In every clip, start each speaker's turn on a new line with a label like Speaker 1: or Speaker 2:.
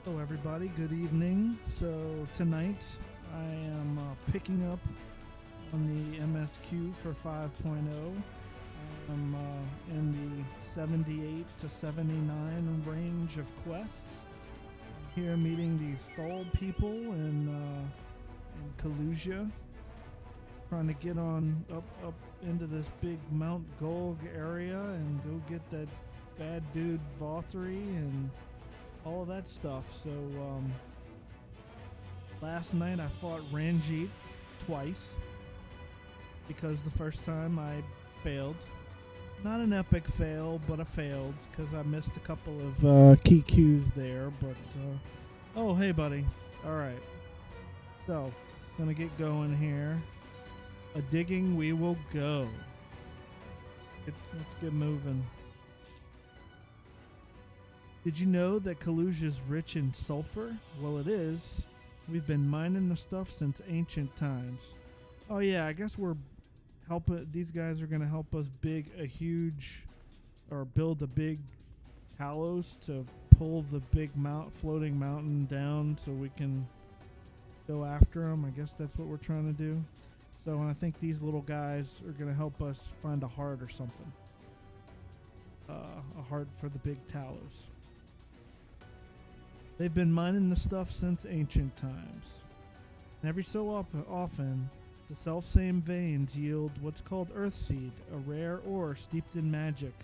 Speaker 1: Hello, everybody. Good evening. So tonight I am picking up on the MSQ for 5.0. I'm in the 78 to 79 range of quests. I'm here meeting these Thol people in Kalusia, trying to get on up into this big Mount Golg area and go get that bad dude Vothri and all of that stuff. So last night I fought Ranjit twice because the first time I failed. Not an epic fail, but I failed because I missed a couple of key cues there. But oh, hey, buddy. All right. So gonna get going here. A digging we will go. Let's get moving. Did you know that Kalusia is rich in sulfur? Well, it is. We've been mining the stuff since ancient times. Oh yeah, I guess we're helping. These guys are gonna help us build a big Talos to pull the big floating mountain down, so we can go after them. I guess that's what we're trying to do. So I think these little guys are gonna help us find a heart or something. A heart for the big Talos. They've been mining the stuff since ancient times. And every so often, the self-same veins yield what's called Earthseed, a rare ore steeped in magic.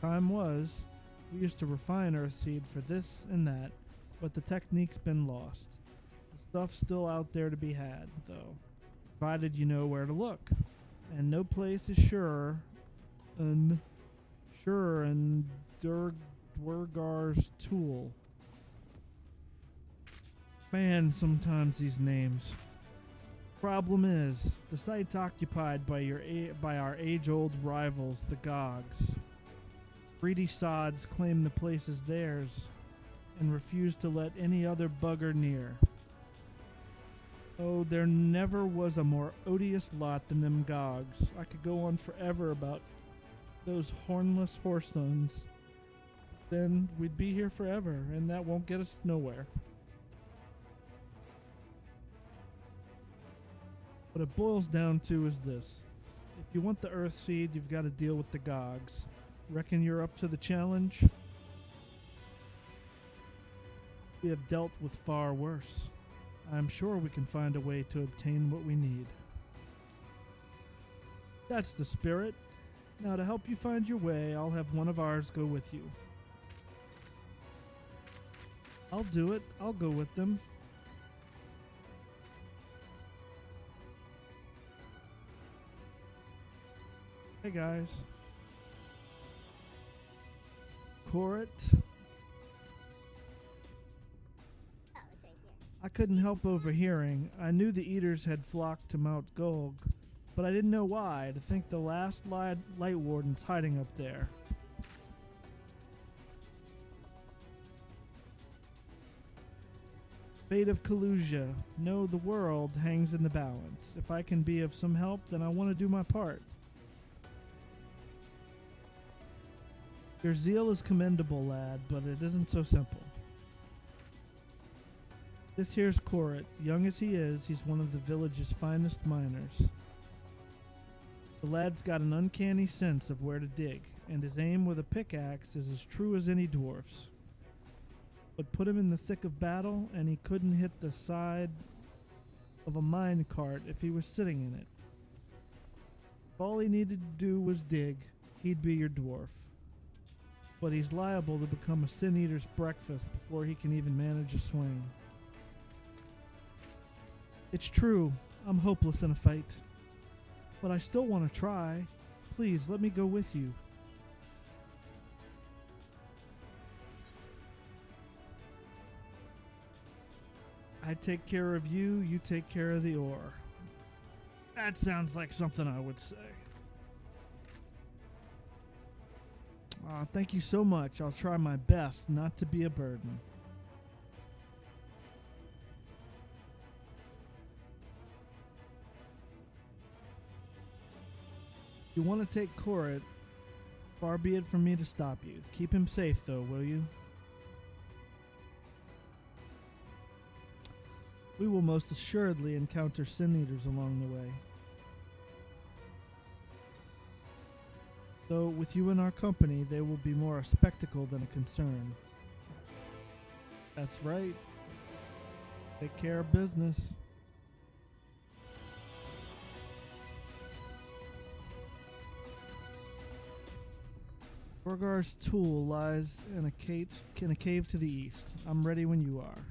Speaker 1: Time was, we used to refine Earthseed for this and that, but the technique's been lost. The stuff's still out there to be had, though, provided you know where to look. And no place is surer than Dwergar's tool. Man, sometimes these names. Problem is, the site's occupied by our age-old rivals, the Gogs. Greedy sods claim the place is theirs and refuse to let any other bugger near. Oh, there never was a more odious lot than them Gogs. I could go on forever about those hornless horsesons. Then we'd be here forever, and that won't get us nowhere. What it boils down to is this. If you want the Earth Seed, you've got to deal with the Gogs. Reckon you're up to the challenge? We have dealt with far worse. I'm sure we can find a way to obtain what we need. That's the spirit. Now, to help you find your way, I'll have one of ours go with you. I'll do it. I'll go with them. Hey guys. Corit. I couldn't help overhearing. I knew the Eaters had flocked to Mount Golg, but I didn't know why. To think the last light warden's hiding up there. Fate of Kalusia. No, the world hangs in the balance. If I can be of some help, then I want to do my part. Your zeal is commendable, lad, but it isn't so simple. This here's Corit. Young as he is, he's one of the village's finest miners. The lad's got an uncanny sense of where to dig, and his aim with a pickaxe is as true as any dwarf's. But put him in the thick of battle, and he couldn't hit the side of a mine cart if he was sitting in it. If all he needed to do was dig, he'd be your dwarf. But he's liable to become a sin eater's breakfast before he can even manage a swing. It's true, I'm hopeless in a fight. But I still want to try. Please, let me go with you. I take care of you, you take care of the ore. That sounds like something I would say. Thank you so much. I'll try my best not to be a burden. You want to take Corit, far be it from me to stop you. Keep him safe, though, will you? We will most assuredly encounter sin eaters along the way. Though with you in our company, they will be more a spectacle than a concern. That's right. Take care of business. Borgar's tool lies in a cave to the east. I'm ready when you are.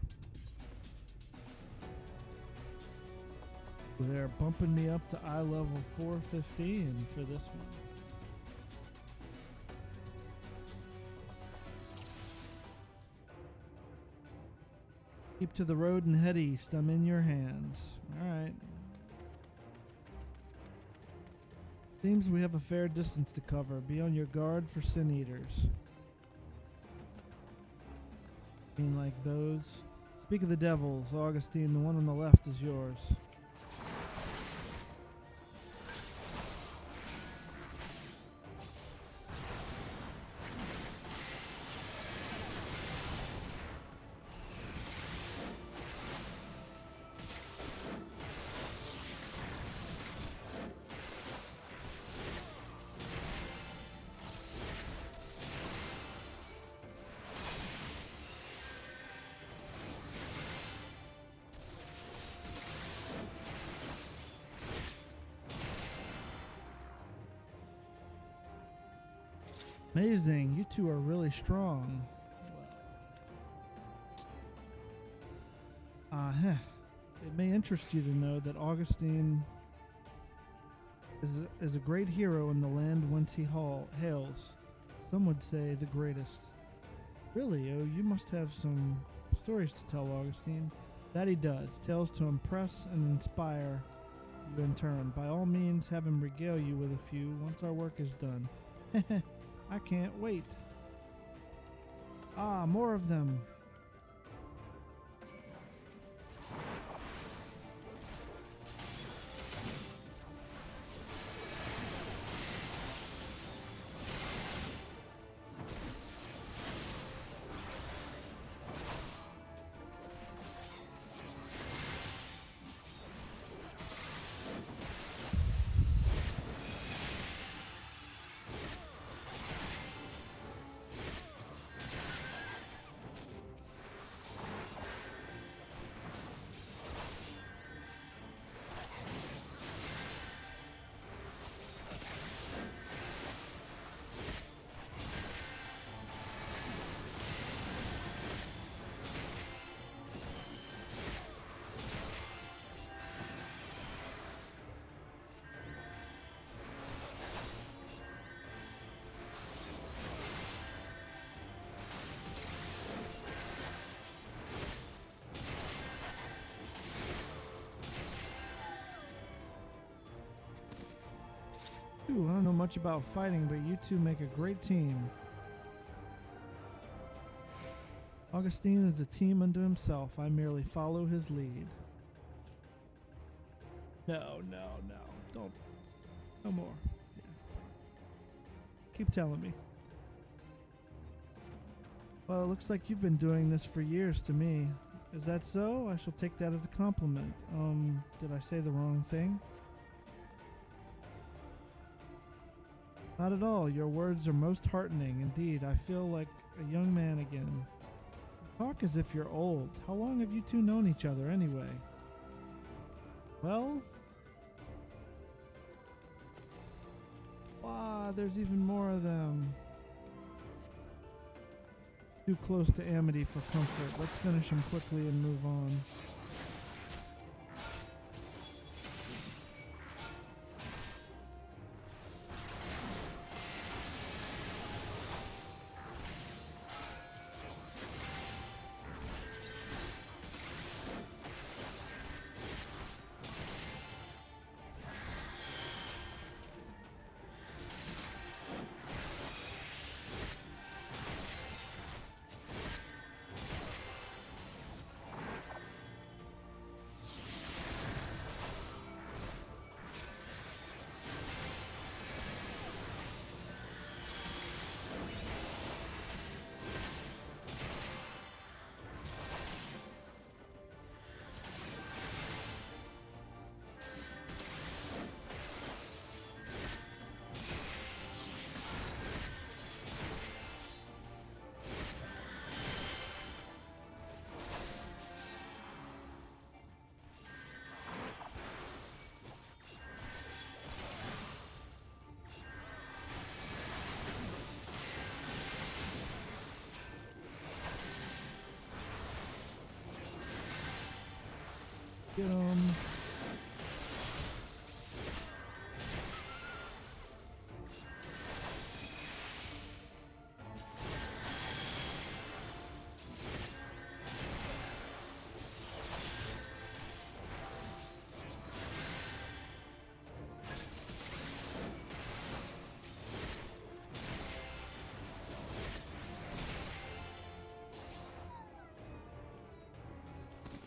Speaker 1: They're bumping me up to eye level 415 for this one. Keep to the road and head east. I'm in your hands. Alright. Seems we have a fair distance to cover. Be on your guard for sin eaters. Being like those. Speak of the devils, Augustine, the one on the left is yours. Amazing, you two are really strong. It may interest you to know that Augustine is a great hero in the land whence he hails. Some would say the greatest. Really, oh, you must have some stories to tell, Augustine. That he does, tales to impress and inspire you in turn. By all means, have him regale you with a few once our work is done. I can't wait. Ah, more of them. Ooh, I don't know much about fighting, but you two make a great team. Augustine is a team unto himself. I merely follow his lead. No. Don't. No more. Yeah. Keep telling me. Well, it looks like you've been doing this for years to me. Is that so? I shall take that as a compliment. Did I say the wrong thing? Not at all. Your words are most heartening. Indeed, I feel like a young man again. You talk as if you're old. How long have you two known each other anyway? Well? Wow, there's even more of them. Too close to Amity for comfort. Let's finish him quickly and move on. Get him.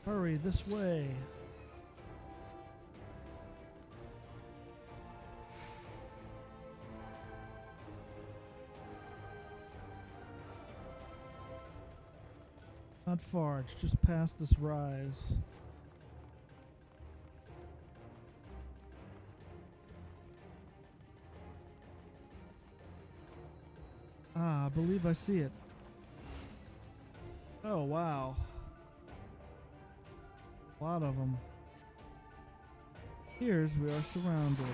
Speaker 1: Hurry, this way. Not far, it's just past this rise. Ah, I believe I see it. Oh, wow. A lot of them. Here's we are surrounded.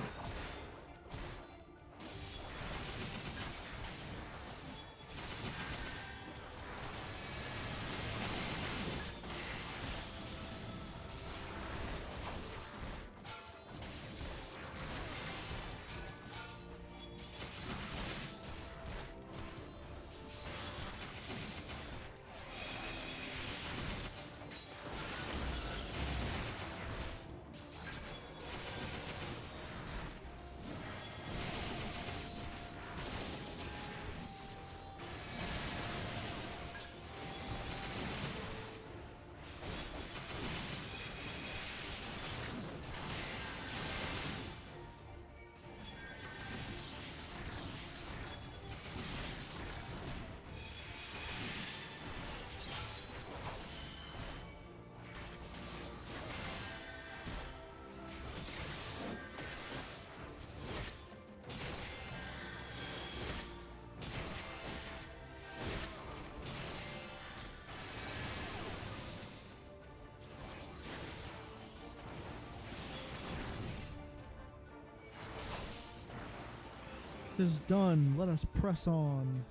Speaker 1: It is done. Let us press on.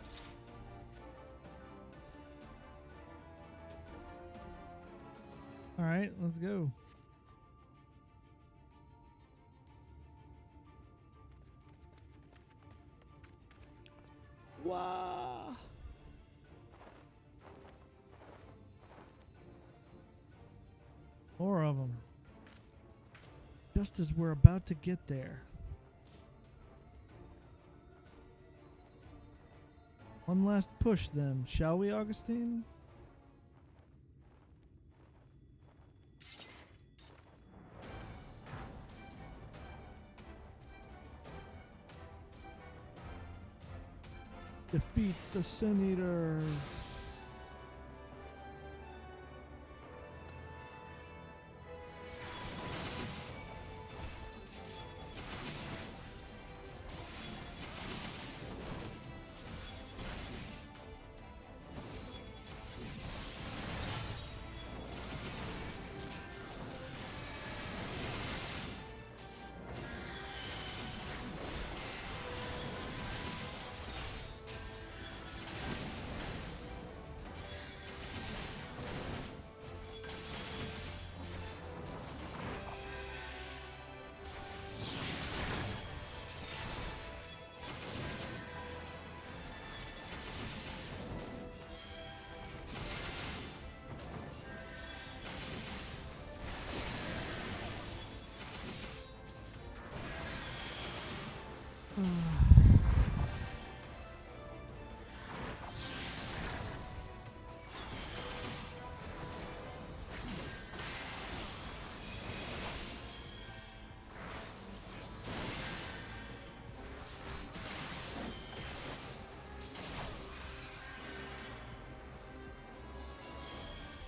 Speaker 1: All right, let's go. Wow. More of them. Just as we're about to get there. One last push then, shall we, Augustine? Defeat the Sin Eaters.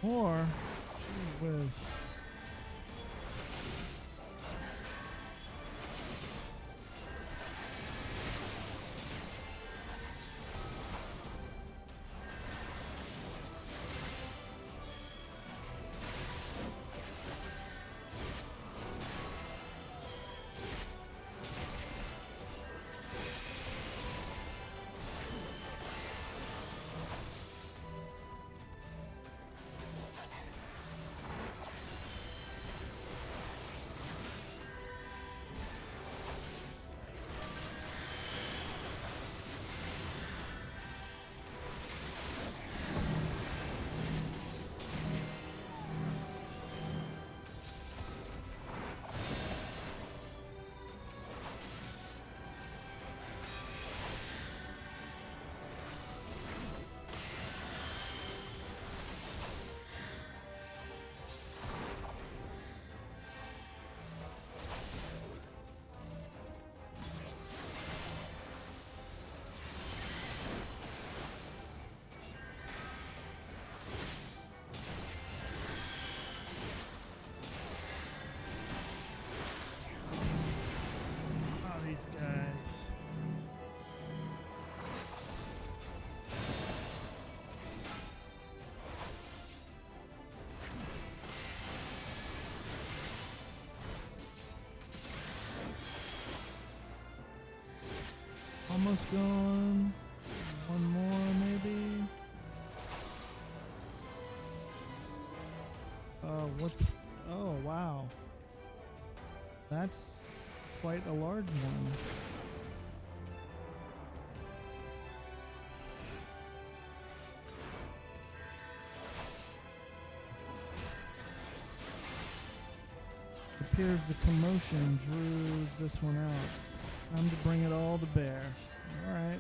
Speaker 1: Or, gee whiz. almost going. One more, maybe. What's... Oh, wow. That's quite a large one. Appears the commotion drew this one out. Time to bring it all to bear. Alright.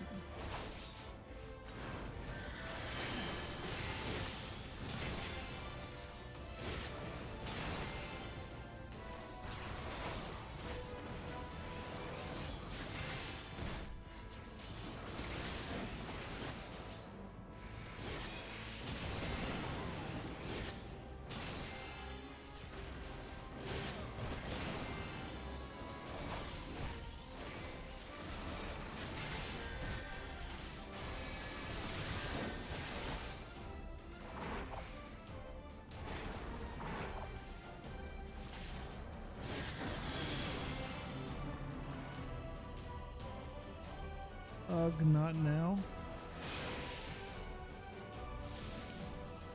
Speaker 1: Ugh, not now.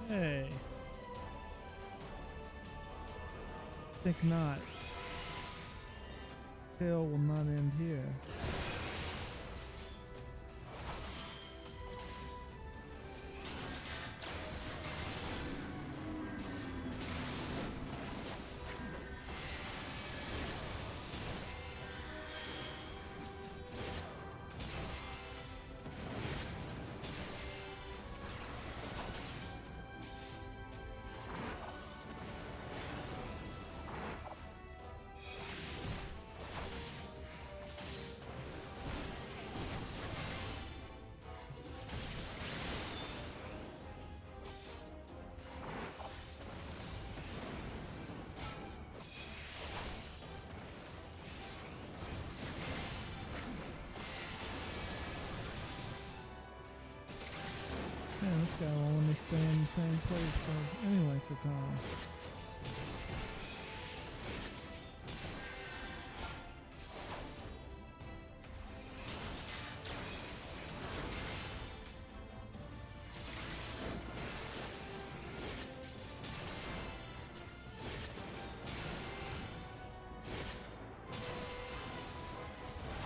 Speaker 1: Hey. Think not. Tale will not end here. Man, this guy will only stay in the same place for any length of time.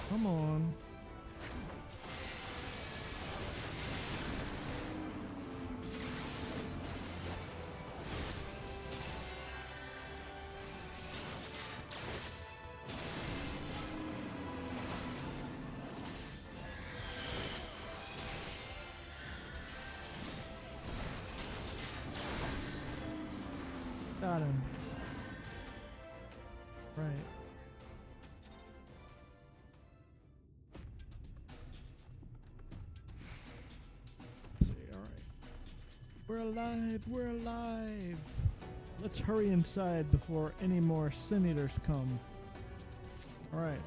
Speaker 1: Come on. Got him. Right. Let's see, alright. We're alive! We're alive! Let's hurry inside before any more Sin Eaters come. Alright.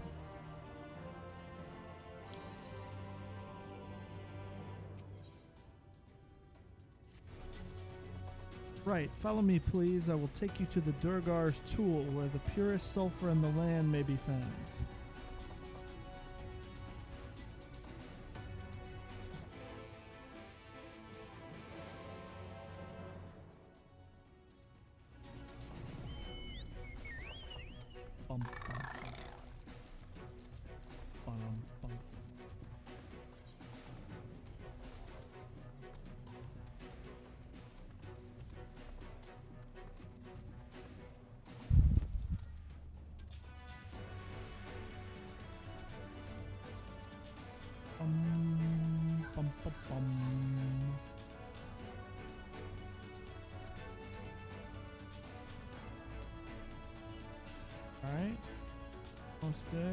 Speaker 1: Right, follow me please. I will take you to the Durgar's tool, where the purest sulfur in the land may be found. Bum, bum, bum. Bum, bum. Bum, bum, bum. Alright. Almost there.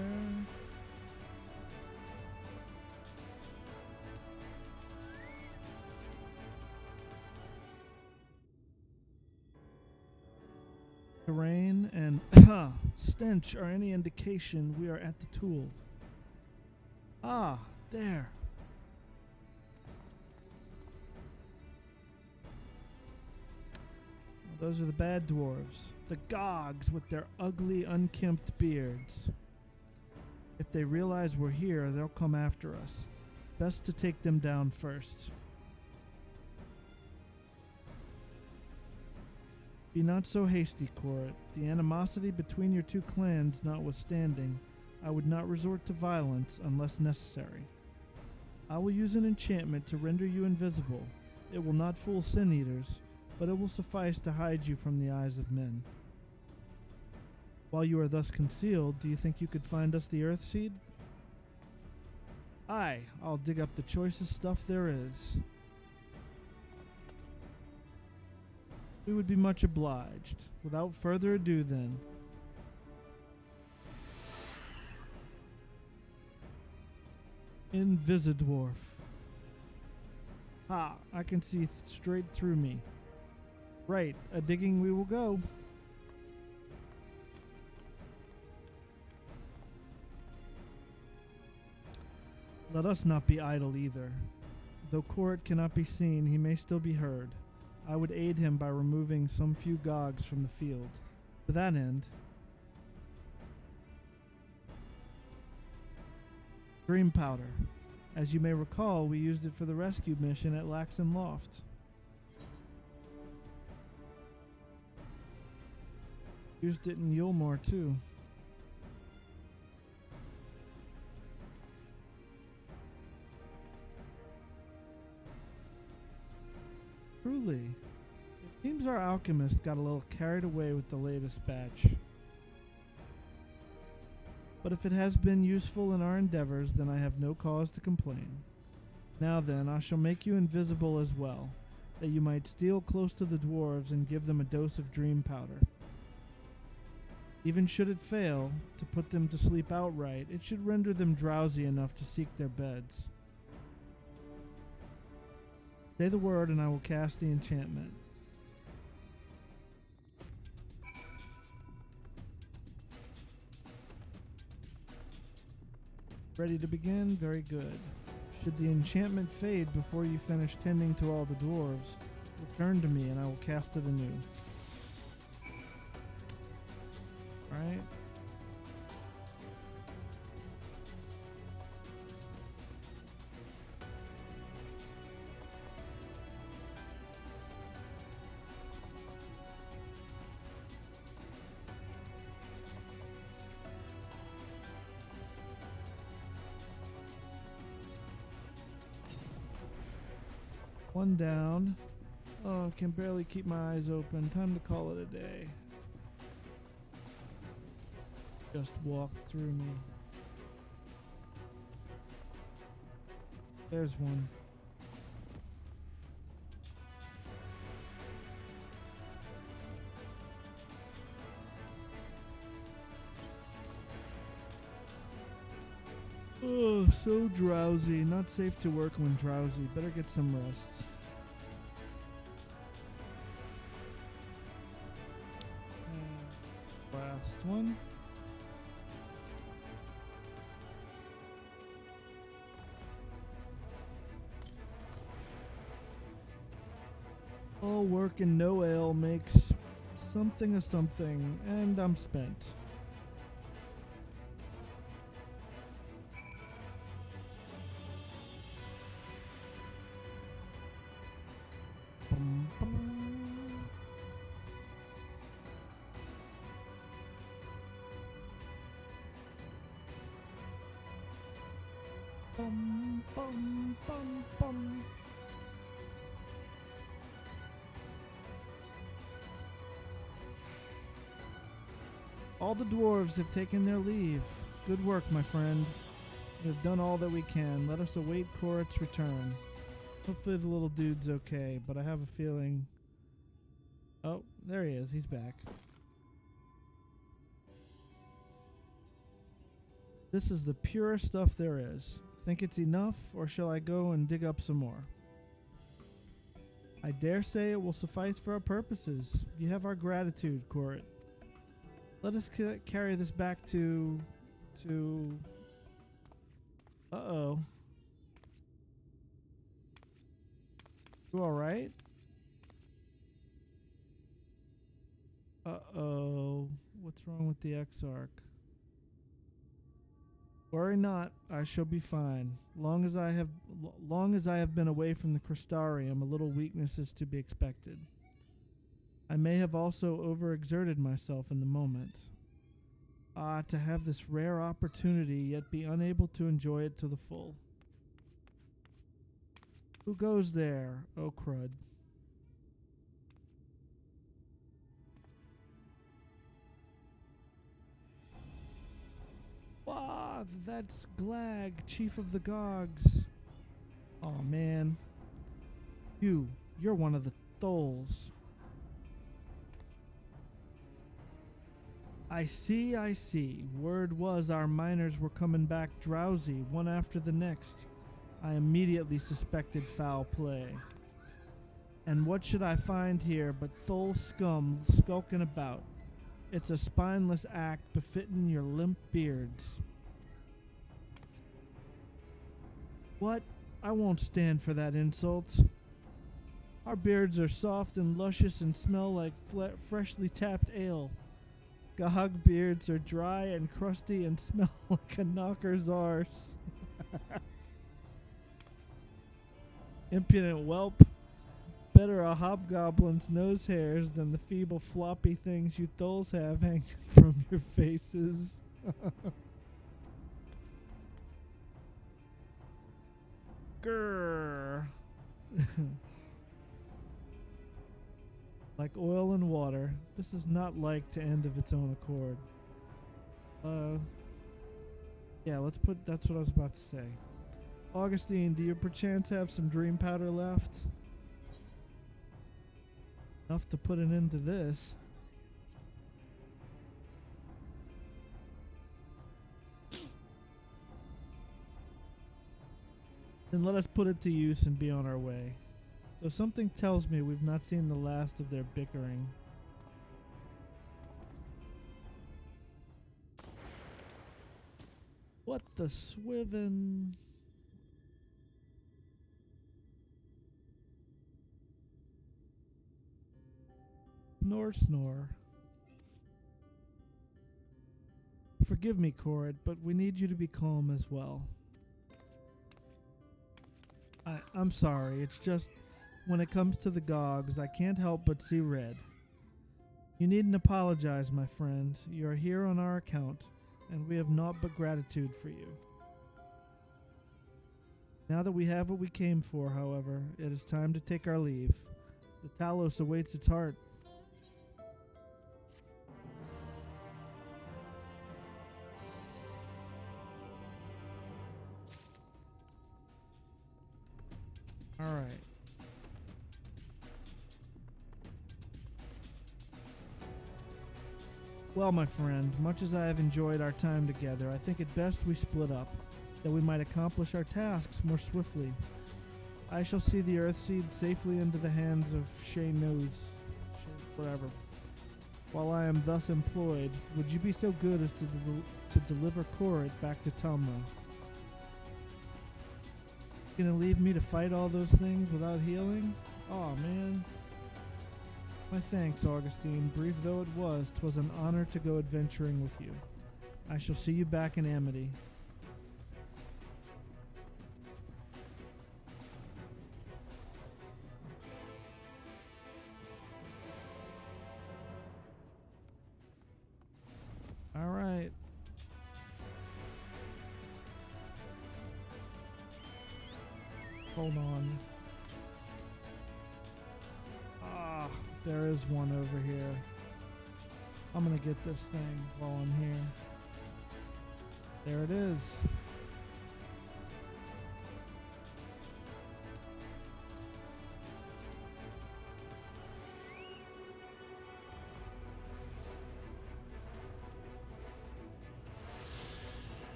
Speaker 1: Terrain and stench are any indication we are at the tool. Ah, there. Those are the bad dwarves. The Gogs with their ugly, unkempt beards. If they realize we're here, they'll come after us. Best to take them down first. Be not so hasty, Korit. The animosity between your two clans notwithstanding, I would not resort to violence unless necessary. I will use an enchantment to render you invisible. It will not fool sin eaters, but it will suffice to hide you from the eyes of men. While you are thus concealed, do you think you could find us the Earthseed? Aye, I'll dig up the choicest stuff there is. We would be much obliged. Without further ado then. Invisidwarf. Ha, I can see straight through me. Right, a digging we will go. Let us not be idle either. Though Korit cannot be seen, he may still be heard. I would aid him by removing some few gogs from the field. To that end, dream powder. As you may recall, we used it for the rescue mission at Laxon Loft. Used it in Yulmore too. Truly. It seems our alchemist got a little carried away with the latest batch. But if it has been useful in our endeavors, then I have no cause to complain. Now then, I shall make you invisible as well, that you might steal close to the dwarves and give them a dose of dream powder. Even should it fail to put them to sleep outright, it should render them drowsy enough to seek their beds. Say the word and I will cast the enchantment. Ready to begin? Very good. Should the enchantment fade before you finish tending to all the dwarves, return to me and I will cast it anew. Alright. One down. Oh, can barely keep my eyes open. Time to call it a day. Just walked through me. There's one. Oh, so drowsy. Not safe to work when drowsy. Better get some rest. Last one. All work and no ale makes something of something, and I'm spent. Bum, bum, bum, bum. All the dwarves have taken their leave. Good work, my friend. We've done all that we can. Let us await Korit's return. Hopefully the little dude's okay, but I have a feeling... Oh, there he is. He's back. This is the purest stuff there is. Think it's enough, or shall I go and dig up some more? I dare say it will suffice for our purposes. You have our gratitude, Korit. Let us carry this back to... Uh-oh. You alright? Uh-oh. What's wrong with the Exarch? Worry not, I shall be fine. Long as I have been away from the crystarium, a little weakness is to be expected. I may have also overexerted myself in the moment. Ah, to have this rare opportunity, yet be unable to enjoy it to the full. Who goes there? Oh, crud. Ah, that's Glag, chief of the Gogs. Oh, man. You're one of the Tholes. I see. Word was our miners were coming back drowsy, one after the next. I immediately suspected foul play. And what should I find here but Thole scum skulking about? It's a spineless act befitting your limp beards. What? I won't stand for that insult. Our beards are soft and luscious and smell like freshly tapped ale. Gog beards are dry and crusty and smell like a knocker's arse. Impudent whelp. Better a hobgoblin's nose hairs than the feeble floppy things you Tholes have hanging from your faces. Grrr. Like oil and water, this is not like to end of its own accord. Yeah, that's what I was about to say. Augustine, do you perchance have some dream powder left? Enough to put an end to this. Then let us put it to use and be on our way. Though something tells me we've not seen the last of their bickering. What the swivin'? Snore. Forgive me, Corrid, but we need you to be calm as well. I'm sorry, it's just when it comes to the Gogs, I can't help but see red. You needn't apologize, my friend. You are here on our account, and we have naught but gratitude for you. Now that we have what we came for, however, it is time to take our leave. The Talos awaits its heart. All right. Well, my friend, much as I have enjoyed our time together, I think it best we split up, that we might accomplish our tasks more swiftly. I shall see the Earthseed safely into the hands of whatever. While I am thus employed, would you be so good as to deliver Corrid back to Tumra? Gonna leave me to fight all those things without healing? Aw, man. My thanks, Augustine. Brief though it was, 'twas an honor to go adventuring with you. I shall see you back in Amity. All right. Hold on. There is one over here. I'm gonna get this thing while I'm here. There it is.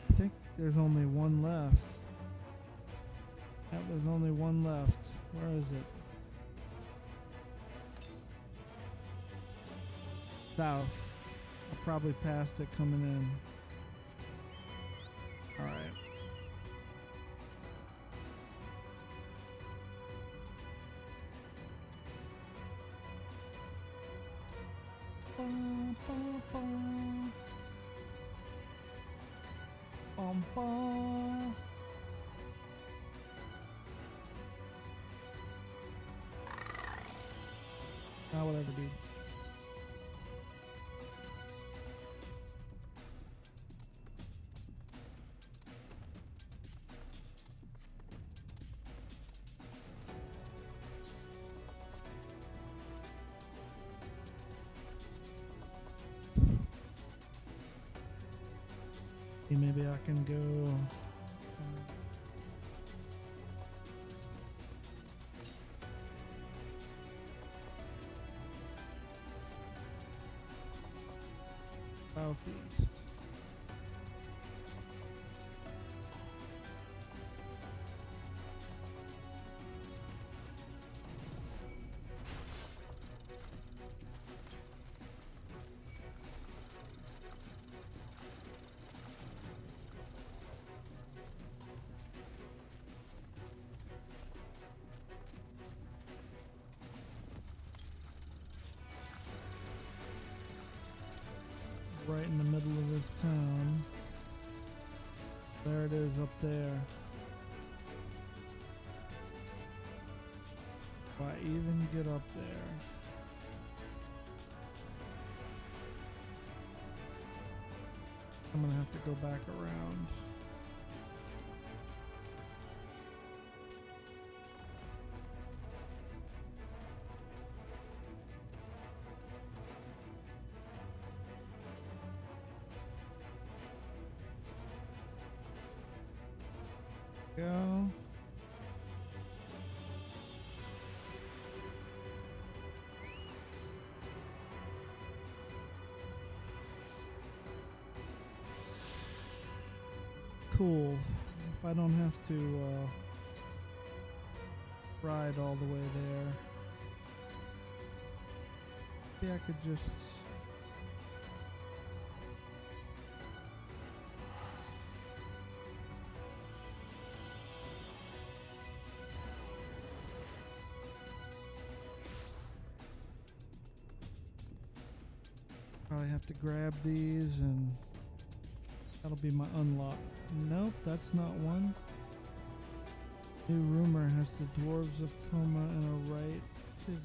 Speaker 1: I think there's only one left. Yep, there's only one left. Where is it? South. I probably passed it coming in. Alright. Bum, bum. Ah, whatever, dude. Maybe I can go. Southeast. Right in the middle of this town. There it is up there. Why even get up there? I'm gonna have to go back around. Go. Cool. If I don't have to ride all the way there, maybe I could just. Probably have to grab these and that'll be my unlock. Nope, that's not one. New rumor has the dwarves of Coma in a right tivy.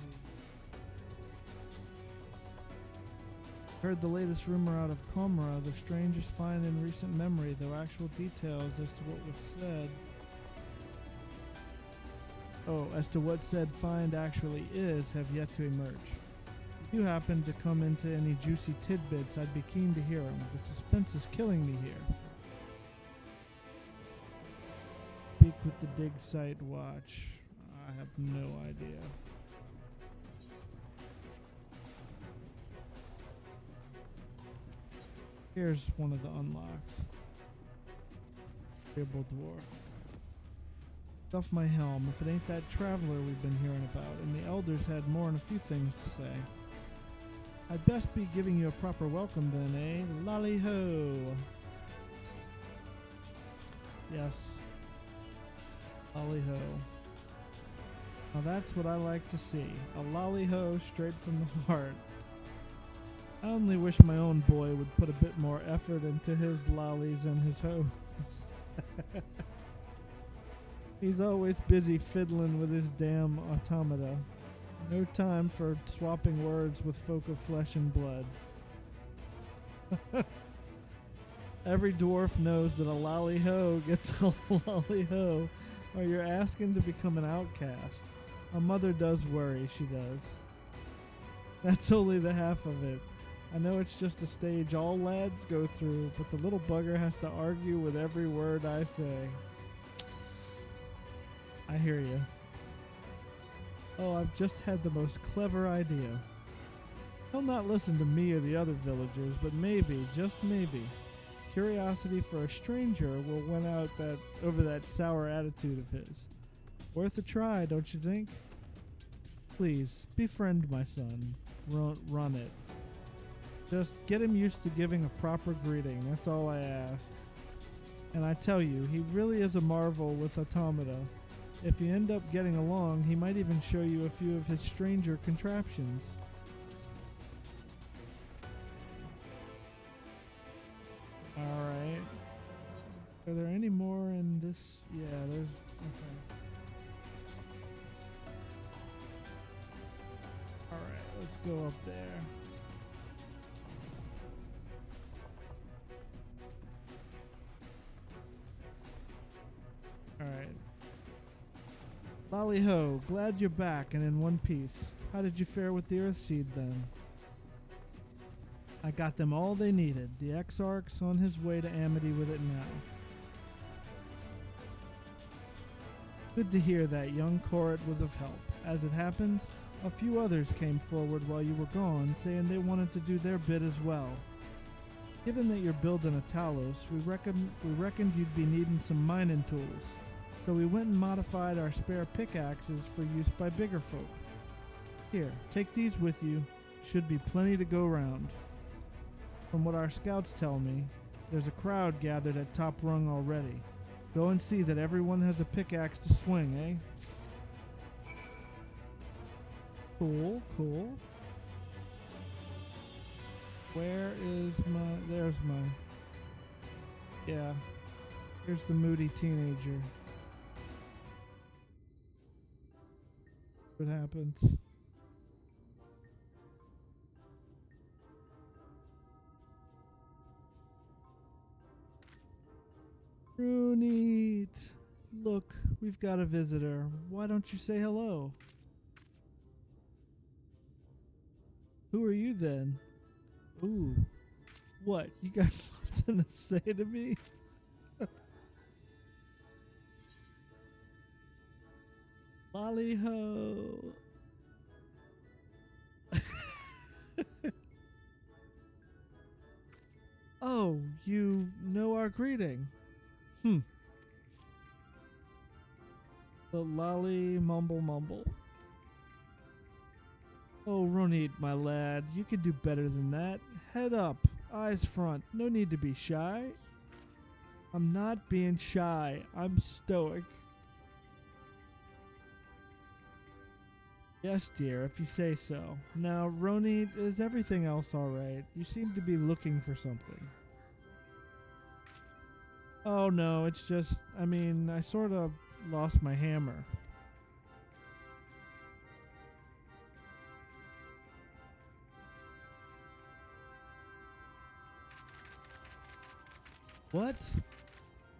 Speaker 1: Heard the latest rumor out of Comra, the strangest find in recent memory, though actual details as to what was said. As to what said find actually is, have yet to emerge. If you happen to come into any juicy tidbits, I'd be keen to hear them. The suspense is killing me here. Speak with the dig site watch. I have no idea. Here's one of the unlocks. Variable dwarf. Off my helm, if it ain't that traveler we've been hearing about, and the elders had more than a few things to say. I'd best be giving you a proper welcome then, eh? Lolly-ho! Yes. Lolly-ho. Now that's what I like to see. A lolly-ho straight from the heart. I only wish my own boy would put a bit more effort into his lollies and his hoes. He's always busy fiddling with his damn automata. No time for swapping words with folk of flesh and blood. Every dwarf knows that a lolly-ho gets a lolly-ho, or you're asking to become an outcast. A mother does worry, she does. That's only the half of it. I know it's just a stage all lads go through, but the little bugger has to argue with every word I say. I hear you. Oh, I've just had the most clever idea. He'll not listen to me or the other villagers, but maybe, just maybe, curiosity for a stranger will win out over that sour attitude of his. Worth a try, don't you think? Please, befriend my son. Run it. Just get him used to giving a proper greeting, that's all I ask. And I tell you, he really is a marvel with automata. If you end up getting along, he might even show you a few of his stranger contraptions. Alright. Are there any more in this? Yeah, there's. Okay. Alright, let's go up there. Alright. Lolly ho, glad you're back and in one piece. How did you fare with the Earthseed then? I got them all they needed. The Exarch's on his way to Amity with it now. Good to hear that young Korrit was of help. As it happens, a few others came forward while you were gone, saying they wanted to do their bit as well. Given that you're building a Talos, we reckoned you'd be needing some mining tools, so we went and modified our spare pickaxes for use by bigger folk. Here, take these with you. Should be plenty to go round. From what our scouts tell me, there's a crowd gathered at Top Rung already. Go and see that everyone has a pickaxe to swing, eh? Cool, cool. Where is my... There's my... Yeah. Here's the moody teenager. What happens? Rooney! Look, we've got a visitor. Why don't you say hello? Who are you then? Ooh. What? You got something to say to me? Lolly ho. Oh, you know our greeting. The lolly mumble. Oh, Ronit, my lad, you can do better than that. Head up, eyes front, no need to be shy. I'm not being shy, I'm stoic. Yes, dear, if you say so. Now, Ronit, is everything else alright? You seem to be looking for something. Oh no, it's just, I sort of lost my hammer. What?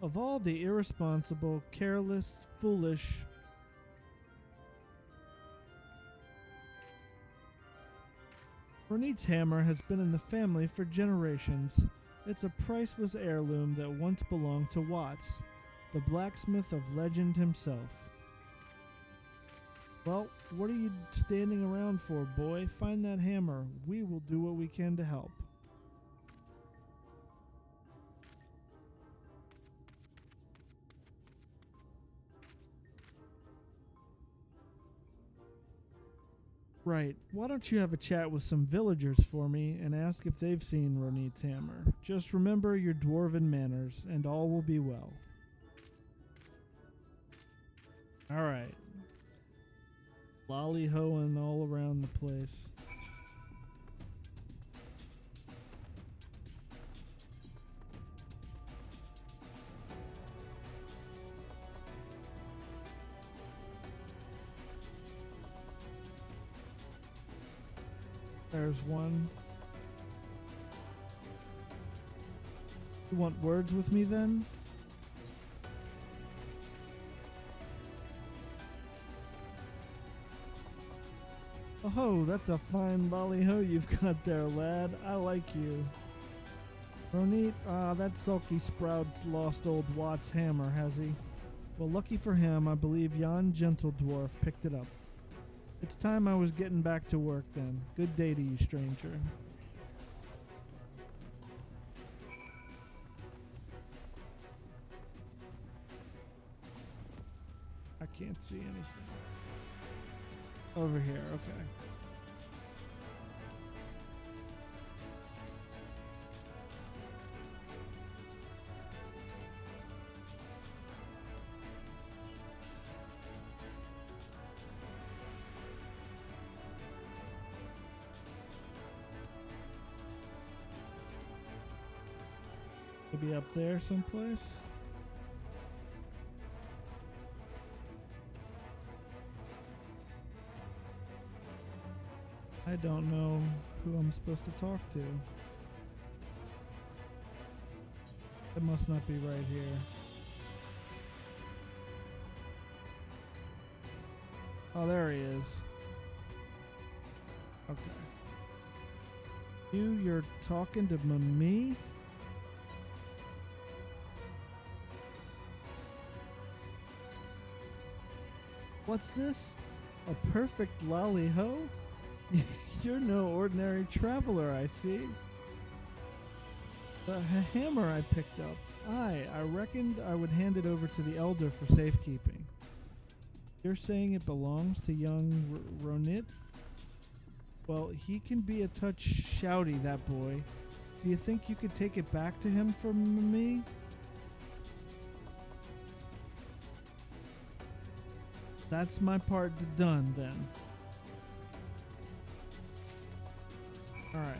Speaker 1: Of all the irresponsible, careless, foolish... Ronit's hammer has been in the family for generations. It's a priceless heirloom that once belonged to Watts, the blacksmith of legend himself. Well, what are you standing around for, boy? Find that hammer. We will do what we can to help. Right. Why don't you have a chat with some villagers for me and ask if they've seen Ronit's hammer? Just remember your dwarven manners, and all will be well. Alright. Lolly-hoing all around the place. There's one. You want words with me then? Oh, that's a fine lolly-ho you've got there, lad. I like you. Ronit, that sulky sprout's lost old Watt's hammer, has he? Well, lucky for him, I believe yon gentle dwarf picked it up. It's time I was getting back to work then. Good day to you, stranger. I can't see anything. Over here, okay. Maybe up there someplace? I don't know who I'm supposed to talk to. It must not be right here. Oh, there he is. Okay. You're talking to me? What's this? A perfect lolly-ho? You're no ordinary traveler, I see. The hammer I picked up. I reckoned I would hand it over to the elder for safekeeping. You're saying it belongs to young Ronit? Well, he can be a touch shouty, that boy. Do you think you could take it back to him for me? That's my part done, then. Alright.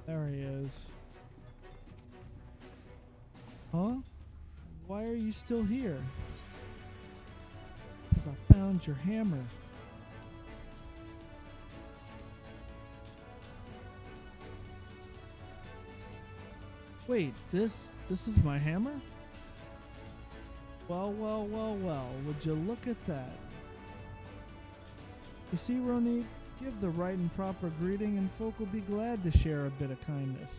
Speaker 1: There he is. Huh? Why are you still here? Because I found your hammer. Wait, this is my hammer? Well, would you look at that? You see, Ronit, give the right and proper greeting and folk will be glad to share a bit of kindness.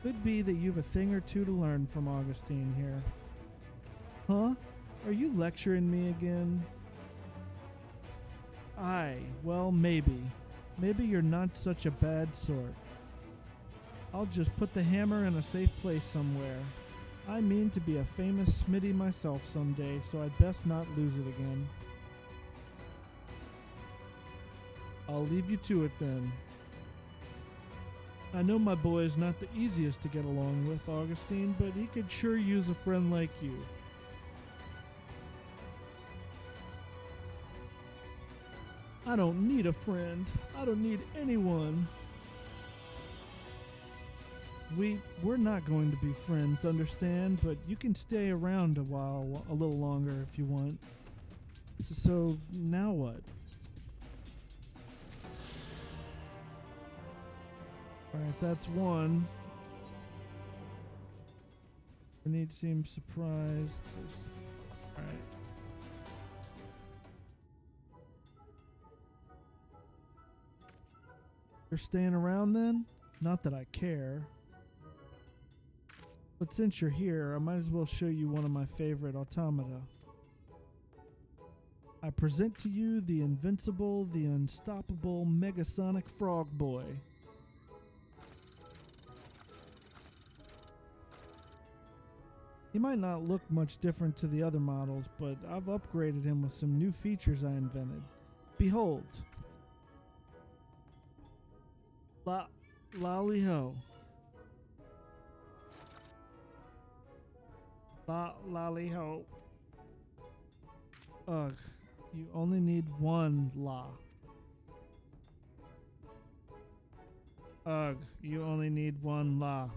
Speaker 1: Could be that you've a thing or two to learn from Augustine here. Huh? Are you lecturing me again? Aye, well, maybe. Maybe you're not such a bad sort. I'll just put the hammer in a safe place somewhere. I mean to be a famous smithy myself someday, so I'd best not lose it again. I'll leave you to it then. I know my boy is not the easiest to get along with, Augustine, but he could sure use a friend like you. I don't need a friend. I don't need anyone. We're not going to be friends, understand? But you can stay around a little longer if you want. So now what? Alright, that's one. Renate seems surprised. Alright. You're staying around then? Not that I care. But since you're here, I might as well show you one of my favorite automata. I present to you the invincible, the unstoppable Megasonic Frog Boy. He might not look much different to the other models, but I've upgraded him with some new features I invented. Behold. Lolly-ho. Lolly-ho. Ugh, you only need one la. Ugh, you only need one la.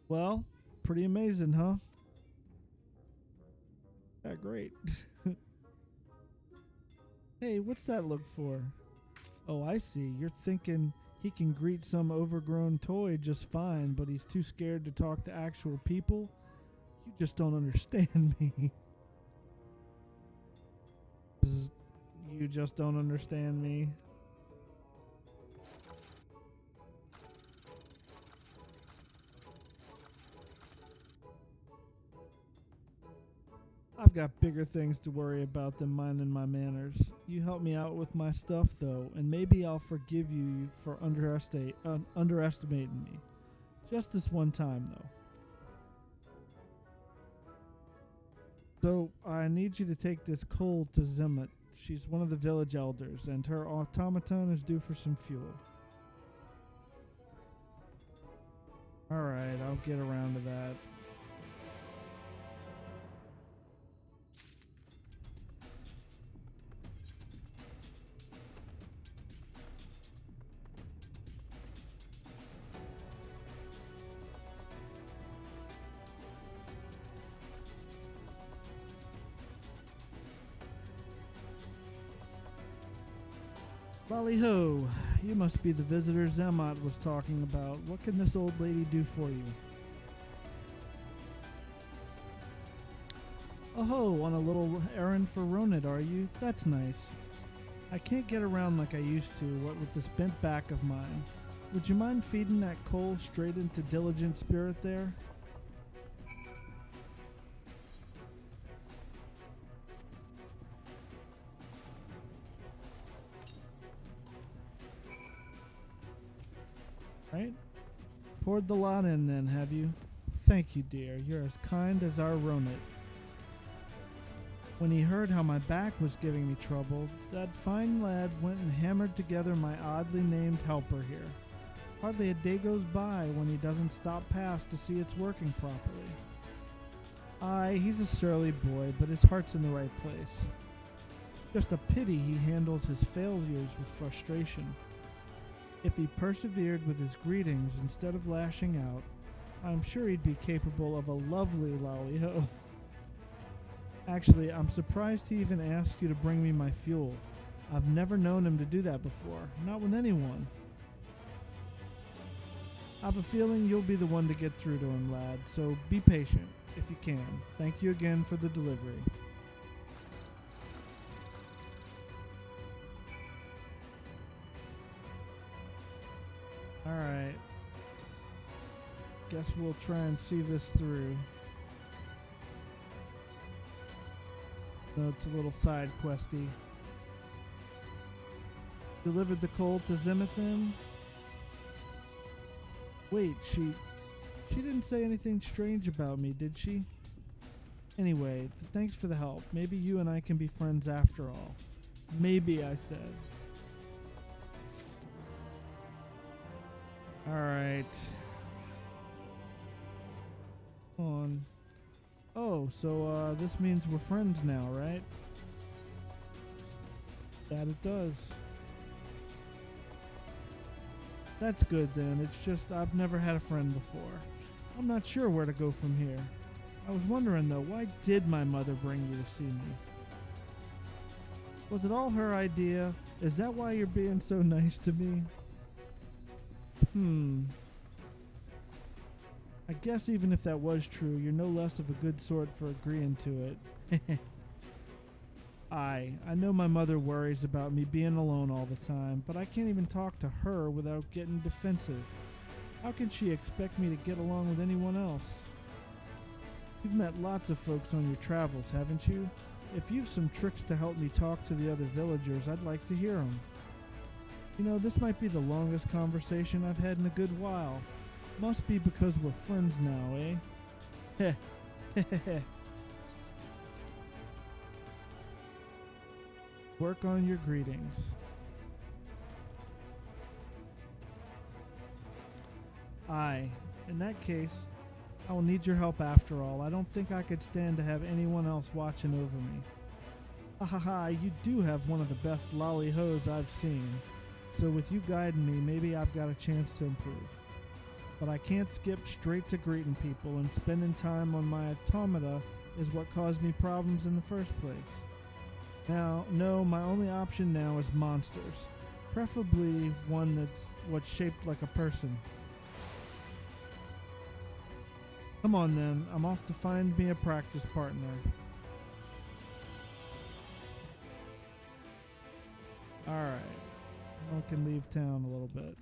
Speaker 1: Well, pretty amazing, huh? Yeah, great. Hey, what's that look for? Oh, I see. You're thinking he can greet some overgrown toy just fine, but he's too scared to talk to actual people? You just don't understand me. You just don't understand me. I've got bigger things to worry about than minding my manners. You help me out with my stuff, though, and maybe I'll forgive you for underestimating me. Just this one time, though. So I need you to take this coal to Zimmet. She's one of the village elders, and her automaton is due for some fuel. Alright, I'll get around to that. Lolly-ho, you must be the visitor Zemot was talking about. What can this old lady do for you? Oh, on a little errand for Ronit, are you? That's nice. I can't get around like I used to, what with this bent back of mine. Would you mind feeding that coal straight into Diligent Spirit there? Right? Poured the lot in then, have you? Thank you, dear. You're as kind as our Ronit. When he heard how my back was giving me trouble, that fine lad went and hammered together my oddly named helper here. Hardly a day goes by when he doesn't stop past to see it's working properly. Aye, he's a surly boy, but his heart's in the right place. Just a pity he handles his failures with frustration. If he persevered with his greetings instead of lashing out, I'm sure he'd be capable of a lovely lolly-ho. Actually, I'm surprised he even asked you to bring me my fuel. I've never known him to do that before, not with anyone. I have a feeling you'll be the one to get through to him, lad, so be patient, if you can. Thank you again for the delivery. Alright. Guess we'll try and see this through. So it's a little side questy. Delivered the coal to Zimmet then? Wait, she didn't say anything strange about me, did she? Anyway, thanks for the help. Maybe you and I can be friends after all. Maybe, I said. Alright. On. Oh, so this means we're friends now, right? That it does. That's good then. It's just I've never had a friend before. I'm not sure where to go from here. I was wondering though, why did my mother bring you to see me? Was it all her idea? Is that why you're being so nice to me? I guess even if that was true, you're no less of a good sort for agreeing to it. I know my mother worries about me being alone all the time, but I can't even talk to her without getting defensive. How can she expect me to get along with anyone else? You've met lots of folks on your travels, haven't you? If you've some tricks to help me talk to the other villagers, I'd like to hear them. You know, this might be the longest conversation I've had in a good while. Must be because we're friends now, eh? Heh. Heh. Work on your greetings. Aye. In that case, I will need your help after all. I don't think I could stand to have anyone else watching over me. Ha ha ha, you do have one of the best lolly-hos I've seen. So with you guiding me, maybe I've got a chance to improve. But I can't skip straight to greeting people, and spending time on my automata is what caused me problems in the first place. Now, no, my only option now is monsters. Preferably one that's what's shaped like a person. Come on then, I'm off to find me a practice partner. Alright, I can leave town a little bit.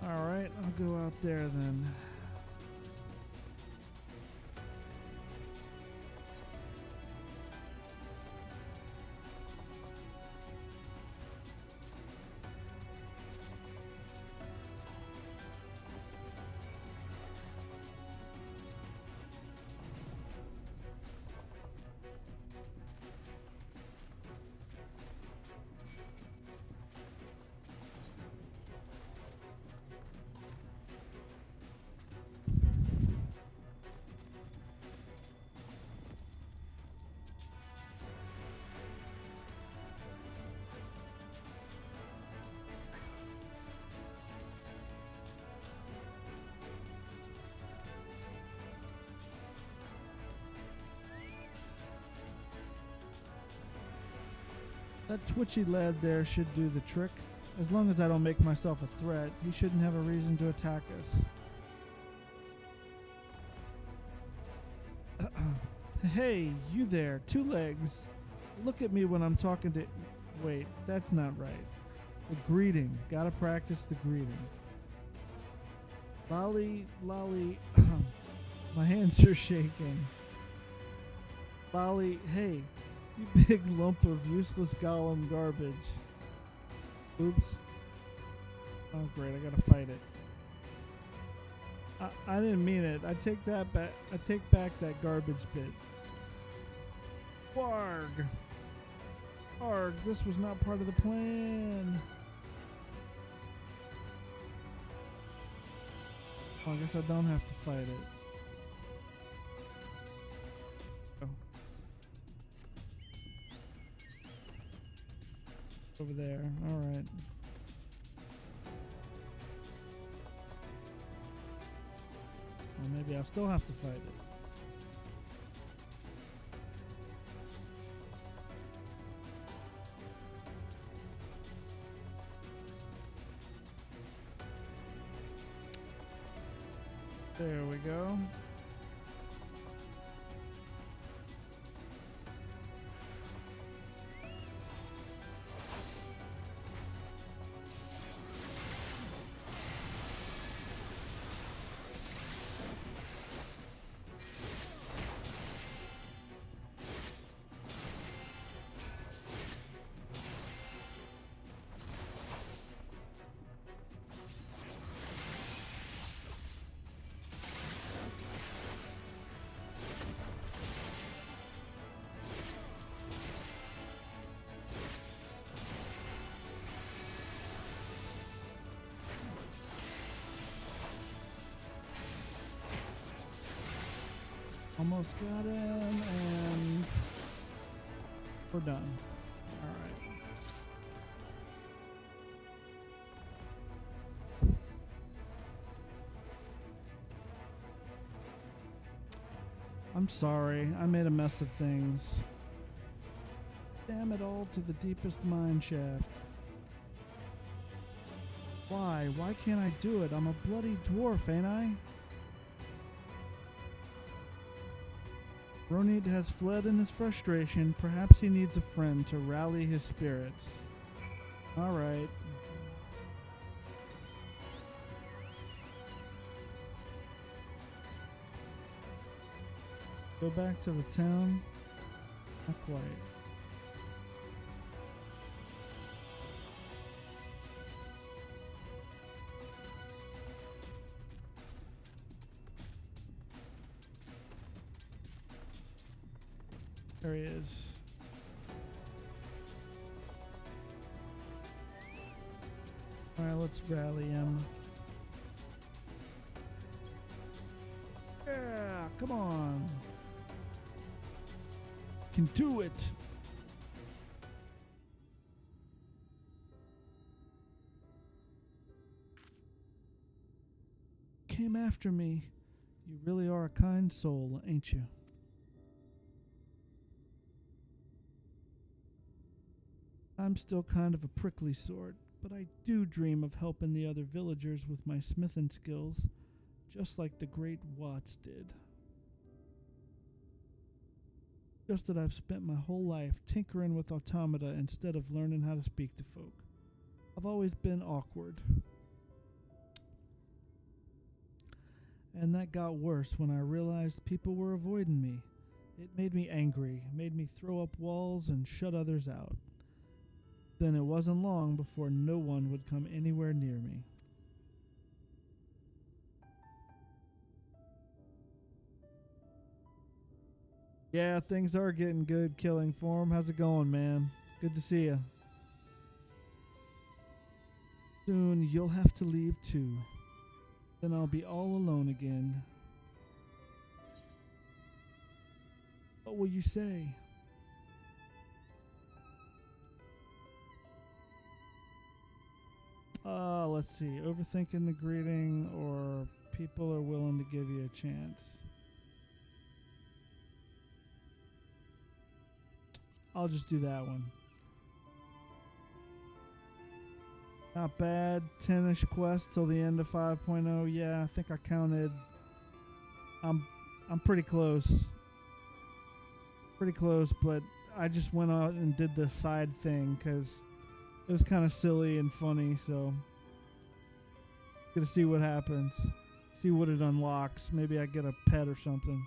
Speaker 1: Alright, I'll go out there then. That twitchy lad there should do the trick. As long as I don't make myself a threat, he shouldn't have a reason to attack us. Hey, you there, two legs. Look at me when I'm talking to... Wait, that's not right. The greeting. Gotta practice the greeting. Lolly, lolly... My hands are shaking. Lolly, hey, you big lump of useless golem garbage. Oops. Oh great, I gotta fight it. I didn't mean it. I take that back. I take back that garbage bit. Warg. Arg, this was not part of the plan. Oh, I guess I don't have to fight it. Oh. Over there. Alright. Well, maybe I'll still have to fight it. There we go. Almost got him, and we're done. Alright. I'm sorry, I made a mess of things. Damn it all to the deepest mine shaft. Why? Why can't I do it? I'm a bloody dwarf, ain't I? Ronid has fled in his frustration. Perhaps he needs a friend to rally his spirits. Alright. Go back to the town? Not quite. There he is. Alright, let's rally him. Yeah, come on. Can do it. Came after me. You really are a kind soul, ain't you? I'm still kind of a prickly sort, but I do dream of helping the other villagers with my smithing skills, just like the great Watts did. Just that I've spent my whole life tinkering with automata instead of learning how to speak to folk. I've always been awkward. And that got worse when I realized people were avoiding me. It made me angry, made me throw up walls and shut others out. Then it wasn't long before no one would come anywhere near me. Yeah, things are getting good, Killing Form. How's it going, man? Good to see you. Soon you'll have to leave too. Then I'll be all alone again. What will you say? Let's see. Overthinking the greeting, or people are willing to give you a chance. I'll just do that one. Not bad. 10-ish quests till the end of 5.0. Yeah, I think I counted. I'm pretty close. Pretty close, but I just went out and did the side thing because it was kind of silly and funny, so gonna see what happens. See what it unlocks. Maybe I get a pet or something.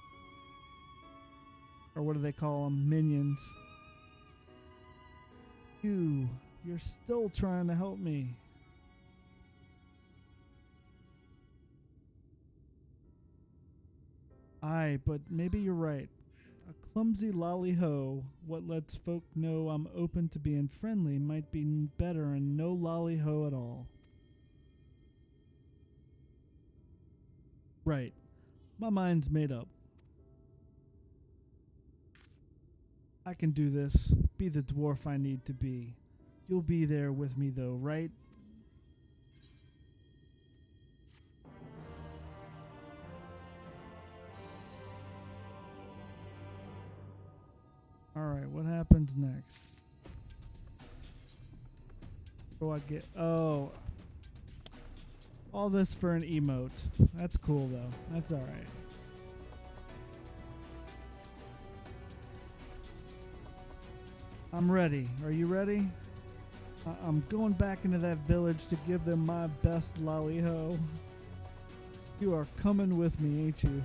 Speaker 1: Or what do they call them? Minions. You're still trying to help me. Aye, but maybe you're right. A clumsy lolly-ho, what lets folk know I'm open to being friendly, might be better than no lolly-ho at all. Right. My mind's made up. I can do this. Be the dwarf I need to be. You'll be there with me though, right? Alright, what happens next? What do I get? Oh. All this for an emote. That's cool though. That's alright. I'm ready. Are you ready? I'm going back into that village to give them my best lolly-ho. You are coming with me, ain't you?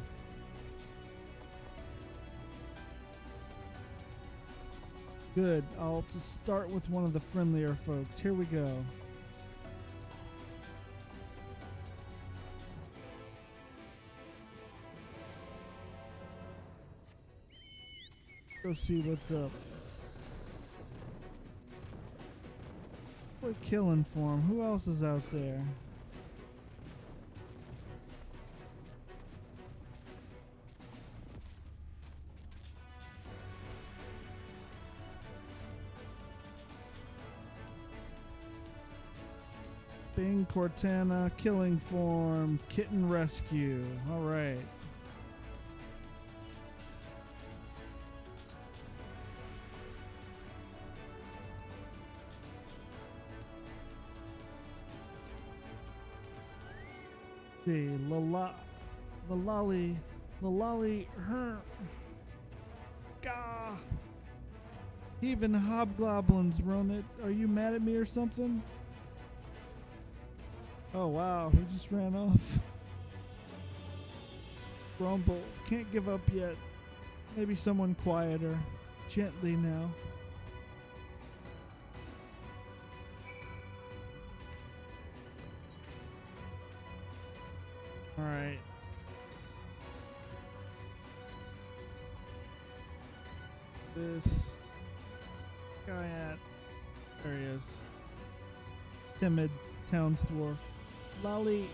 Speaker 1: Good. I'll just start with one of the friendlier folks. Here we go. Go see what's up. We're killing for him. Who else is out there? Bing Cortana, killing form, kitten rescue. All right. See, the lolly, her, gah. Even hobgoblins run it. Are you mad at me or something? Oh wow, he just ran off. Grumble, can't give up yet. Maybe someone quieter. Gently now. Alright. This guy at... There he is. Timid town dwarf. Lolly,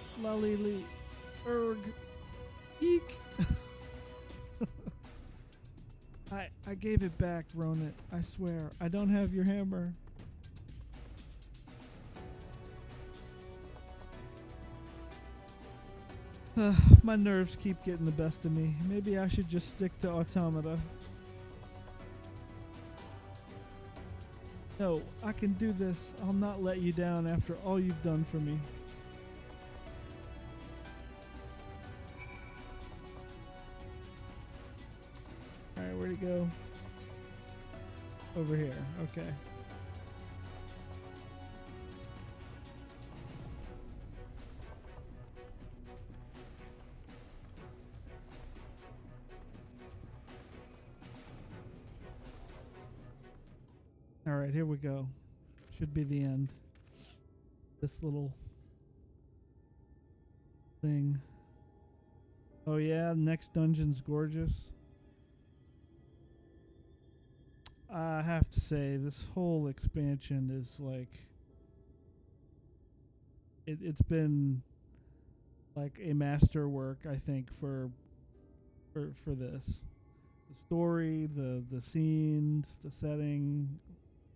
Speaker 1: erg, eek. I gave it back, Ronit. I swear. I don't have your hammer. My nerves keep getting the best of me. Maybe I should just stick to automata. No, I can do this. I'll not let you down after all you've done for me. Alright, where'd he go? Over here. Okay. Alright, here we go. Should be the end. This little thing. Oh yeah, next dungeon's gorgeous. I have to say, this whole expansion is like... It's been like a masterwork, I think, for this. The story, the scenes, the setting,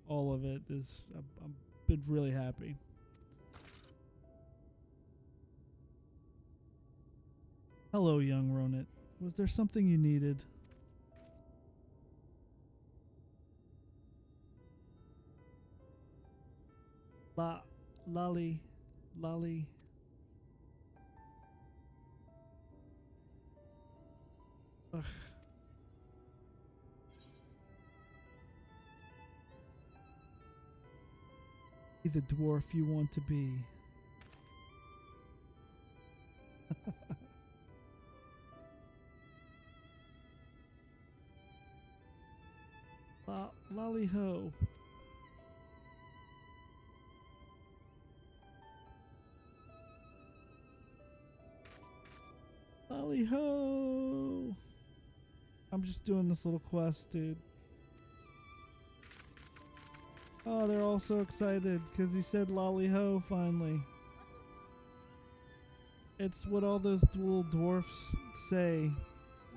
Speaker 1: all of it is... I've been really happy. Hello, young Ronit. Was there something you needed? Lolly. Lolly. Ugh. Be the dwarf you want to be. Lolly ho. Lolly ho. I'm just doing this little quest, dude. Oh, they're all so excited because he said lolly ho finally. It's what all those little dwarfs say.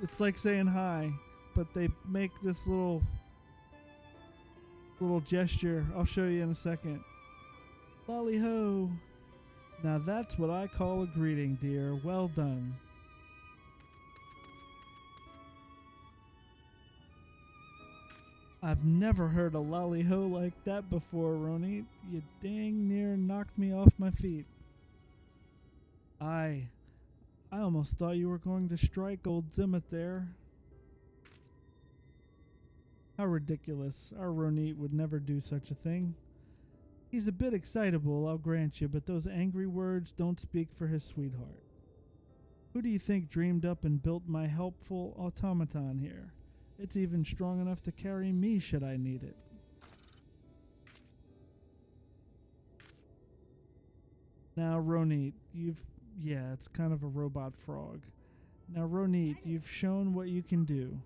Speaker 1: It's like saying hi, but they make this little gesture. I'll show you in a second. Lolly ho. Now that's what I call a greeting, dear. Well done. I've never heard a lolly ho like that before, Roni. You dang near knocked me off my feet. I almost thought you were going to strike old Zimmit there. How ridiculous. Our Ronit would never do such a thing. He's a bit excitable, I'll grant you, but those angry words don't speak for his sweetheart. Who do you think dreamed up and built my helpful automaton here? It's even strong enough to carry me should I need it. Now, Ronit, yeah, it's kind of a robot frog. Now, Ronit, you've shown what you can do.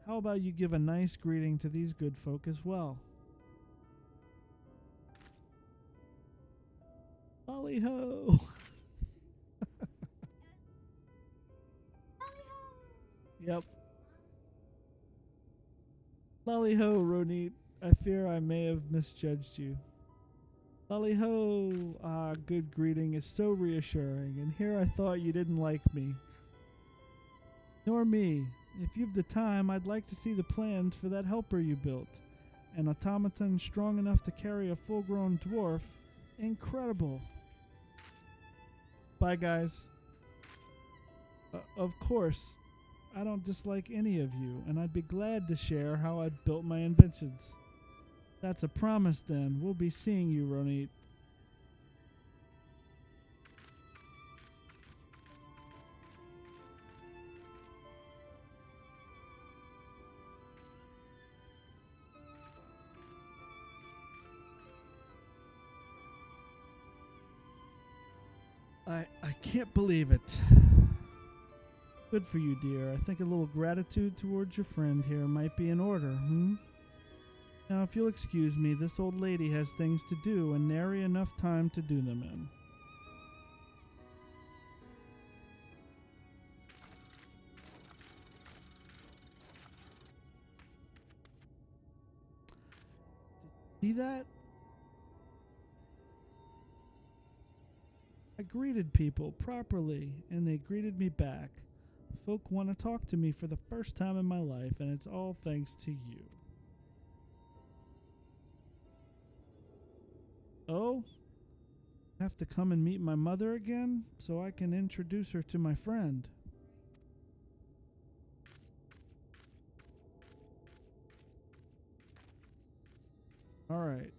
Speaker 1: How about you give a nice greeting to these good folk as well? Lolly ho! Yep. Lolly ho, Ronit. I fear I may have misjudged you. Lolly ho! Ah, good greeting is so reassuring, and here I thought you didn't like me. Nor me. If you've the time, I'd like to see the plans for that helper you built. An automaton strong enough to carry a full-grown dwarf. Incredible. Bye, guys. Of course. I don't dislike any of you, and I'd be glad to share how I built my inventions. That's a promise, then. We'll be seeing you, Ronit. I can't believe it. Good for you, dear. I think a little gratitude towards your friend here might be in order, Now, if you'll excuse me, this old lady has things to do and nary enough time to do them in. See that? I greeted people properly, and they greeted me back. Folk want to talk to me for the first time in my life, and it's all thanks to you. Oh? Have to come and meet my mother again, so I can introduce her to my friend. All right.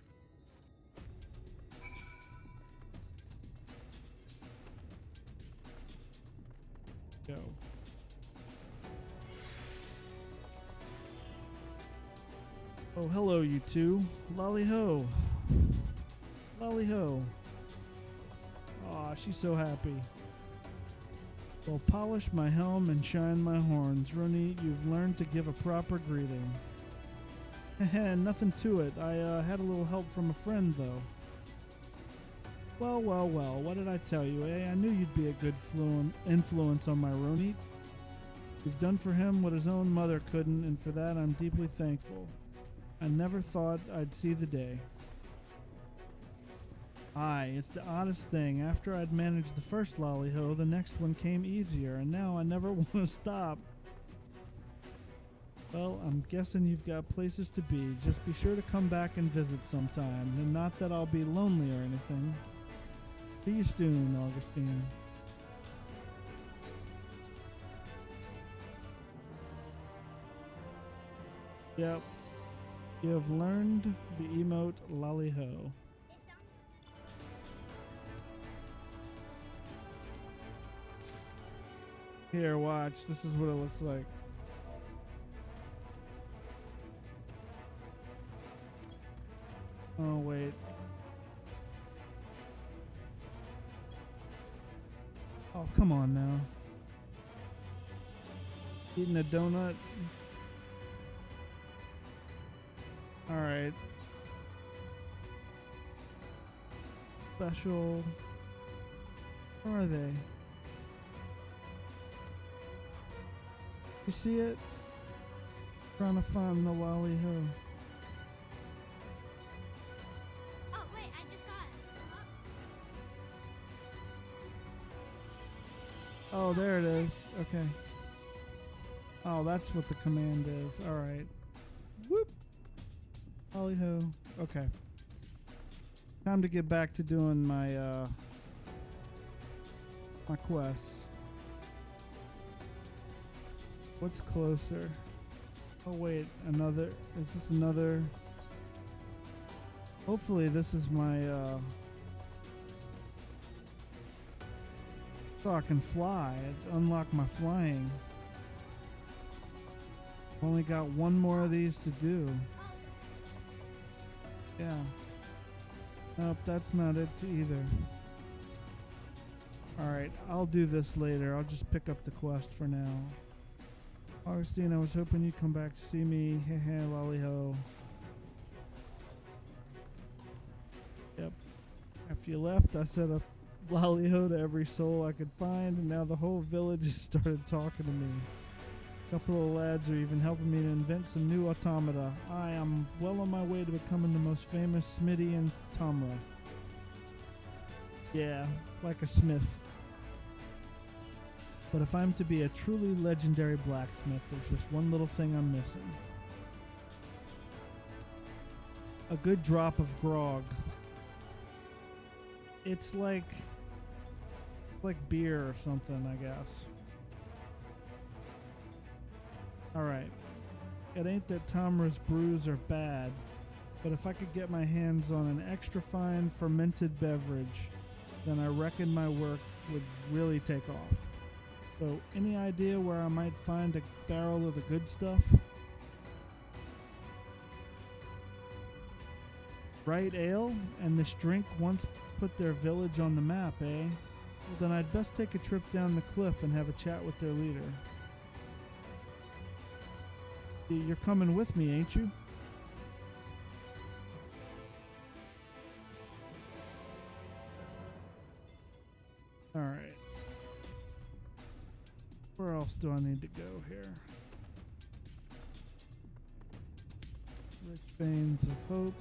Speaker 1: Go. Oh, hello, you two. Lolly ho. Lolly ho. Aw, she's so happy. Well, polish my helm and shine my horns. Ronit, you've learned to give a proper greeting. Heh, nothing to it. I had a little help from a friend, though. Well, what did I tell you, eh? I knew you'd be a good influence on my Ronit. You've done for him what his own mother couldn't, and for that I'm deeply thankful. I never thought I'd see the day. Aye, it's the oddest thing. After I'd managed the first lolly-ho, the next one came easier, and now I never want to stop. Well, I'm guessing you've got places to be. Just be sure to come back and visit sometime, and not that I'll be lonely or anything. See you soon, Augustine. Yep. You have learned the emote Lolly-ho. Here, watch. This is what it looks like. Oh, wait. Oh, come on now. Eating a donut? Alright. Special. Where are they? You see it? Trying to find the Lolly-ho.
Speaker 2: Oh, wait, I just saw it.
Speaker 1: Oh, there it is. Okay. Oh, that's what the command is. Alright. Whoop. Lolly-ho. Okay. Time to get back to doing my my quests. What's closer? Oh wait, another. Is this another? Hopefully this is my so I can fly. Unlock my flying. Only got one more of these to do. Yeah. Nope, that's not it either. Alright, I'll do this later. I'll just pick up the quest for now. Augustine, I was hoping you'd come back to see me. Heh Lolly-ho. Yep. After you left, I said a Lolly-ho to every soul I could find, and now the whole village has started talking to me. A couple of lads are even helping me to invent some new automata. I am well on my way to becoming the most famous smithy in Tamra. Yeah, like a smith. But if I'm to be a truly legendary blacksmith, there's just one little thing I'm missing. A good drop of grog. It's like beer or something, I guess. Alright. It ain't that Tamra's brews are bad, but if I could get my hands on an extra fine fermented beverage, then I reckon my work would really take off. So, any idea where I might find a barrel of the good stuff? Bright ale? And this drink once put their village on the map, eh? Well, then I'd best take a trip down the cliff and have a chat with their leader. You're coming with me, ain't you? Alright. Where else do I need to go here? Rich veins of hope.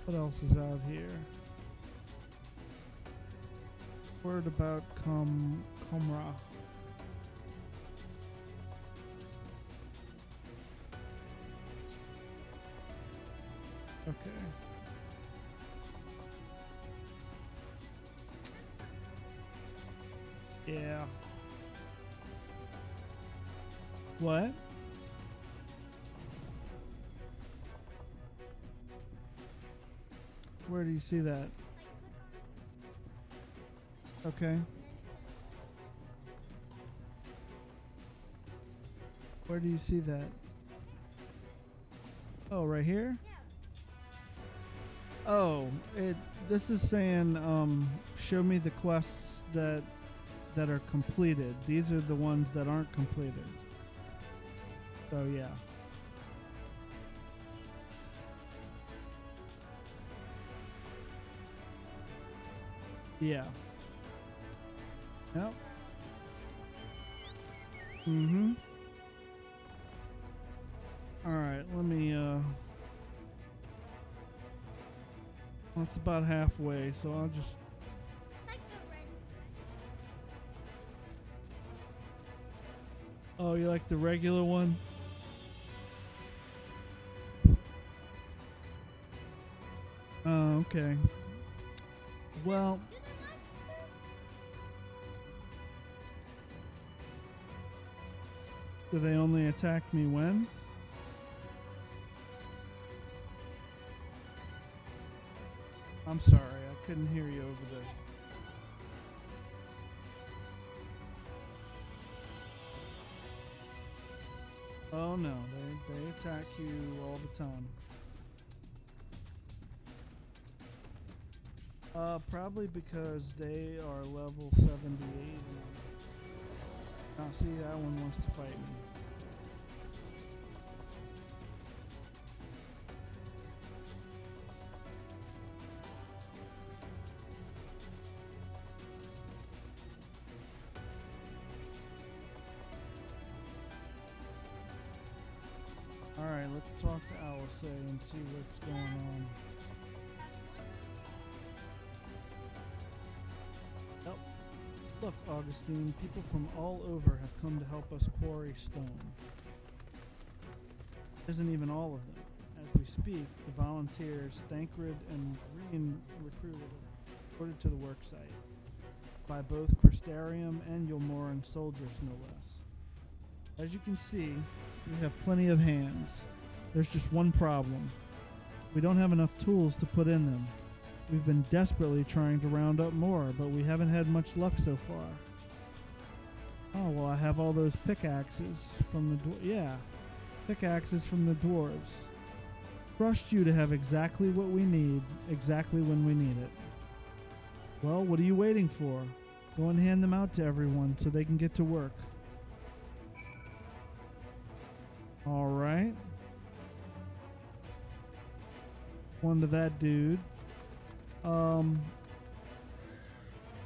Speaker 1: What else is out here? Word about Comra. Okay. Yeah. What? Where do you see that? Okay. Where do you see that? Oh, right here? Oh, this is saying show me the quests that are completed. These are the ones that aren't completed. So yeah. Yeah. Yep. Mm-hmm. Alright, let me it's about halfway, so I'll just
Speaker 2: Like the red.
Speaker 1: Oh, you like the regular one? Okay. Well,
Speaker 2: Do the monsters?
Speaker 1: do they only attack me when? I'm sorry, I couldn't hear you over there. Oh no, they attack you all the time. Probably because they are level 78. Now see, that one wants to fight me. Alright, let's talk to Alice and see what's going on. Yep. Look, Augustine, people from all over have come to help us quarry stone. Isn't even all of them. As we speak, the volunteers, Thancred and Green recruited, reported to the worksite by both Crystarium and Yulmoran soldiers, no less. As you can see, we have plenty of hands. There's just one problem. We don't have enough tools to put in them. We've been desperately trying to round up more, but we haven't had much luck so far. Oh, well, I have all those pickaxes from the pickaxes from the dwarves. Trust you to have exactly what we need, exactly when we need it. Well, what are you waiting for? Go and hand them out to everyone so they can get to work. All right. One to that dude.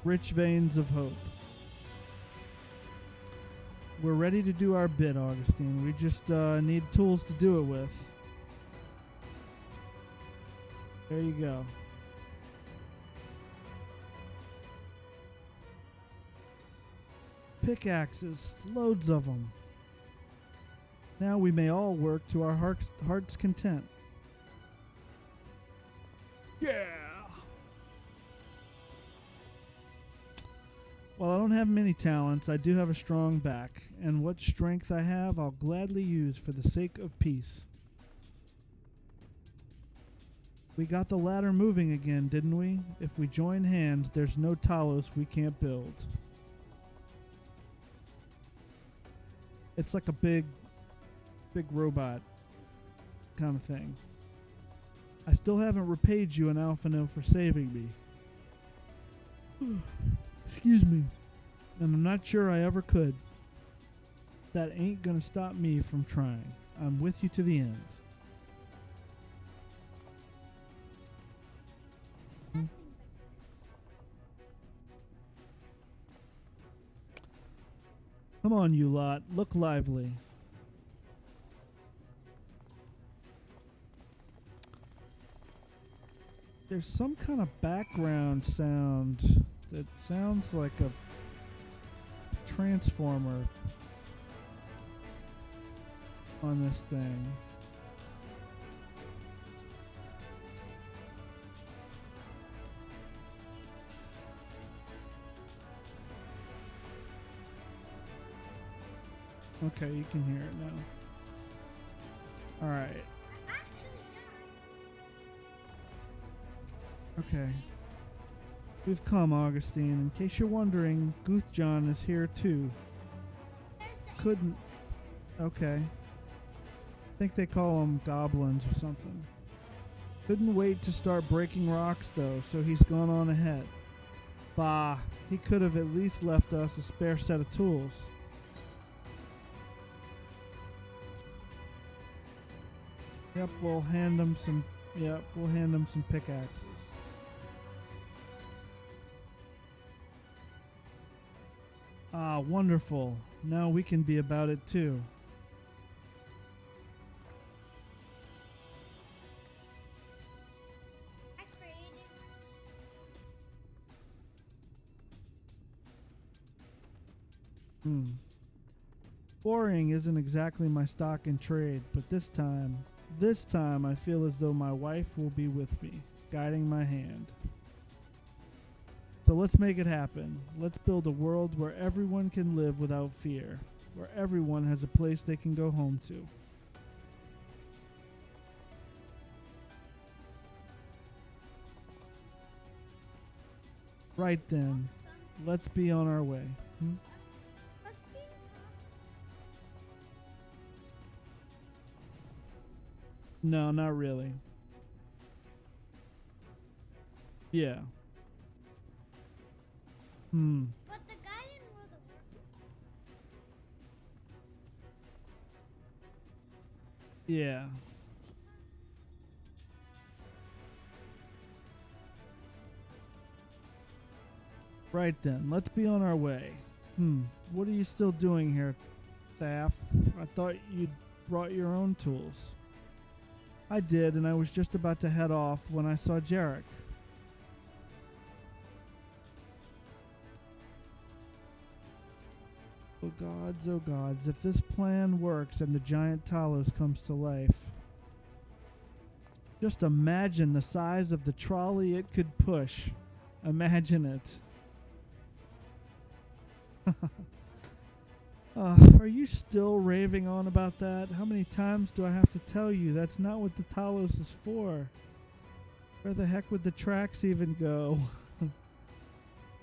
Speaker 1: Rich veins of hope. We're ready to do our bit, Augustine. We just need tools to do it with. There you go. Pickaxes, loads of them. Now we may all work to our heart's content. Yeah! While I don't have many talents, I do have a strong back, and what strength I have, I'll gladly use for the sake of peace. We got the ladder moving again, didn't we? If we join hands, there's no Talos we can't build. It's like a big robot kind of thing. I still haven't repaid you in Alphino for saving me. Excuse me. And I'm not sure I ever could. That ain't gonna stop me from trying. I'm with you to the end. Come on, you lot. Look lively. There's some kind of background sound that sounds like a transformer on this thing. Okay, you can hear it now. Alright. Okay. We've come, Augustine. In case you're wondering, Guthjon is here too. Couldn't... Okay. I think they call them goblins or something. Couldn't wait to start breaking rocks, though, so he's gone on ahead. Bah, he could have at least left us a spare set of tools. Yep, we'll hand him some pickaxes. Ah, wonderful. Now we can be about it too.
Speaker 2: I created.
Speaker 1: Boring isn't exactly my stock in trade, but this time I feel as though my wife will be with me. guiding my hand. So let's make it happen. Let's build a world where everyone can live without fear, where everyone has a place they can go home to. Right then, let's be on our way. No, not really. Yeah.
Speaker 2: But the guy in World of Warcraft.
Speaker 1: Yeah. Right then, let's be on our way. What are you still doing here, Thaf? I thought you'd brought your own tools. I did, and I was just about to head off when I saw Jarek. Oh gods, if this plan works and the giant Talos comes to life. Just imagine the size of the trolley it could push. Imagine it. Are you still raving on about that? How many times do I have to tell you that's not what the Talos is for? Where the heck would the tracks even go?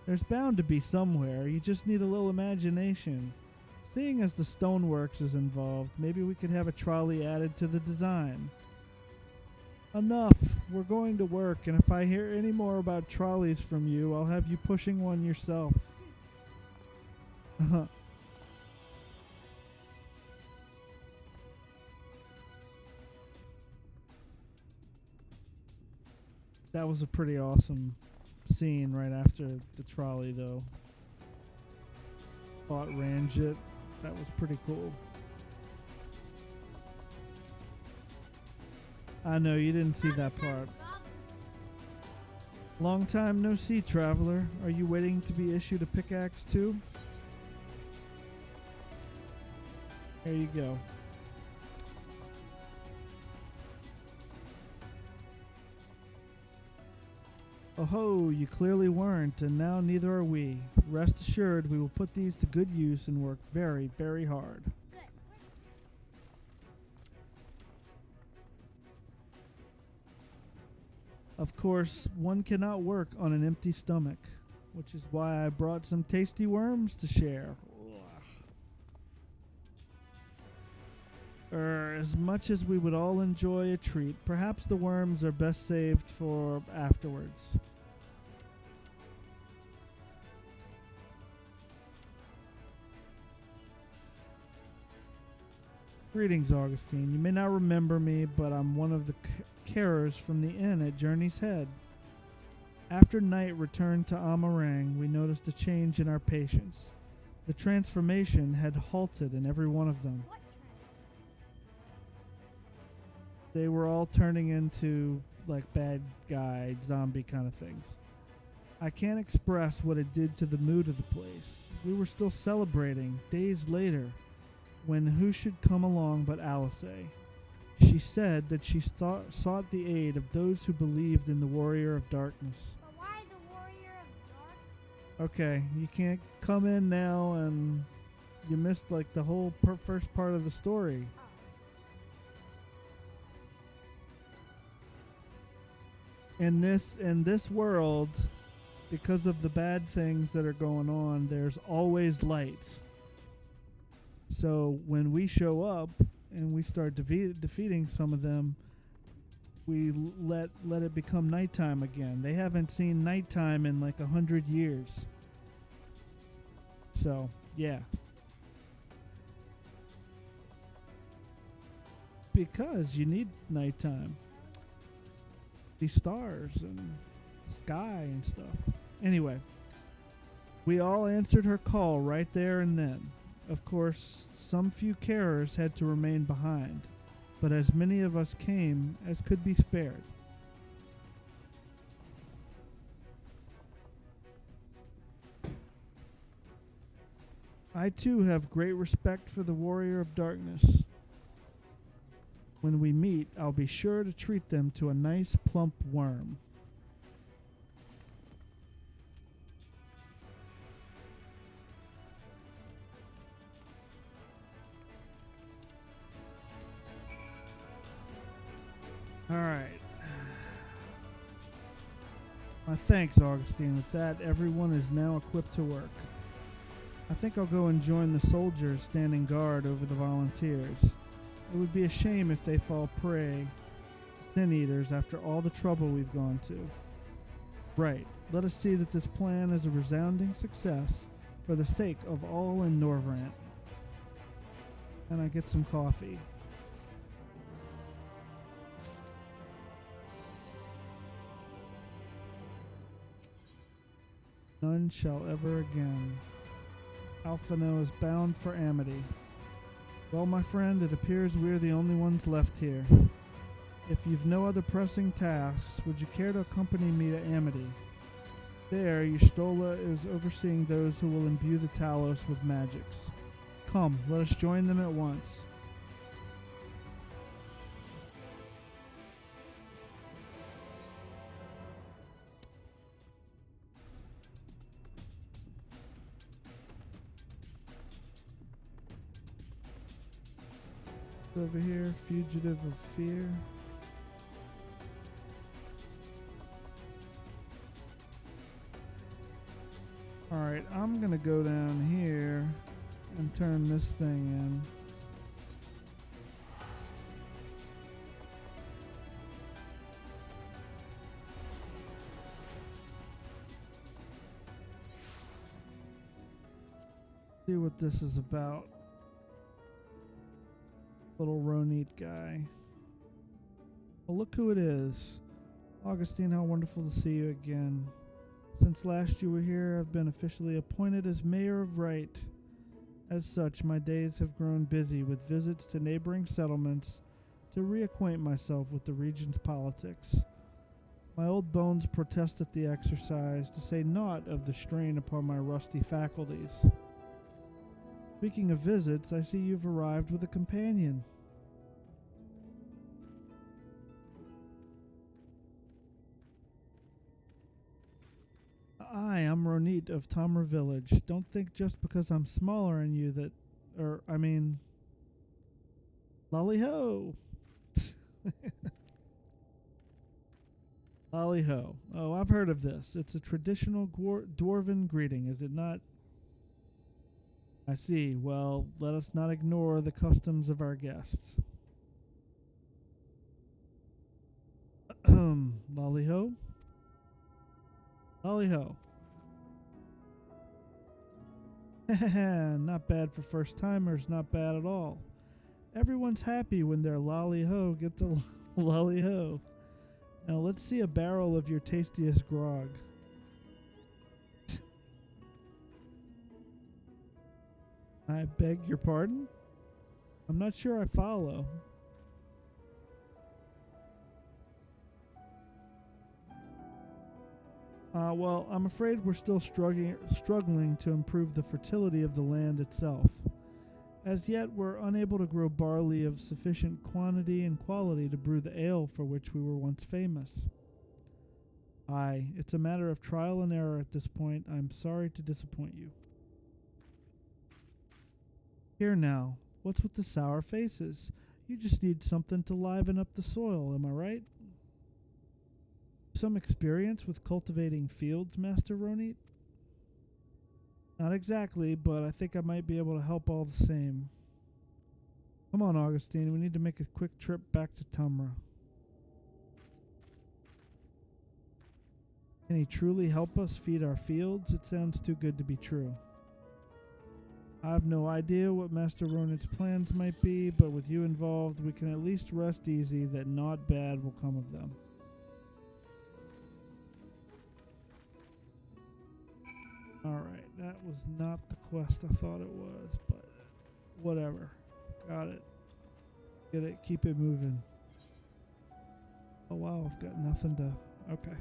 Speaker 1: There's bound to be somewhere. You just need a little imagination. Seeing as the stoneworks is involved, maybe we could have a trolley added to the design. Enough. We're going to work, and if I hear any more about trolleys from you, I'll have you pushing one yourself. That was a pretty awesome scene right after the trolley, though. Fought Ranjit. That was pretty cool. I know, you didn't see that part. Long time no see, traveler. Are you waiting to be issued a pickaxe, too? There you go. Oh ho, you clearly weren't, and now neither are we. Rest assured, we will put these to good use and work very, very hard.
Speaker 2: Good.
Speaker 1: Of course, one cannot work on an empty stomach, which is why I brought some tasty worms to share. As much as we would all enjoy a treat, perhaps the worms are best saved for afterwards. Greetings, Augustine. You may not remember me, but I'm one of the carers from the inn at Journey's Head. After night returned to Amarang, we noticed a change in our patients. The transformation had halted in every one of them.
Speaker 2: What
Speaker 1: They were all turning into, like, bad guy, zombie kind of things. I can't express what it did to the mood of the place. We were still celebrating, days later, when who should come along but Alice. She said that she sought the aid of those who believed in the Warrior of Darkness.
Speaker 2: But why the Warrior of Dark?
Speaker 1: Okay, you can't come in now and you missed, like, the whole first part of the story. In this world, because of the bad things that are going on, there's always light. So when we show up and we start defeating some of them, we let it become nighttime again. They haven't seen nighttime in like 100 years. So, yeah. Because you need nighttime. The stars and the sky and stuff. Anyway, we all answered her call right there and then. Of course, some few carers had to remain behind, but as many of us came as could be spared. I too have great respect for the Warrior of Darkness. When we meet, I'll be sure to treat them to a nice plump worm. Alright. My thanks, Augustine. With that, everyone is now equipped to work. I think I'll go and join the soldiers standing guard over the volunteers. It would be a shame if they fall prey to sin eaters after all the trouble we've gone to. Right. Let us see that this plan is a resounding success for the sake of all in Norvrant. And I get some coffee. None shall ever again. Alphino is bound for Amity. Well, my friend, it appears we're the only ones left here. If you've no other pressing tasks, would you care to accompany me to Amity? There, Y'shtola is overseeing those who will imbue the Talos with magics. Come, let us join them at once. Over here, fugitive of fear. Alright, I'm gonna go down here and turn this thing in. See what this is about. Little Ronit guy. Well, look who it is. Augustine, how wonderful to see you again. Since last you were here, I've been officially appointed as Mayor of Right. As such, my days have grown busy with visits to neighboring settlements to reacquaint myself with the region's politics. My old bones protest at the exercise, to say naught of the strain upon my rusty faculties. Speaking of visits, I see you've arrived with a companion. I'm Ronit of Tamra Village. Don't think just because I'm smaller than you that... Lolly-ho! Lolly-ho. Oh, I've heard of this. It's a traditional dwarven greeting, is it not? I see. Well, let us not ignore the customs of our guests. Lolly-ho? Lolly-ho. Not bad for first-timers, not bad at all. Everyone's happy when their lolly-ho gets a lolly-ho. Now let's see a barrel of your tastiest grog. I beg your pardon? I'm not sure I follow. Well, I'm afraid we're still struggling to improve the fertility of the land itself. As yet, we're unable to grow barley of sufficient quantity and quality to brew the ale for which we were once famous. Aye, it's a matter of trial and error at this point. I'm sorry to disappoint you. Here now, what's with the sour faces? You just need something to liven up the soil, am I right? Some experience with cultivating fields, Master Ronit? Not exactly, but I think I might be able to help all the same. Come on, Augustine, we need to make a quick trip back to Tamra. Can he truly help us feed our fields? It sounds too good to be true. I have no idea what Master Ronit's plans might be, but with you involved, we can at least rest easy that naught bad will come of them. Alright, that was not the quest I thought it was, but whatever. Got it. Get it, keep it moving. Oh wow, I've got nothing to... Okay.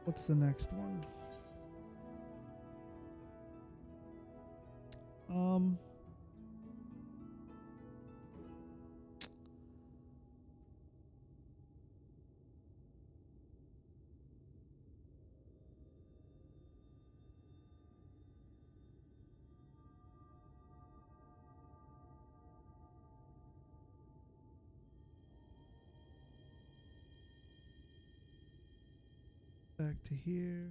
Speaker 1: What's the next one? back to here.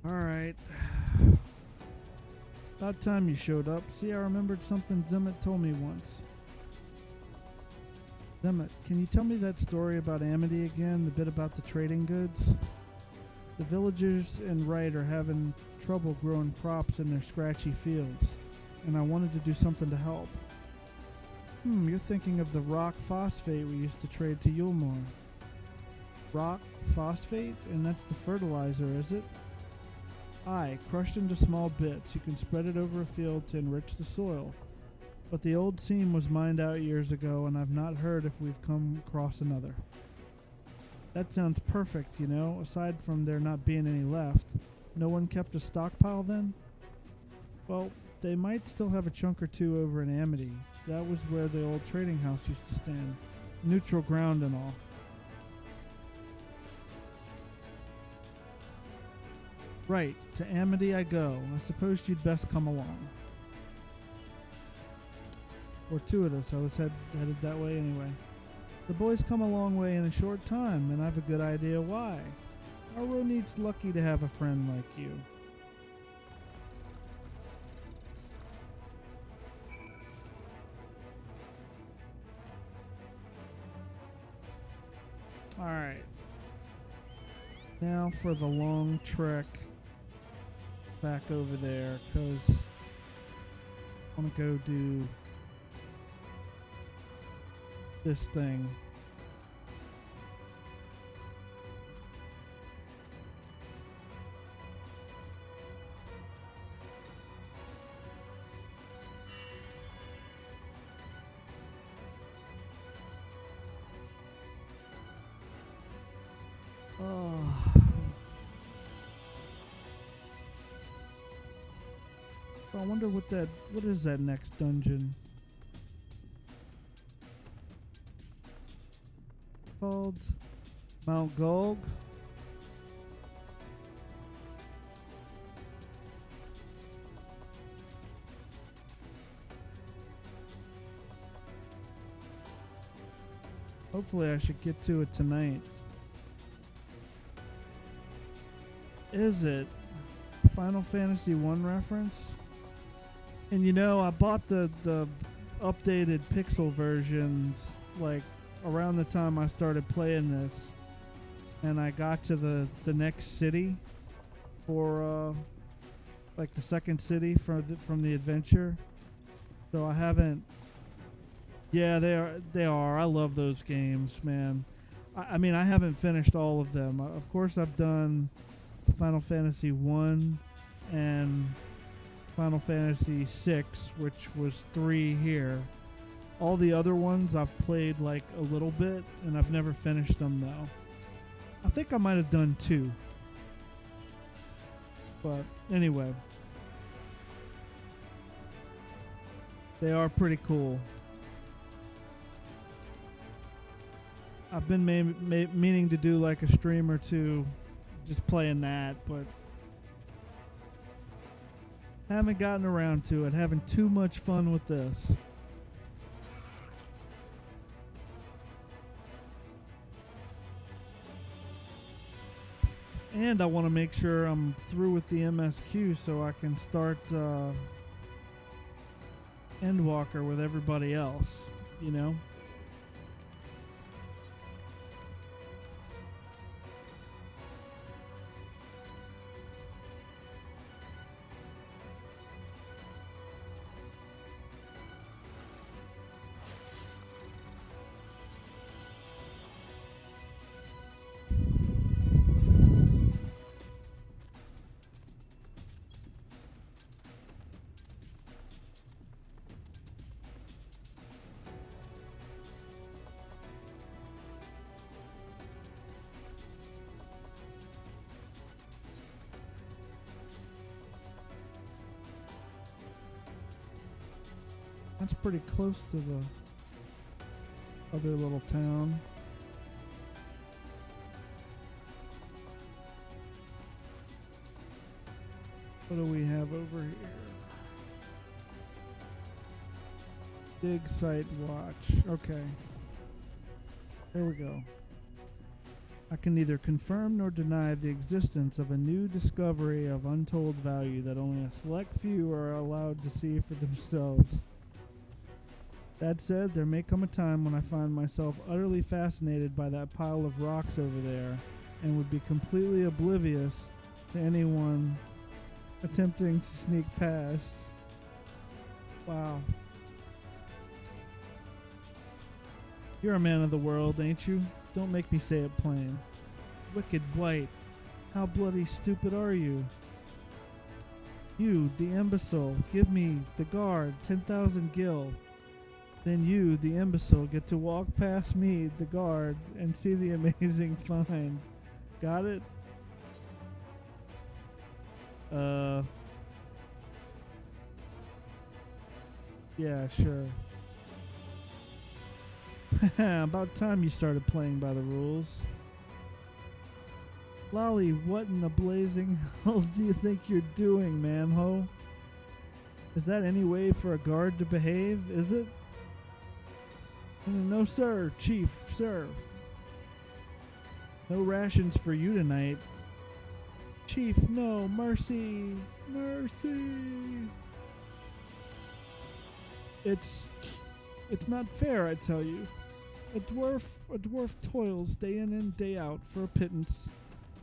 Speaker 1: Alright. About time you showed up. See, I remembered something Zemet told me once. Zemet, can you tell me that story about Amity again? The bit about the trading goods? The villagers in Wright are having trouble growing crops in their scratchy fields, and I wanted to do something to help. You're thinking of the rock phosphate we used to trade to Yulmore. Rock phosphate? And that's the fertilizer, is it? Aye, crushed into small bits. You can spread it over a field to enrich the soil. But the old seam was mined out years ago, and I've not heard if we've come across another. That sounds perfect, you know, aside from there not being any left. No one kept a stockpile then? Well, they might still have a chunk or two over in Amity. That was where the old trading house used to stand. Neutral ground and all. Right, to Amity I go. I suppose you'd best come along. Fortuitous, I was headed that way anyway. The boys come a long way in a short time, and I've a good idea why. Our Roneet's lucky to have a friend like you. Alright. Now for the long trek back over there, because I want to go do this thing. I wonder what is that next dungeon? Called Mount Gulg. Hopefully I should get to it tonight. Is it Final Fantasy 1 reference? And you know, I bought the updated pixel versions like around the time I started playing this, and I got to the next city for like the second city from the adventure. So I haven't. Yeah, they are. I love those games, man. I mean, I haven't finished all of them. Of course, I've done Final Fantasy 1 and Final Fantasy 6, which was 3 here. All the other ones I've played like a little bit, and I've never finished them though. I think I might have done 2. But anyway, they are pretty cool. I've been meaning to do like a stream or two just playing that, but haven't gotten around to it. Having too much fun with this. And I want to make sure I'm through with the MSQ so I can start Endwalker with everybody else, you know? That's pretty close to the other little town. What do we have over here? Dig site watch. Okay. There we go. I can neither confirm nor deny the existence of a new discovery of untold value that only a select few are allowed to see for themselves. That said, there may come a time when I find myself utterly fascinated by that pile of rocks over there and would be completely oblivious to anyone attempting to sneak past. Wow. You're a man of the world, ain't you? Don't make me say it plain. Wicked White, how bloody stupid are you? You, the imbecile, give me, the guard, 10,000 gil. Then you, the imbecile, get to walk past me, the guard, and see the amazing find. Got it? Yeah, sure. About time you started playing by the rules. Lolly, what in the blazing hell do you think you're doing, man-ho? Is that any way for a guard to behave, is it? No, sir, Chief, sir. No rations for you tonight. Chief, no, mercy, mercy. It's not fair, I tell you. A dwarf toils day in and day out for a pittance,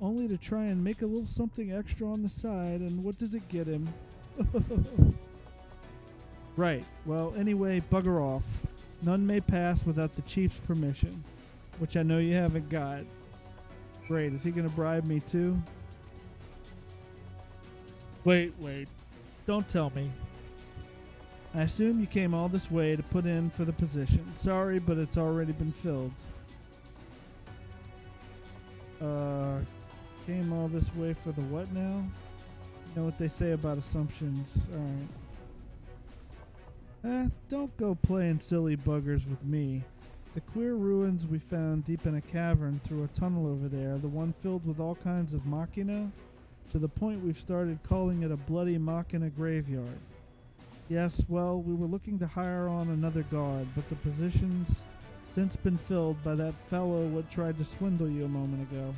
Speaker 1: only to try and make a little something extra on the side, and what does it get him? Right, well, anyway, bugger off. None may pass without the chief's permission, which I know you haven't got. Great, is he gonna bribe me too? Wait, don't tell me. I assume you came all this way to put in for the position. Sorry, but it's already been filled. Came all this way for the what now? You know what they say about assumptions. Alright. Don't go playing silly buggers with me. The queer ruins we found deep in a cavern through a tunnel over there, the one filled with all kinds of machina, to the point we've started calling it a bloody machina graveyard. Yes, well, we were looking to hire on another guard, but the position's since been filled by that fellow what tried to swindle you a moment ago.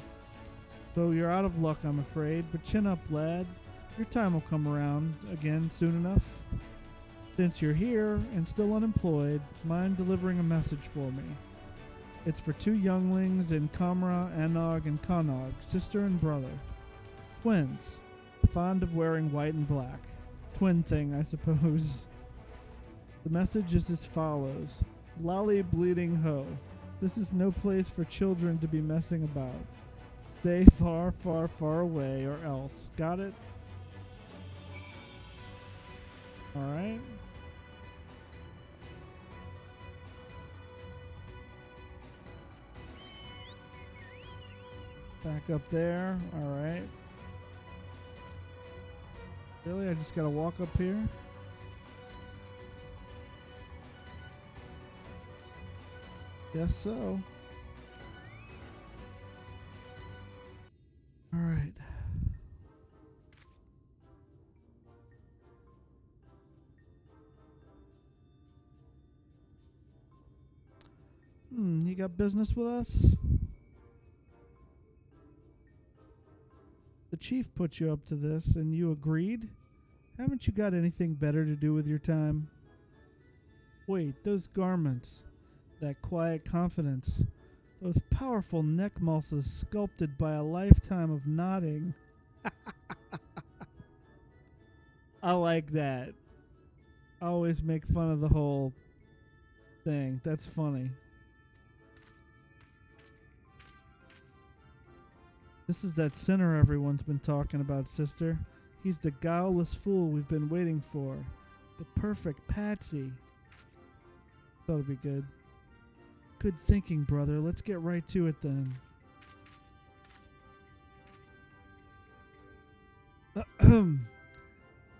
Speaker 1: So you're out of luck, I'm afraid, but chin up, lad. Your time will come around again soon enough. Since you're here and still unemployed, mind delivering a message for me. It's for two younglings in Kamra, Anog, and Kanog, sister and brother. Twins, fond of wearing white and black. Twin thing, I suppose. The message is as follows. Lolly bleeding ho. This is no place for children to be messing about. Stay far, far, far away or else. Got it? Alright. Back up there. Alright. Really? I just gotta walk up here? Guess so. Alright. You got business with us? The chief put you up to this, and you agreed? Haven't you got anything better to do with your time? Wait, those garments, that quiet confidence, those powerful neck muscles sculpted by a lifetime of nodding. I like that. I always make fun of the whole thing. That's funny. This is that sinner everyone's been talking about, sister. He's the guileless fool we've been waiting for. The perfect patsy. Thought it'd be good. Good thinking, brother. Let's get right to it then.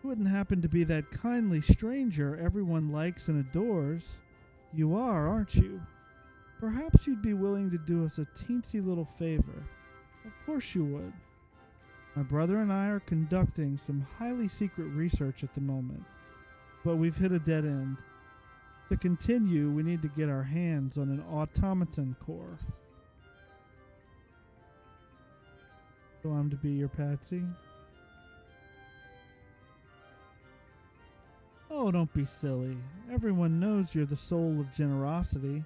Speaker 1: Wouldn't happen to be that kindly stranger everyone likes and adores. You are, aren't you? Perhaps you'd be willing to do us a teensy little favor. Of course you would. My brother and I are conducting some highly secret research at the moment, but we've hit a dead end. To continue, we need to get our hands on an automaton core. So I'm to be your patsy? Oh, don't be silly. Everyone knows you're the soul of generosity,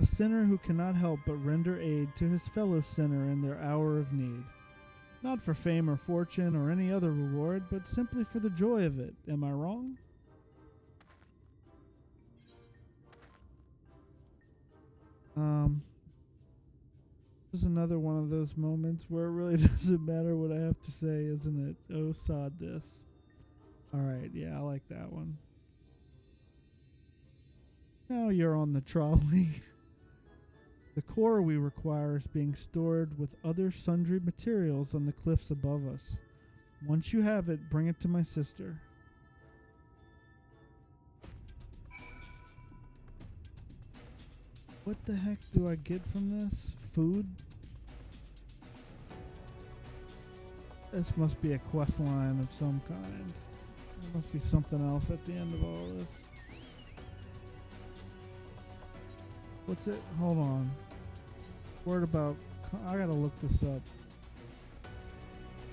Speaker 1: a sinner who cannot help but render aid to his fellow sinner in their hour of need. Not for fame or fortune or any other reward, but simply for the joy of it. Am I wrong? This is another one of those moments where it really doesn't matter what I have to say, isn't it? Oh, sod this. Alright, yeah, I like that one. Now you're on the trolley. The core we require is being stored with other sundry materials on the cliffs above us. Once you have it, bring it to my sister. What the heck do I get from this? Food? This must be a quest line of some kind. There must be something else at the end of all this. What's it? Hold on. Word about... I gotta look this up.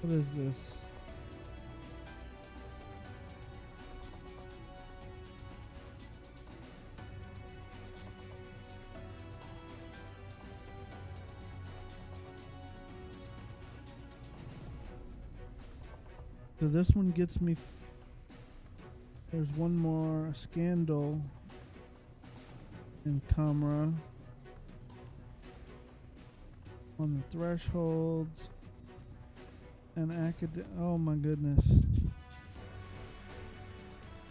Speaker 1: What is this? So this one gets me... There's one more scandal in camera on the thresholds and oh my goodness.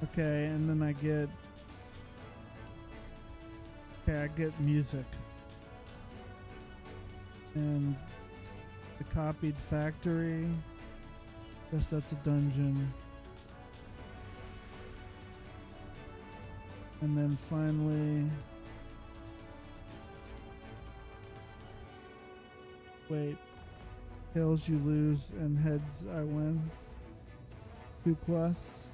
Speaker 1: Okay, and then I get music and the copied factory. Guess that's a dungeon. And then finally... Wait. Tails you lose and heads I win. 2 quests.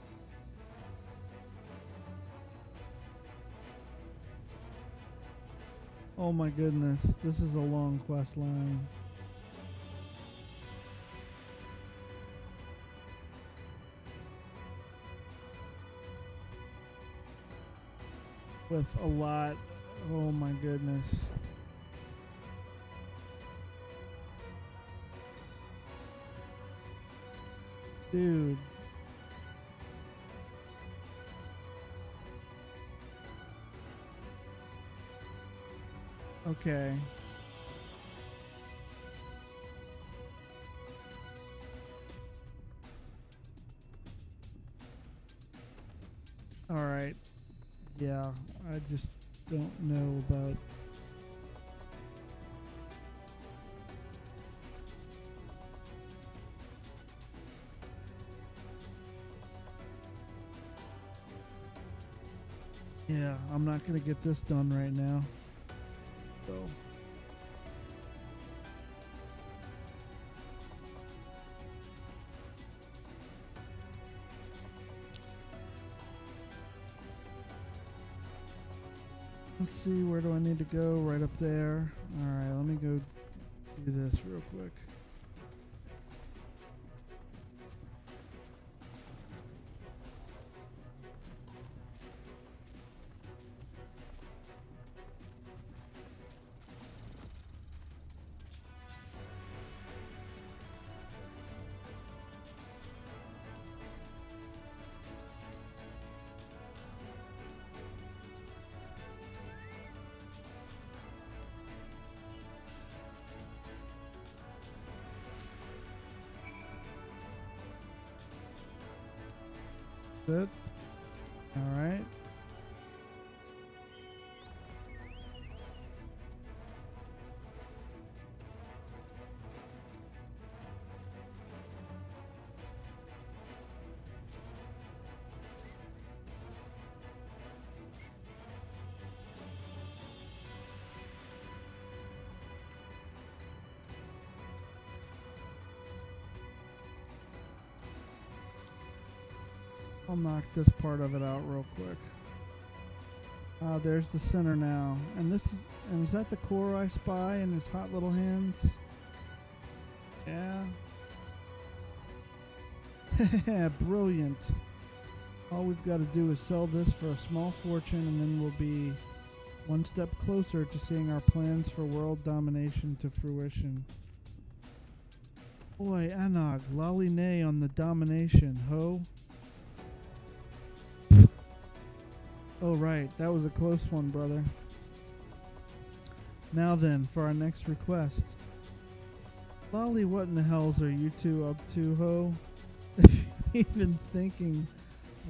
Speaker 1: Oh my goodness. This is a long quest line. With a lot. Oh my goodness. Dude. Okay. All right. Yeah, I just don't know about... Yeah, I'm not gonna get this done right now. So... Let's see, where do I need to go? Right up there. Alright, let me go do this real quick. Good. All right. I'll knock this part of it out real quick. There's the center now. And is that the core I spy in his hot little hands? Yeah. Brilliant. All we've got to do is sell this for a small fortune, and then we'll be one step closer to seeing our plans for world domination to fruition. Boy, Anog, lolly nay on the domination, ho. Oh right, that was a close one, brother. Now then, for our next request. Lolly, what in the hells are you two up to, ho? If you're even thinking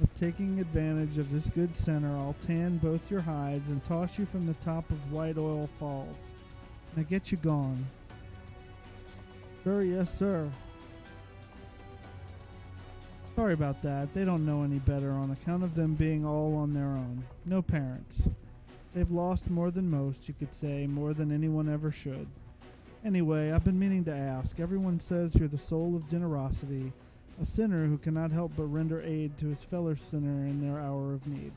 Speaker 1: of taking advantage of this good center, I'll tan both your hides and toss you from the top of White Oil Falls. Now get you gone. Sir, yes, sir. Sorry about that. They don't know any better on account of them being all on their own. No parents. They've lost more than most, you could say, more than anyone ever should. Anyway, I've been meaning to ask. Everyone says you're the soul of generosity, a sinner who cannot help but render aid to his fellow sinner in their hour of need.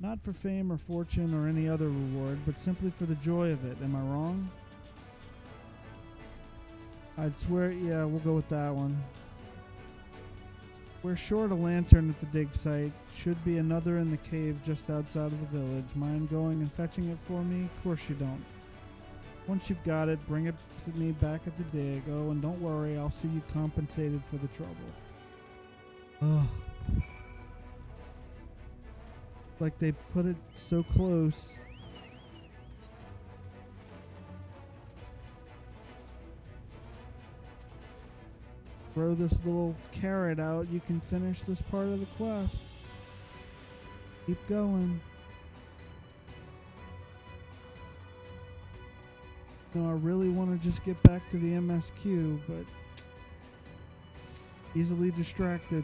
Speaker 1: Not for fame or fortune or any other reward, but simply for the joy of it. Am I wrong? I'd swear, yeah, we'll go with that one. We're short a lantern at the dig site. Should be another in the cave just outside of the village. Mind going and fetching it for me? Of course you don't. Once you've got it, bring it to me back at the dig. Oh, and don't worry, I'll see you compensated for the trouble. Oh. Like they put it so close. Throw this little carrot out, you can finish this part of the quest. Keep going. No, I really want to just get back to the MSQ, but easily distracted.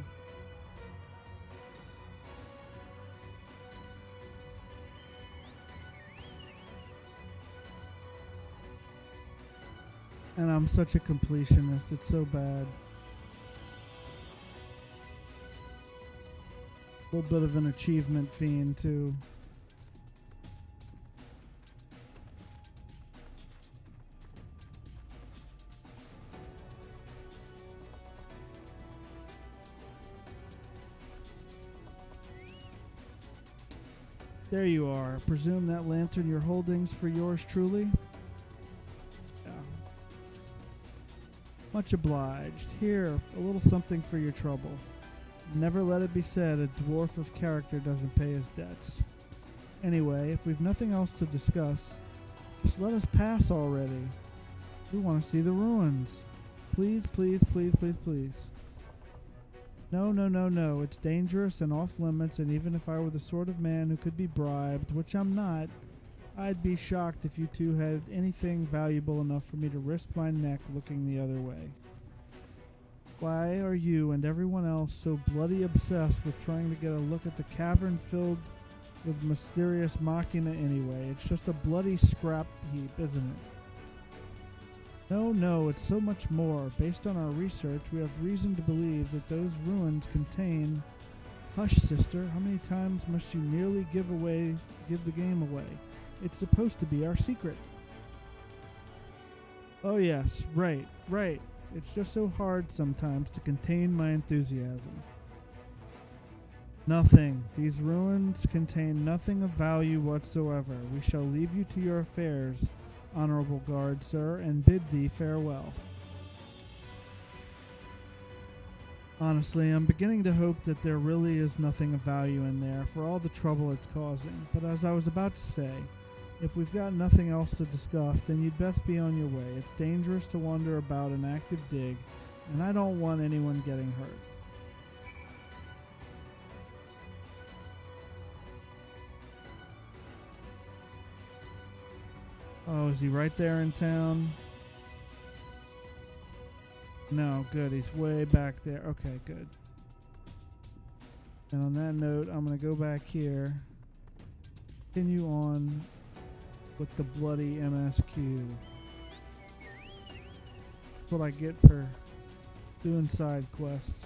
Speaker 1: And I'm such a completionist, it's so bad. A little bit of an achievement fiend, too. There you are. Presume that lantern you're holding's for yours truly? Yeah. Much obliged. Here, a little something for your trouble. Never let it be said a dwarf of character doesn't pay his debts. Anyway, if we've nothing else to discuss, just let us pass already. We want to see the ruins. Please, please, please, please, please. No, no, no, no. It's dangerous and off limits, and even if I were the sort of man who could be bribed, which I'm not, I'd be shocked if you two had anything valuable enough for me to risk my neck looking the other way. Why are you and everyone else so bloody obsessed with trying to get a look at the cavern filled with mysterious machina anyway? It's just a bloody scrap heap, isn't it? No, no, it's so much more. Based on our research, we have reason to believe that those ruins contain... Hush, sister, how many times must you nearly give the game away? It's supposed to be our secret. Oh yes, right. It's just so hard sometimes to contain my enthusiasm. Nothing. These ruins contain nothing of value whatsoever. We shall leave you to your affairs, honorable guard, sir, and bid thee farewell. Honestly, I'm beginning to hope that there really is nothing of value in there for all the trouble it's causing. But as I was about to say, if we've got nothing else to discuss, then you'd best be on your way. It's dangerous to wander about an active dig, and I don't want anyone getting hurt. Oh, is he right there in town? No, good. He's way back there. Okay, good. And on that note, I'm going to go back here. Continue on with the bloody MSQ. That's what I get for doing side quests.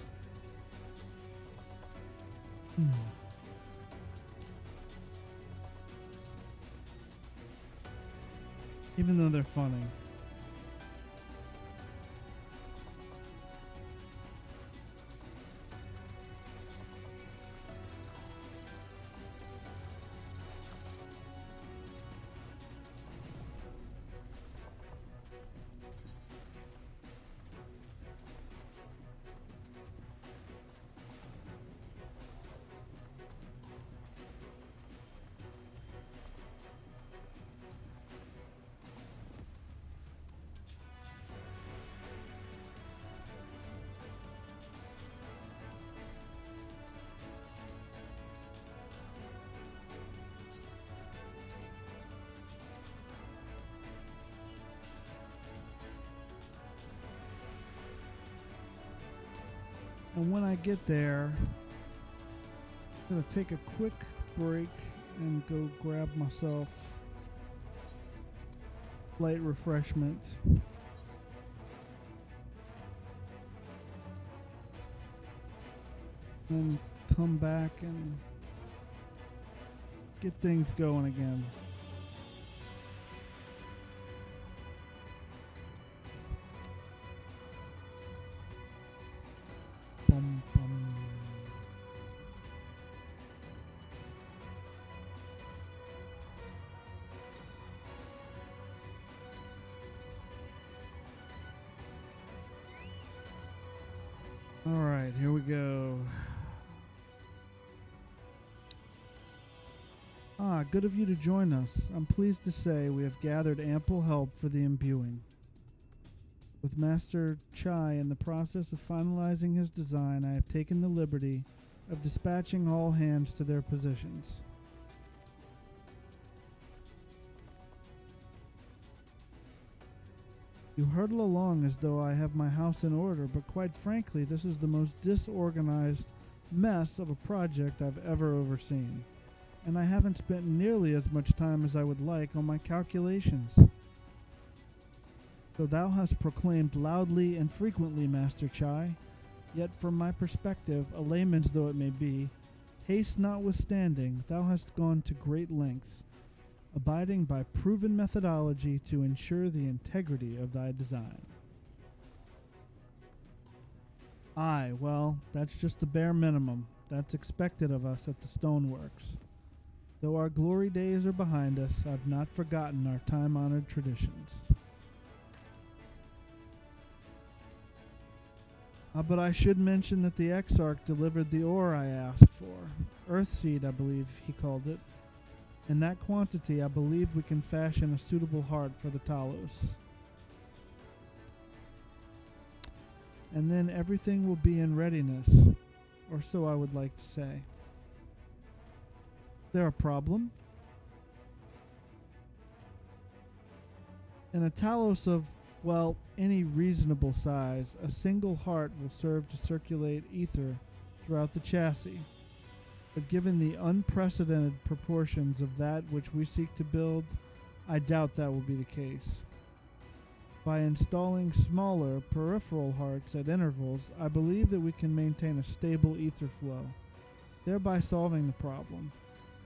Speaker 1: Even though they're funny. And when I get there, I'm going to take a quick break and go grab myself light refreshment. And come back and get things going again. Bum, bum. All right, here we go. Good of you to join us. I'm pleased to say we have gathered ample help for the imbuing. With Master Chai in the process of finalizing his design, I have taken the liberty of dispatching all hands to their positions. You hurtle along as though I have my house in order, but quite frankly, this is the most disorganized mess of a project I've ever overseen. And I haven't spent nearly as much time as I would like on my calculations. So thou hast proclaimed loudly and frequently, Master Chai, yet from my perspective, a layman's though it may be, haste notwithstanding, thou hast gone to great lengths, abiding by proven methodology to ensure the integrity of thy design. Aye, well, that's just the bare minimum. That's expected of us at the Stoneworks. Though our glory days are behind us, I've not forgotten our time-honored traditions. But I should mention that the Exarch delivered the ore I asked for. Earthseed, I believe he called it. In that quantity, I believe we can fashion a suitable heart for the Talos. And then everything will be in readiness, or so I would like to say. There a problem? In a Talos of, well, any reasonable size, a single heart will serve to circulate ether throughout the chassis. But given the unprecedented proportions of that which we seek to build, I doubt that will be the case. By installing smaller peripheral hearts at intervals, I believe that we can maintain a stable ether flow, thereby solving the problem.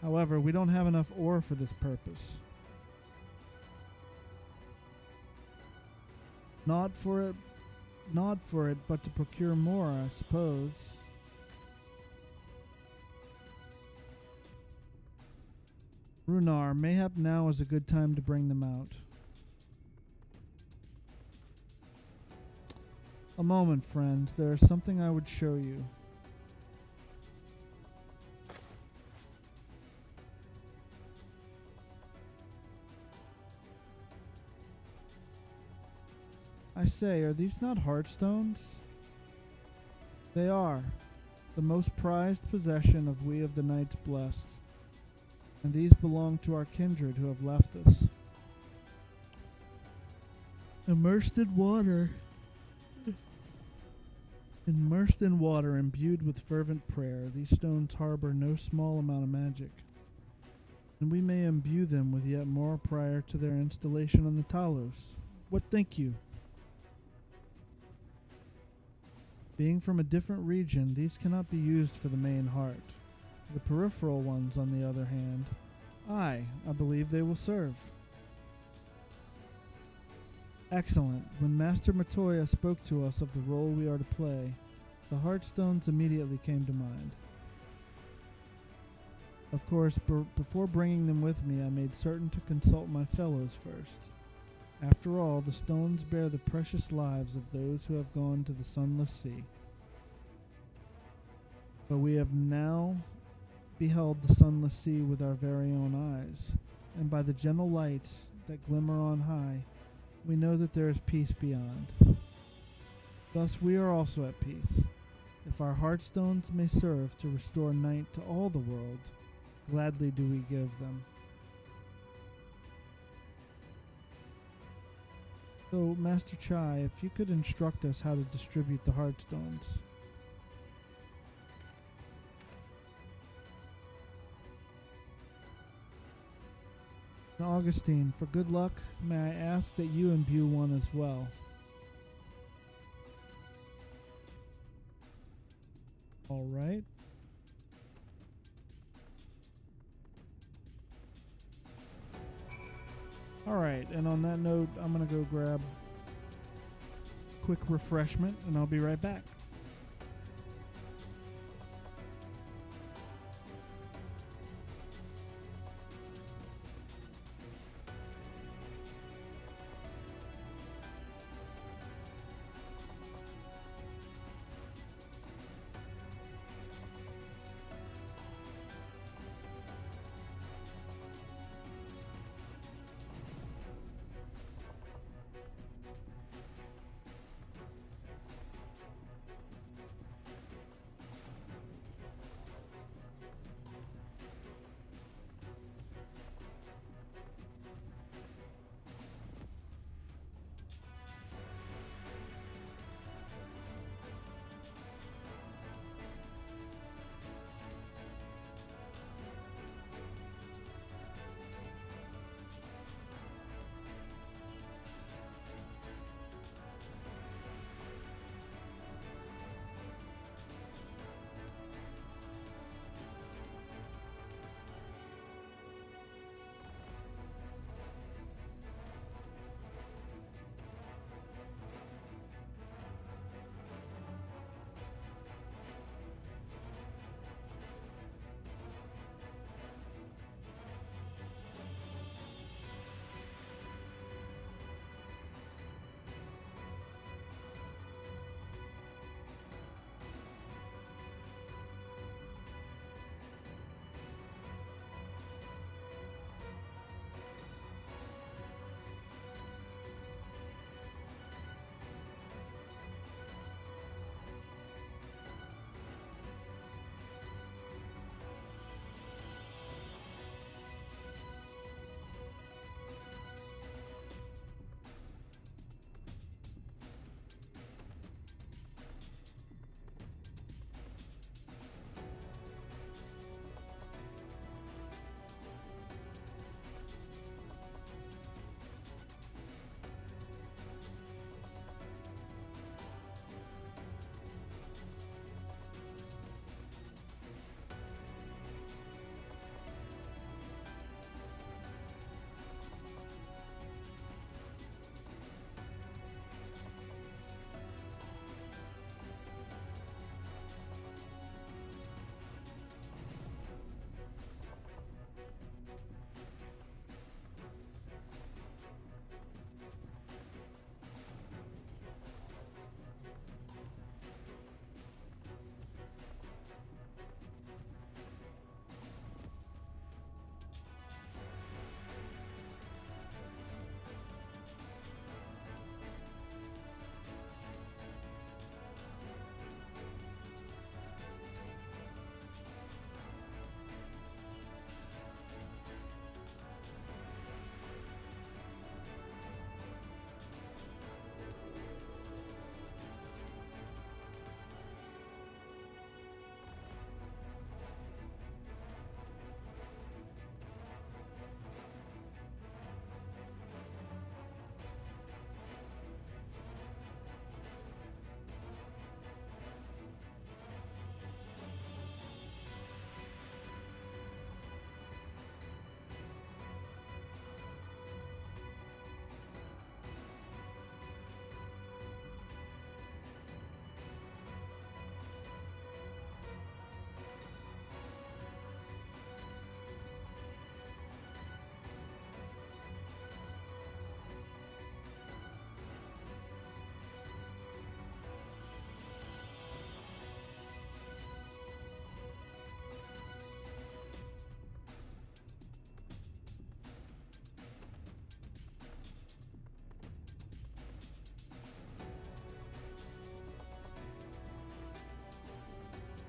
Speaker 1: However, we don't have enough ore for this purpose. Not for it, but to procure more, I suppose. Runar, mayhap now is a good time to bring them out. A moment, friends. There is something I would show you. I say, are these not heartstones? They are, the most prized possession of we of the Knights Blessed, and these belong to our kindred who have left us. Immersed in water, imbued with fervent prayer, these stones harbor no small amount of magic, and we may imbue them with yet more prior to their installation on the Talos. What think you? Being from a different region, these cannot be used for the main heart. The peripheral ones, on the other hand, I believe they will serve. Excellent. When Master Matoya spoke to us of the role we are to play, the Heartstones immediately came to mind. Of course, before bringing them with me, I made certain to consult my fellows first. After all, the stones bear the precious lives of those who have gone to the Sunless Sea. But we have now beheld the Sunless Sea with our very own eyes, and by the gentle lights that glimmer on high, we know that there is peace beyond. Thus we are also at peace. If our Heartstones may serve to restore night to all the world, gladly do we give them. So, Master Chai, if you could instruct us how to distribute the Heartstones. And Augustine, for good luck, may I ask that you imbue one as well. All right. All right, and on that note, I'm going to go grab a quick refreshment, and I'll be right back.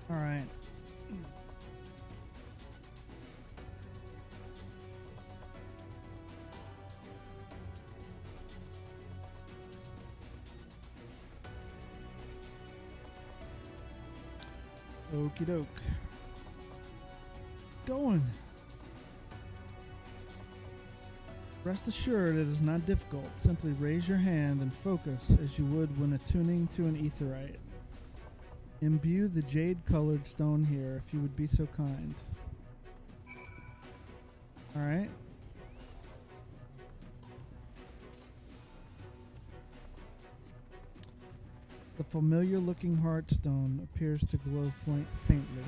Speaker 1: All right. Okie doke. Going. Rest assured it is not difficult. Simply raise your hand and focus as you would when attuning to an aetherite. Imbue the jade-colored stone here if you would be so kind. Alright. The familiar-looking heartstone appears to glow faintly.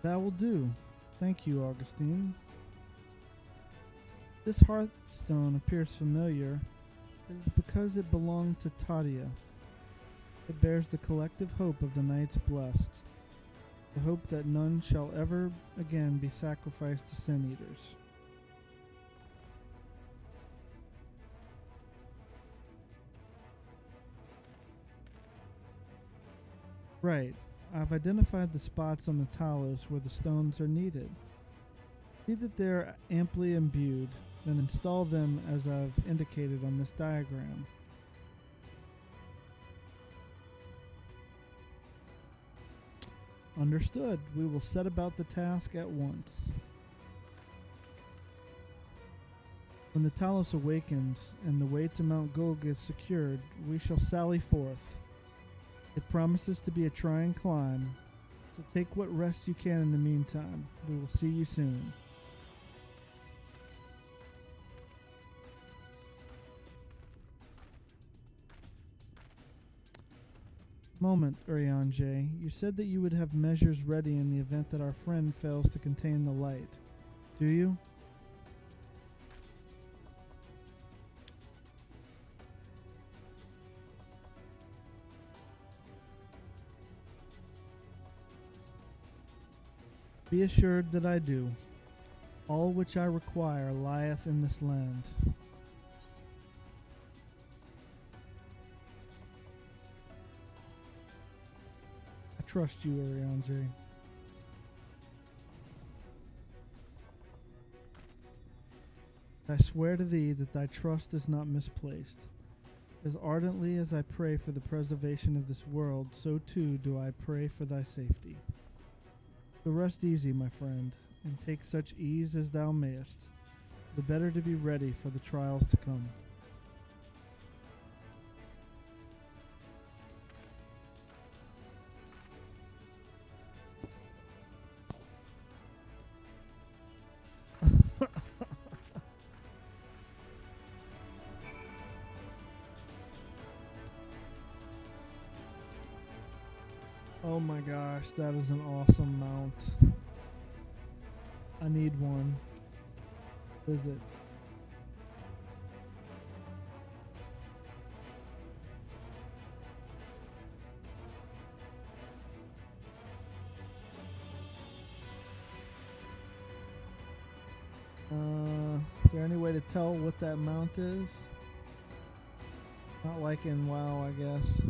Speaker 1: That will do. Thank you, Augustine. This heartstone appears familiar. It is because it belonged to Tadia. It bears the collective hope of the Knights Blessed, the hope that none shall ever again be sacrificed to sin eaters. Right. I've identified the spots on the Talos where the stones are needed. See that they're amply imbued, then install them as I've indicated on this diagram. Understood. We will set about the task at once. When the Talos awakens and the way to Mount Gulg is secured, we shall sally forth. It promises to be a trying climb, so take what rest you can in the meantime. We will see you soon. Moment, Urianger. You said that you would have measures ready in the event that our friend fails to contain the light. Do you? Be assured that I do. All which I require lieth in this land. I trust you, Urianger. I swear to thee that thy trust is not misplaced. As ardently as I pray for the preservation of this world, so too do I pray for thy safety. So rest easy, my friend, and take such ease as thou mayest, the better to be ready for the trials to come. Oh my gosh, that is an awesome mount. I need one. Is it? Is there any way to tell what that mount is? Not like in WoW, I guess.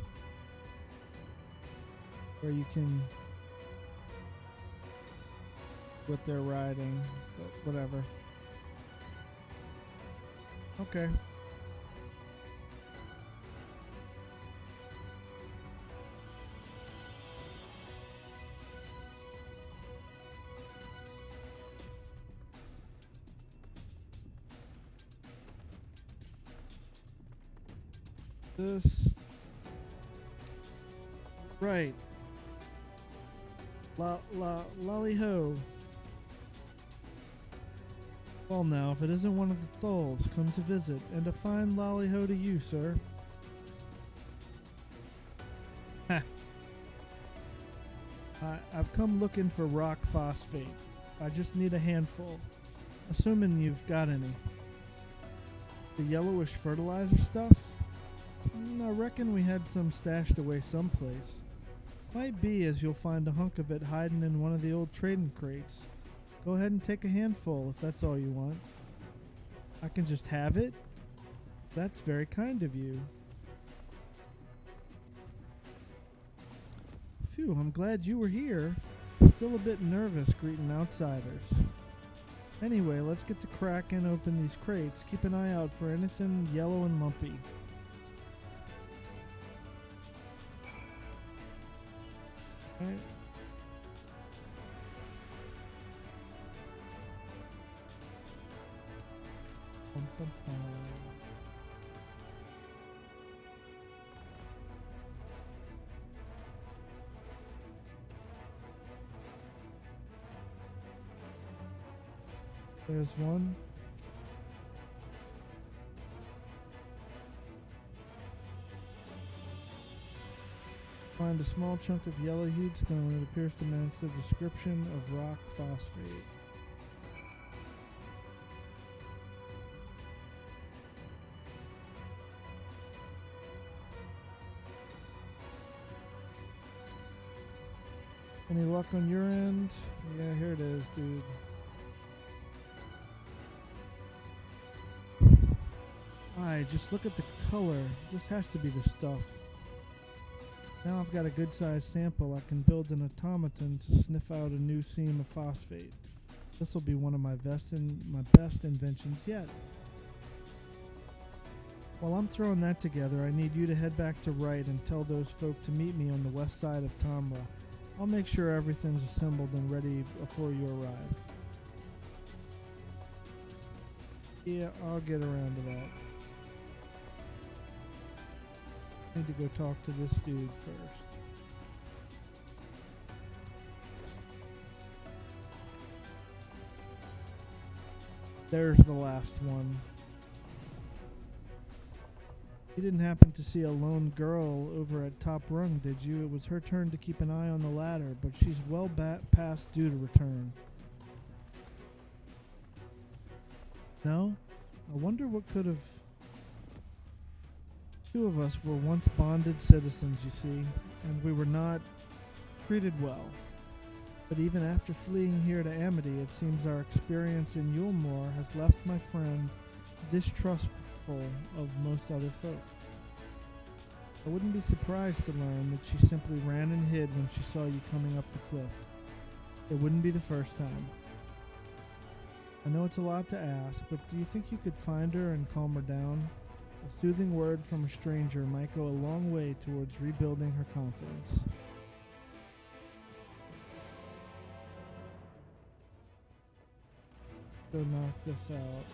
Speaker 1: Where you can what they're riding, but whatever. Okay. This right. Lolly ho. Well now, if it isn't one of the Thulls come to visit, and a fine lolly ho to you, sir. Ha. I've come looking for rock phosphate. I just need a handful. Assuming you've got any. The yellowish fertilizer stuff? I reckon we had some stashed away someplace. Might be, as you'll find a hunk of it hiding in one of the old trading crates. Go ahead and take a handful if that's all you want. I can just have it? That's very kind of you. Phew, I'm glad you were here. Still a bit nervous greeting outsiders. Anyway, let's get to cracking open these crates. Keep an eye out for anything yellow and lumpy. Alright. Bum, bum, bum. There's one. Find a small chunk of yellow-hued stone that appears to match the description of rock phosphate. Any luck on your end? Yeah, here it is, dude. Alright, just look at the color. This has to be the stuff. Now I've got a good-sized sample. I can build an automaton to sniff out a new seam of phosphate. This will be one of my best inventions yet. While I'm throwing that together, I need you to head back to Wright and tell those folk to meet me on the west side of Tamra. I'll make sure everything's assembled and ready before you arrive. Yeah, I'll get around to that. Need to go talk to this dude first. There's the last one. You didn't happen to see a lone girl over at top rung, did you? It was her turn to keep an eye on the ladder, but she's well past due to return. No? I wonder what could have... Two of us were once bonded citizens, you see, and we were not treated well. But even after fleeing here to Amity, it seems our experience in Yulmore has left my friend distrustful of most other folk. I wouldn't be surprised to learn that she simply ran and hid when she saw you coming up the cliff. It wouldn't be the first time. I know it's a lot to ask, but do you think you could find her and calm her down? A soothing word from a stranger might go a long way towards rebuilding her confidence. Go knock this out.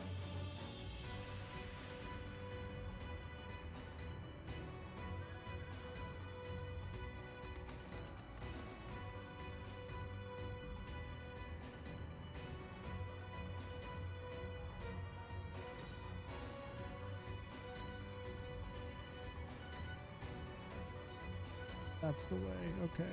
Speaker 1: That's the way, okay.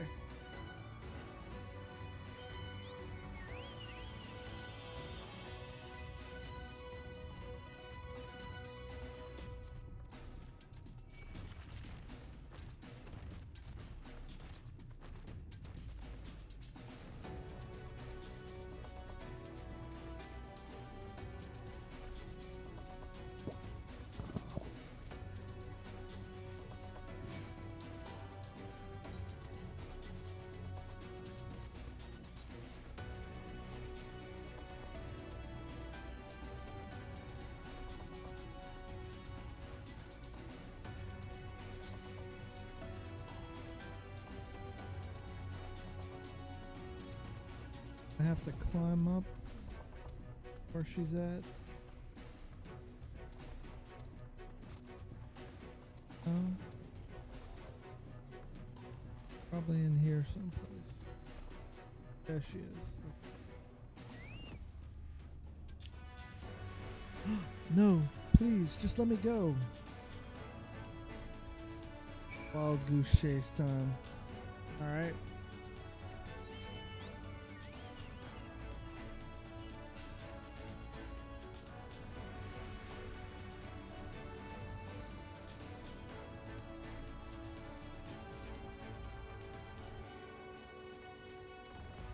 Speaker 1: I have to climb up where she's at. Oh. Probably in here someplace. There she is. No, please, just let me go. Wild goose chase time. Alright.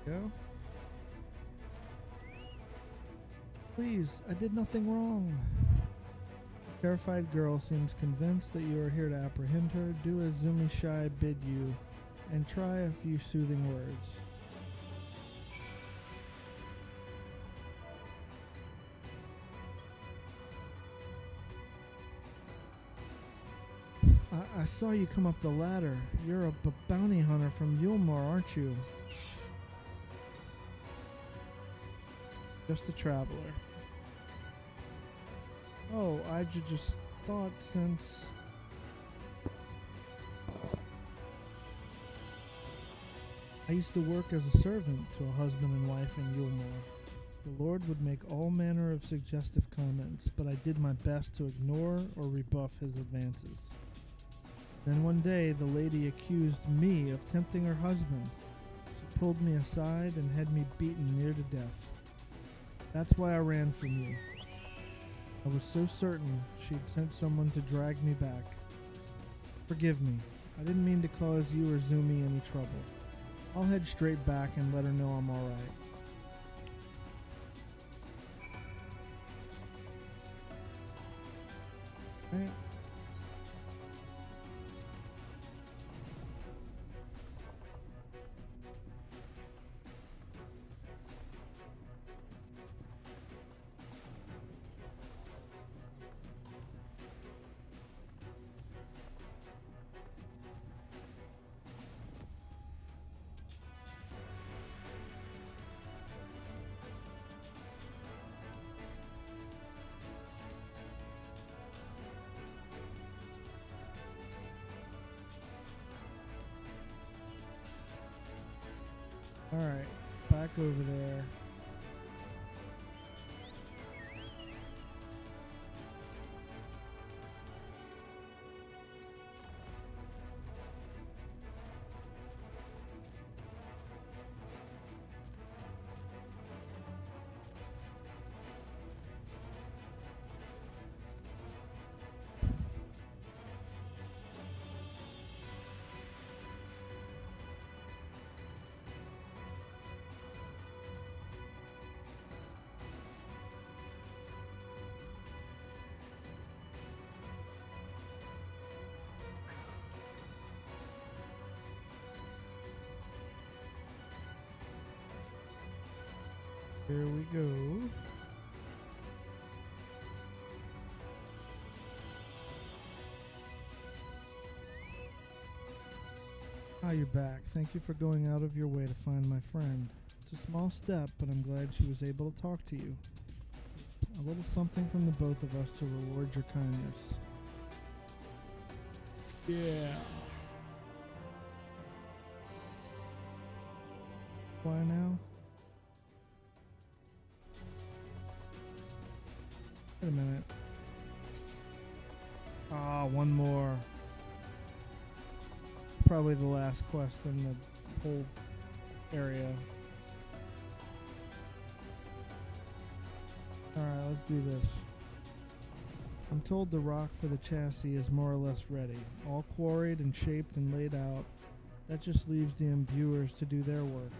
Speaker 1: Go. Please, I did nothing wrong. The terrified girl seems convinced that you are here to apprehend her. Do as Zumi Shai bid you. and try a few soothing words. I saw you come up the ladder. You're a bounty hunter from Yulmore, aren't you? Just a traveler. Oh, I just thought since... I used to work as a servant to a husband and wife in Yulmore. The Lord would make all manner of suggestive comments, but I did my best to ignore or rebuff his advances. Then one day, the lady accused me of tempting her husband. She pulled me aside and had me beaten near to death. That's why I ran from you. I was so certain she'd sent someone to drag me back. Forgive me. I didn't mean to cause you or Zumi any trouble. I'll head straight back and let her know I'm alright. Right. Alright, back over there. Here we go. Ah, you're back. Thank you for going out of your way to find my friend. It's a small step, but I'm glad she was able to talk to you. A little something from the both of us to reward your kindness. Yeah. Why now? Wait a minute. Ah, one more. Probably the last quest in the whole area. Alright, let's do this. I'm told the rock for the chassis is more or less ready. All quarried and shaped and laid out. That just leaves the imbuers to do their work.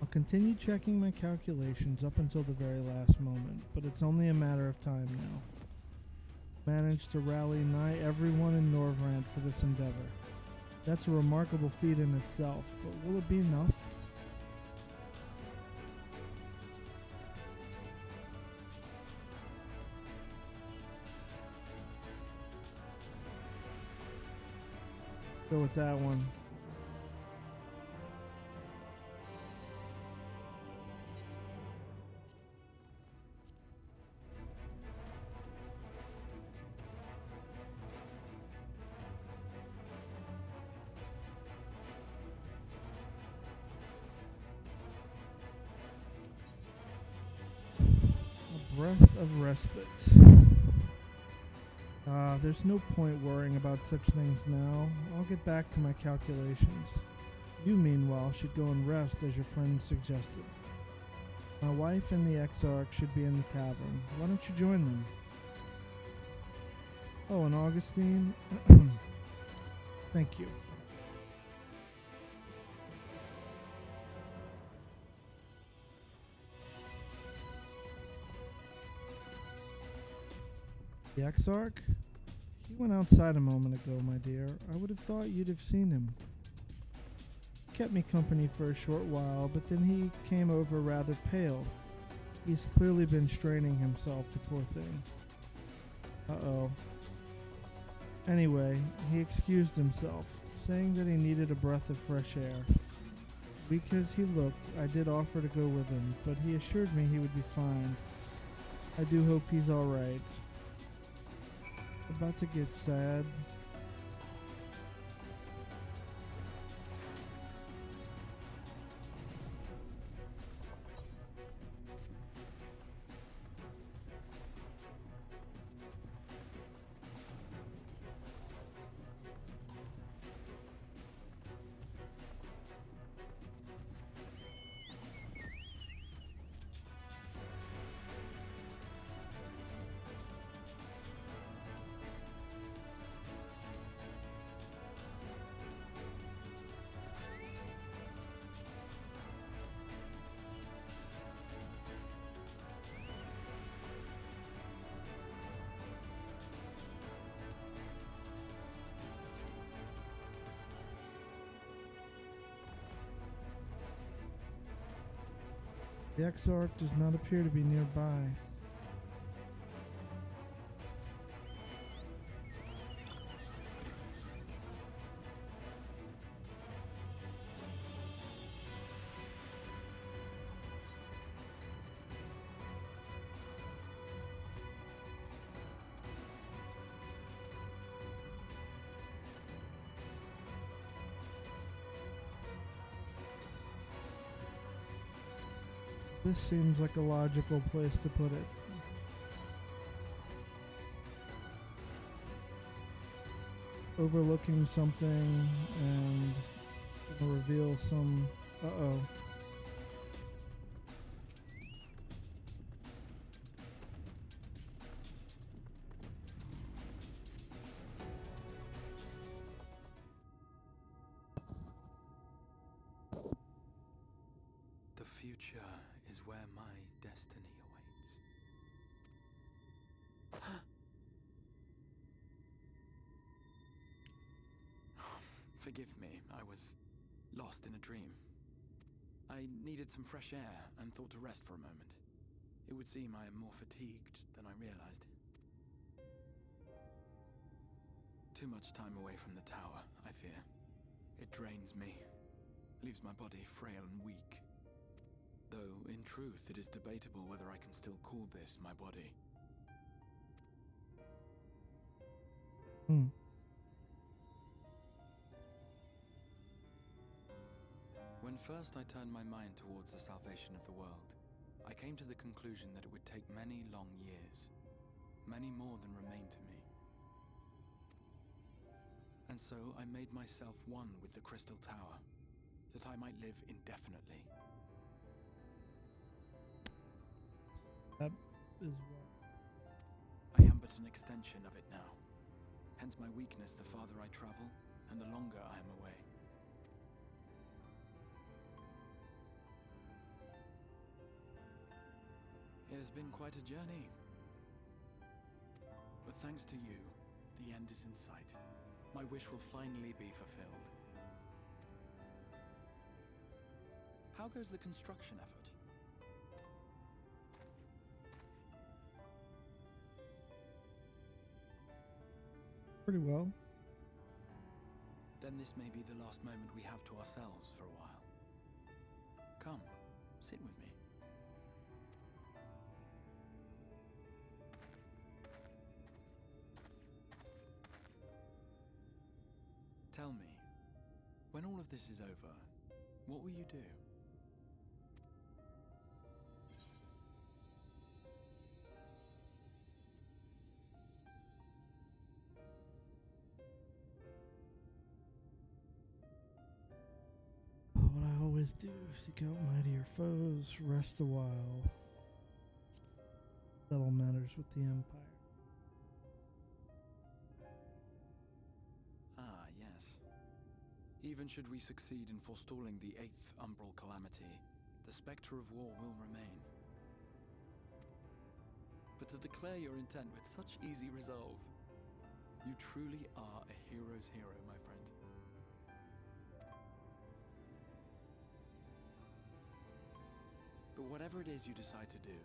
Speaker 1: I'll continue checking my calculations up until the very last moment, but it's only a matter of time now. Managed to rally nigh everyone in Norvrant for this endeavor. That's a remarkable feat in itself, but will it be enough? Go with that one. Breath of respite. There's no point worrying about such things now. I'll get back to my calculations. You, meanwhile, should go and rest as your friend suggested. My wife and the Exarch should be in the tavern. Why don't you join them? Oh, and Augustine? Thank you. The Exarch? He He went outside a moment ago, my dear. I would have thought you'd have seen him. Kept me company for a short while, but then he came over rather pale. He's clearly been straining himself, the poor thing. Uh-oh. Anyway, he excused himself, saying that he needed a breath of fresh air. Weak as he looked, I did offer to go with him, but he assured me he would be fine. I do hope he's alright. About to get sad. The Exarch does not appear to be nearby. This seems like a logical place to put it. Overlooking something and gonna reveal some... Uh-oh.
Speaker 3: The future is where my destiny awaits. Forgive me, I was lost in a dream. I needed some fresh air and thought to rest for a moment. It would seem I am more fatigued than I realized. Too much time away from the tower, I fear. It drains me, leaves my body frail and weak. Though, in truth, it is debatable whether I can still call this my body. When first I turned my mind towards the salvation of the world, I came to the conclusion that it would take many long years, many more than remain to me. And so I made myself one with the Crystal Tower, that I might live indefinitely.
Speaker 1: That is what...
Speaker 3: I am but an extension of it now. Hence my weakness the farther I travel, and the longer I am away. It has been quite a journey. But thanks to you, the end is in sight. My wish will finally be fulfilled. How goes the construction effort?
Speaker 1: Pretty well.
Speaker 3: Then this may be the last moment we have to ourselves for a while. Come, sit with me. Tell me, when all of this is over, what will you do?
Speaker 1: What I always do, seek out mightier foes, rest a while, settle matters with the Empire.
Speaker 3: Ah, yes. Even should we succeed in forestalling the 8th umbral calamity, the spectre of war will remain. But to declare your intent with such easy resolve, You truly are a hero's hero, my friend. But whatever it is you decide to do,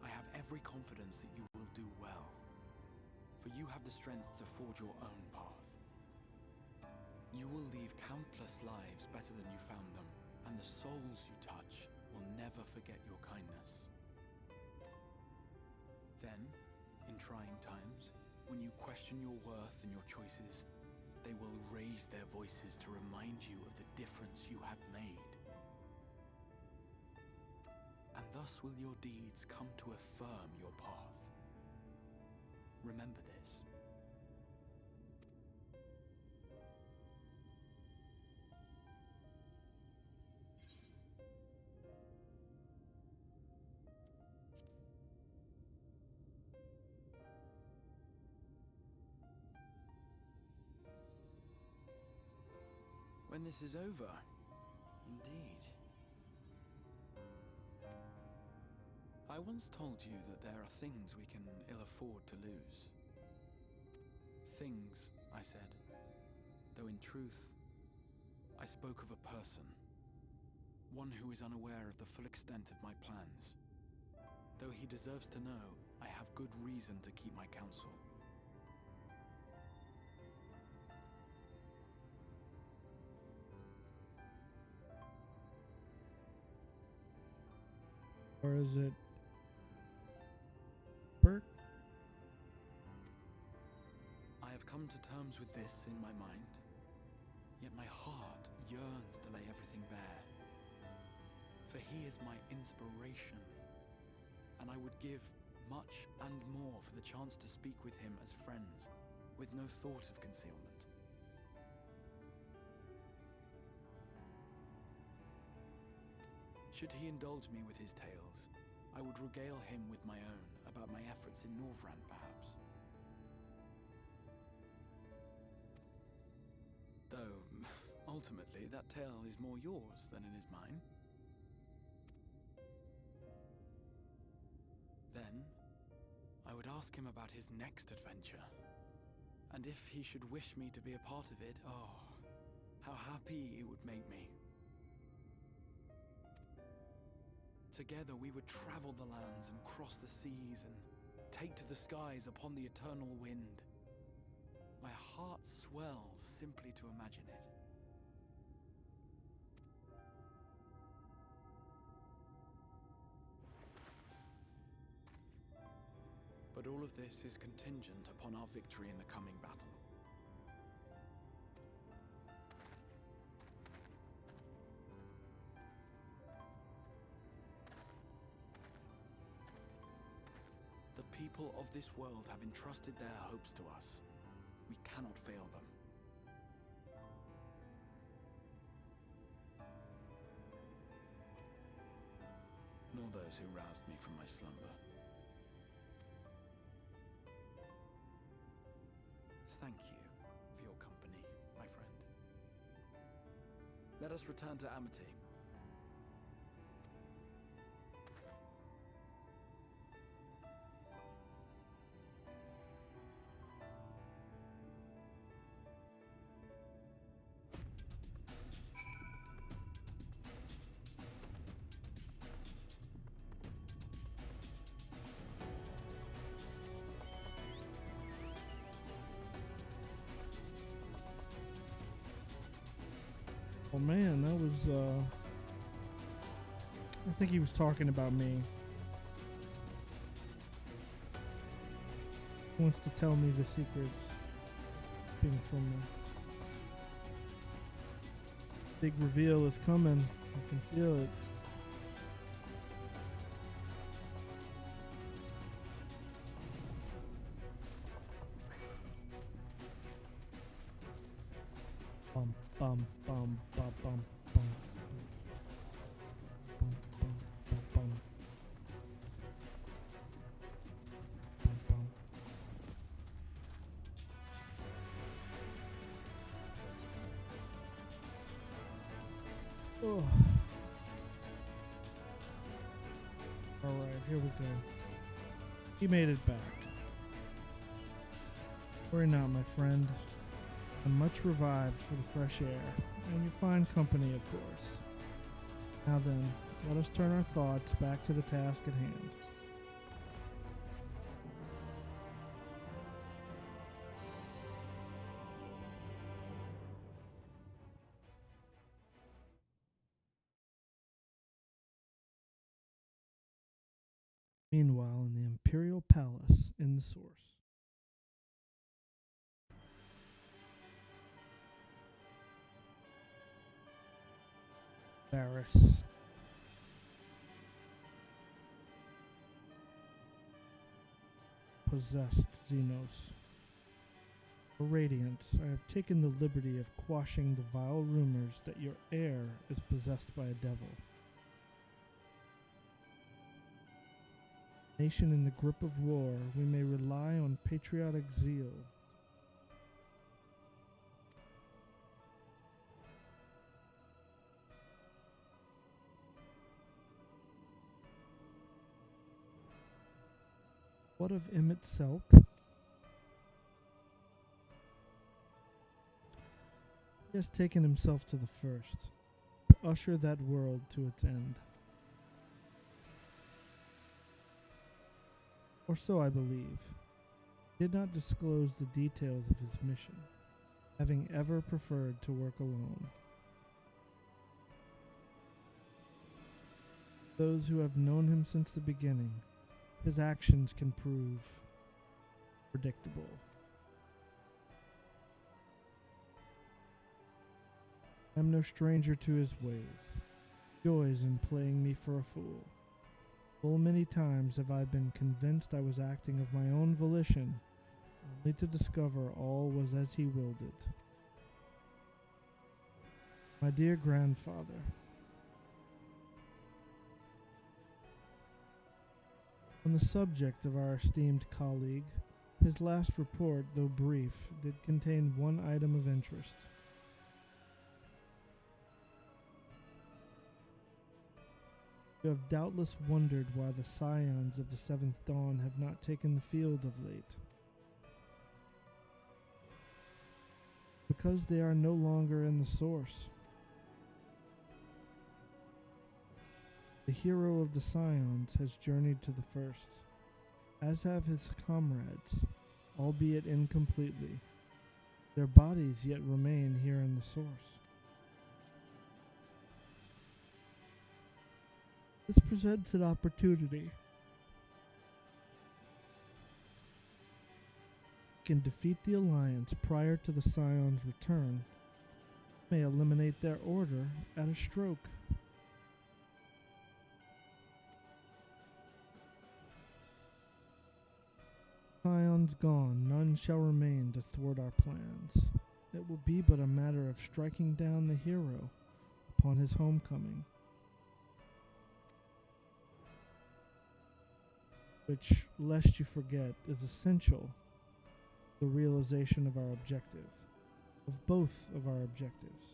Speaker 3: I have every confidence that you will do well. For you have the strength to forge your own path. You will leave countless lives better than you found them, and the souls you touch will never forget your kindness. Then, in trying times, when you question your worth and your choices, they will raise their voices to remind you of the difference you have made. And thus will your deeds come to affirm your path. Remember this. When this is over, indeed. I once told you that there are things we can ill afford to lose. Things, I said, though in truth, I spoke of a person. One who is unaware of the full extent of my plans. Though he deserves to know, I have good reason to keep my counsel.
Speaker 1: Or is it Bert?
Speaker 3: I have come to terms with this in my mind, yet my heart yearns to lay everything bare. For he is my inspiration, and I would give much and more for the chance to speak with him as friends, with no thought of concealment. Should he indulge me with his tales, I would regale him with my own about my efforts in Norvrand, perhaps. Though, ultimately, that tale is more yours than it is mine. Then, I would ask him about his next adventure. And if he should wish me to be a part of it, oh, how happy it would make me. Together we would travel the lands and cross the seas and take to the skies upon the eternal wind. My heart swells simply to imagine it. But all of this is contingent upon our victory in the coming battle. The people of this world have entrusted their hopes to us. We cannot fail them. Nor those who roused me from my slumber. Thank you for your company, my friend. Let us return to Amity.
Speaker 1: Oh man, that was I think he was talking about me. He wants to tell me the secrets being from me. Big reveal is coming. I can feel it. Bum bum bum bum bum bum bum bum bum bum bum bum. Oh. All right, here we go. He made it back. Worry not, my friend. I'm much revived for the fresh air, and your fine company, of course. Now then, let us turn our thoughts back to the task at hand. Meanwhile, in the Imperial Palace in the Source. Varys. Possessed Xenos. For Radiance, I have taken the liberty of quashing the vile rumors that your heir is possessed by a devil. Nation in the grip of war, we may rely on patriotic zeal. What of Emmett Selk? He has taken himself to the first, to usher that world to its end. Or so I believe. He did not disclose the details of his mission, having ever preferred to work alone. Those who have known him since the beginning, his actions can prove predictable. I am no stranger to his ways, joys in playing me for a fool. Full many times have I been convinced I was acting of my own volition, only to discover all was as he willed it. My dear grandfather, on the subject of our esteemed colleague, his last report, though brief, did contain one item of interest. You have doubtless wondered why the scions of the Seventh Dawn have not taken the field of late. Because they are no longer in the source. The hero of the scions has journeyed to the first, as have his comrades, albeit incompletely. Their bodies yet remain here in the source. This presents an opportunity. Can defeat the Alliance prior to the Scion's return, may eliminate their order at a stroke. Scions gone, none shall remain to thwart our plans. It will be but a matter of striking down the hero upon his homecoming. Which, lest you forget, is essential to the realization of our objective, of both of our objectives.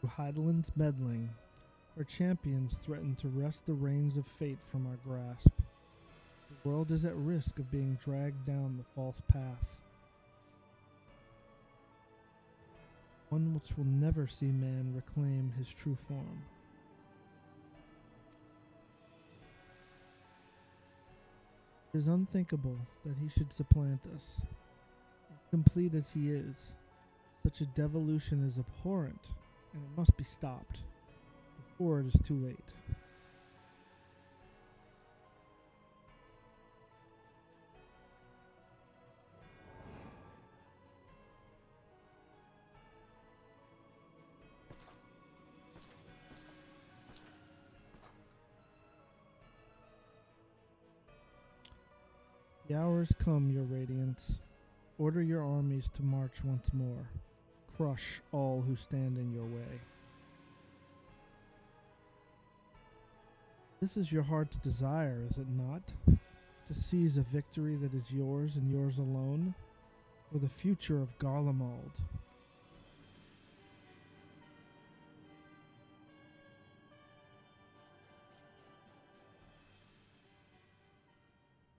Speaker 1: Through Heidelin's meddling, our champions threaten to wrest the reins of fate from our grasp. The world is at risk of being dragged down the false path. One which will never see man reclaim his true form. It is unthinkable that he should supplant us. Complete as he is, such a devolution is abhorrent, and it must be stopped before it is too late. The hour has come, your radiance. Order your armies to march once more. Crush all who stand in your way. This is your heart's desire, is it not? To seize a victory that is yours and yours alone, for the future of Garlemald.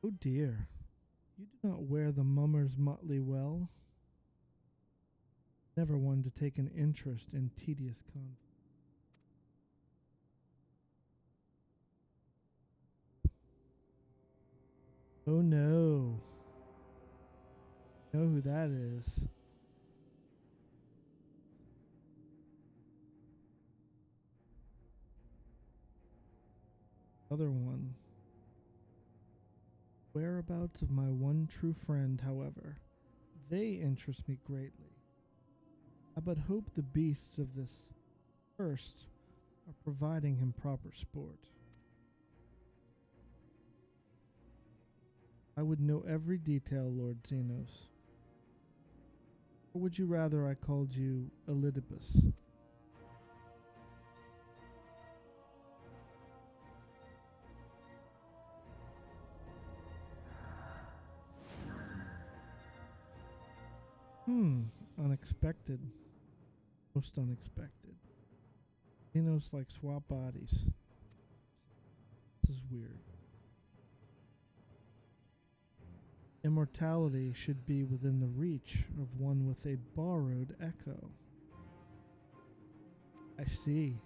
Speaker 1: Oh dear, you do not wear the mummer's motley well. Never one to take an interest in tedious conflict. Oh no. Know who that is. Other one. Whereabouts of my one true friend, however, they interest me greatly. I but hope the beasts of this first are providing him proper sport. I would know every detail, Lord Xenos. Or would you rather I called you Elidibus? Unexpected. Most unexpected. Xenos like swap bodies. This is weird. Immortality should be within the reach of one with a borrowed echo. I see.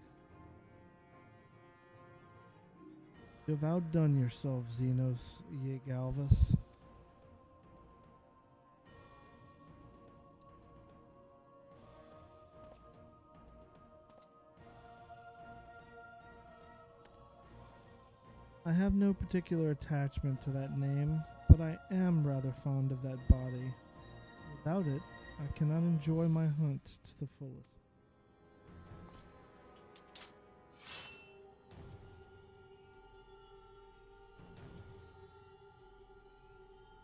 Speaker 1: You have outdone yourself, Xenos Yegalvis. I have no particular attachment to that name, but I am rather fond of that body. Without it, I cannot enjoy my hunt to the fullest.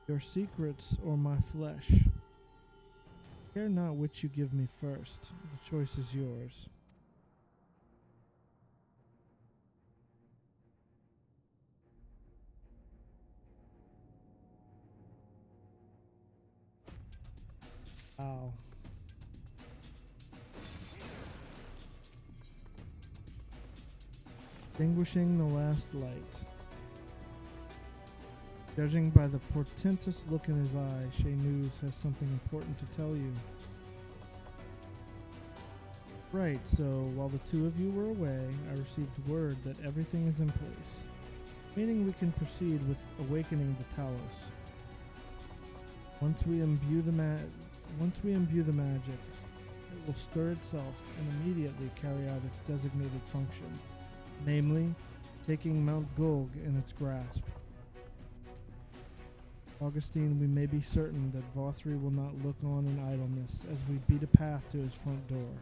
Speaker 1: Your secrets or my flesh? Care not which you give me first. The choice is yours. Ow. Extinguishing the last light. Judging by the portentous look in his eye, Shay News has something important to tell you. Right, so while the two of you were away, I received word that everything is in place, meaning we can proceed with awakening the Talos. Once we imbue the magic, it will stir itself and immediately carry out its designated function, namely, taking Mount Gulg in its grasp. Augustine, we may be certain that Vothri will not look on in idleness as we beat a path to his front door.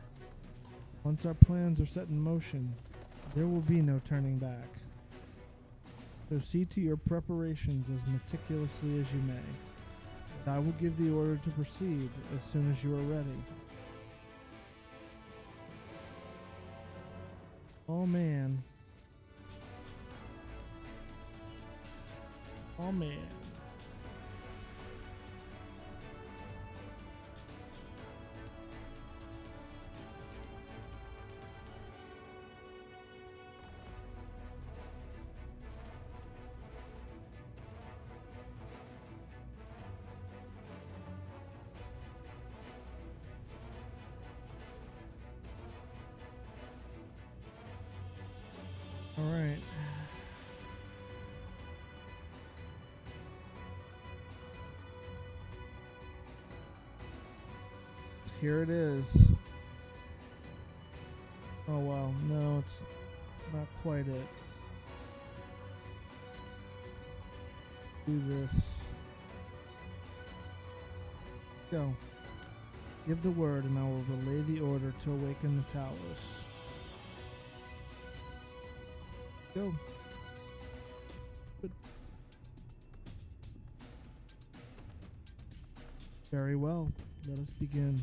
Speaker 1: Once our plans are set in motion, there will be no turning back. So see to your preparations as meticulously as you may. And I will give the order to proceed as soon as you are ready. Oh man. Oh man. All right. Here it is. Oh wow, no, it's not quite it. Do this. Go. Give the word and I will relay the order to awaken the Talos. Go. Good. Very well. Let us begin.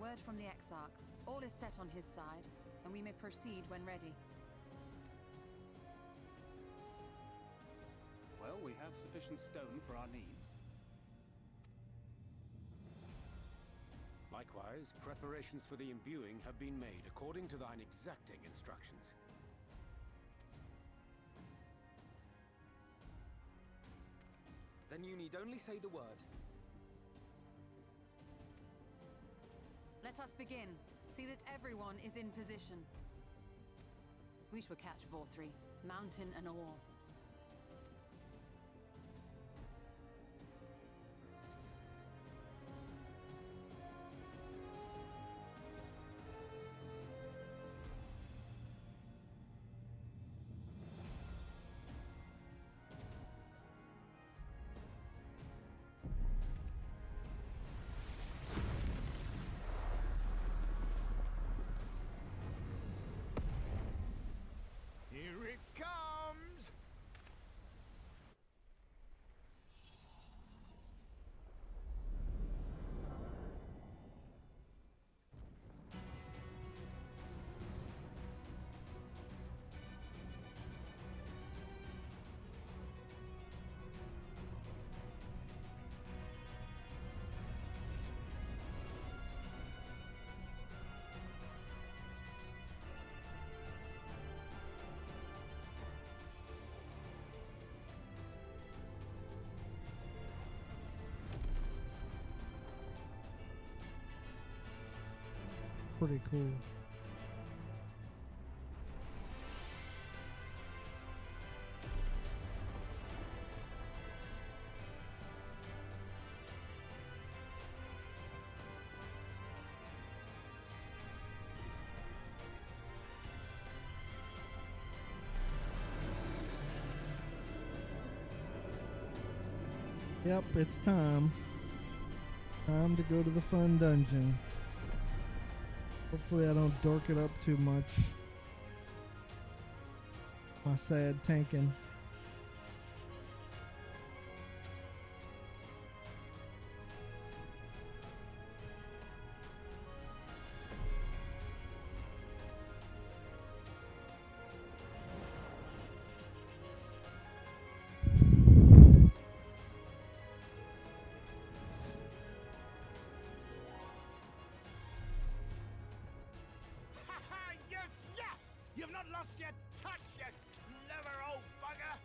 Speaker 4: Word from the Exarch. All is set on his side, and we may proceed when ready.
Speaker 5: Well, we have sufficient stone for our needs. Likewise, preparations for the imbuing have been made according to thine exacting instructions.
Speaker 6: Then you need only say the word.
Speaker 4: Let us begin. See that everyone is in position. We shall catch Vorthri, mountain and all.
Speaker 7: Here it comes!
Speaker 1: Pretty cool. Yep, it's time. Time to go to the fun dungeon. Hopefully I don't dork it up too much. My sad tanking.
Speaker 7: Yes, yes! You've not lost your touch, you clever old bugger!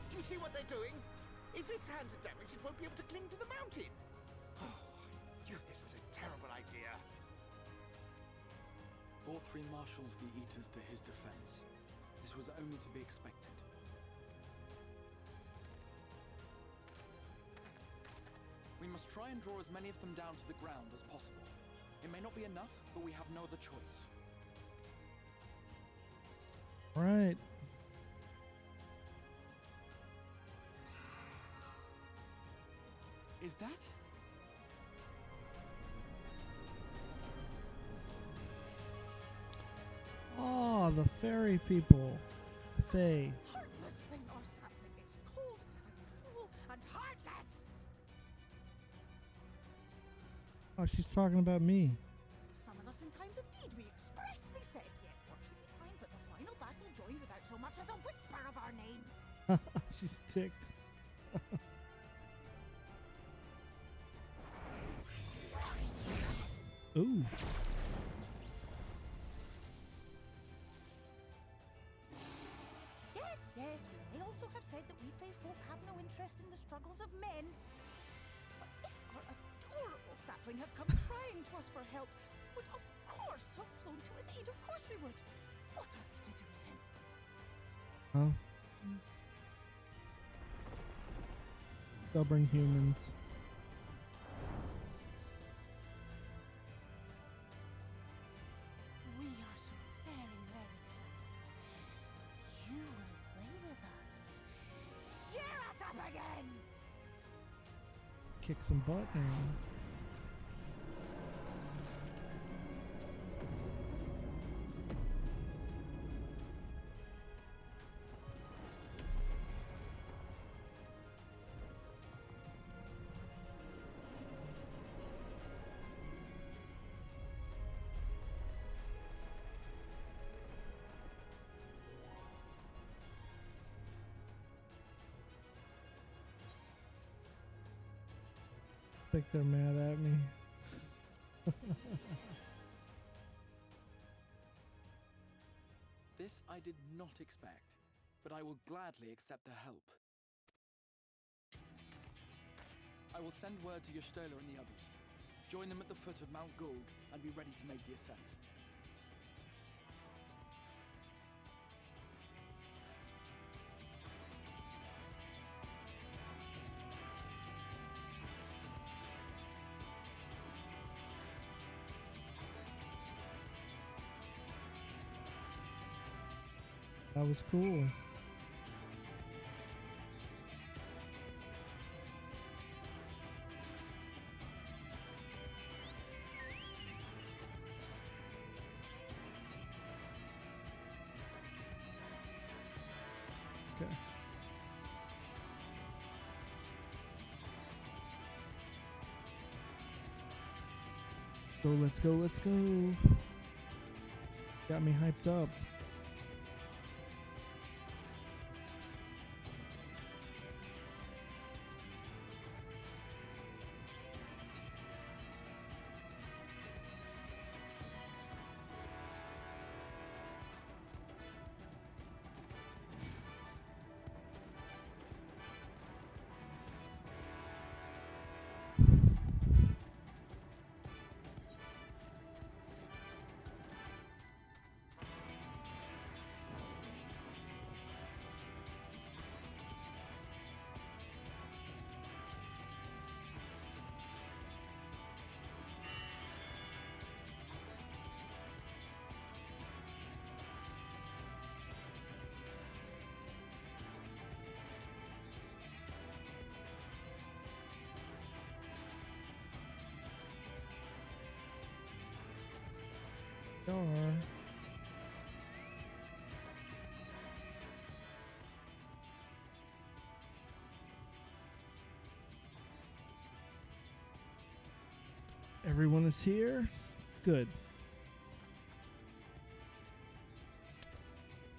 Speaker 7: Do you see what they're doing? If its hands are damaged, it won't be able to cling to the mountain. Oh, I knew this was a terrible idea.
Speaker 3: Vorthri marshals the Eaters to his defense. This was only to be expected. We must try and draw as many of them down to the ground as possible. It may not be enough, but we have no other choice.
Speaker 1: Right.
Speaker 3: Is that?
Speaker 1: Oh, the fairy people. Fae.
Speaker 7: Heartless thing or something. It's cold and cruel and heartless.
Speaker 1: Oh, she's talking about me.
Speaker 8: Summon us in times of need, we expressly said. Yet what should we find but the final battle joined without so much as a whisper of our name?
Speaker 1: She's ticked. Ooh.
Speaker 8: Yes, yes, we may also have said that we Fae folk have no interest in the struggles of men. But if our adorable sapling had come crying to us for help, we would of course have flown to his aid. Of course we would. What are we to do with him?
Speaker 1: Huh? Stubborn humans.
Speaker 8: We are so very, very sad.
Speaker 1: kick some butt now. I think they're mad at me.
Speaker 3: This I did not expect, but I will gladly accept the help. I will send word to Y'shtola and the others. Join them at the foot of Mount Gulg and be ready to make the ascent.
Speaker 1: That was cool. Okay. Let's go, let's go. Got me hyped up. Sure. Everyone is here? Good.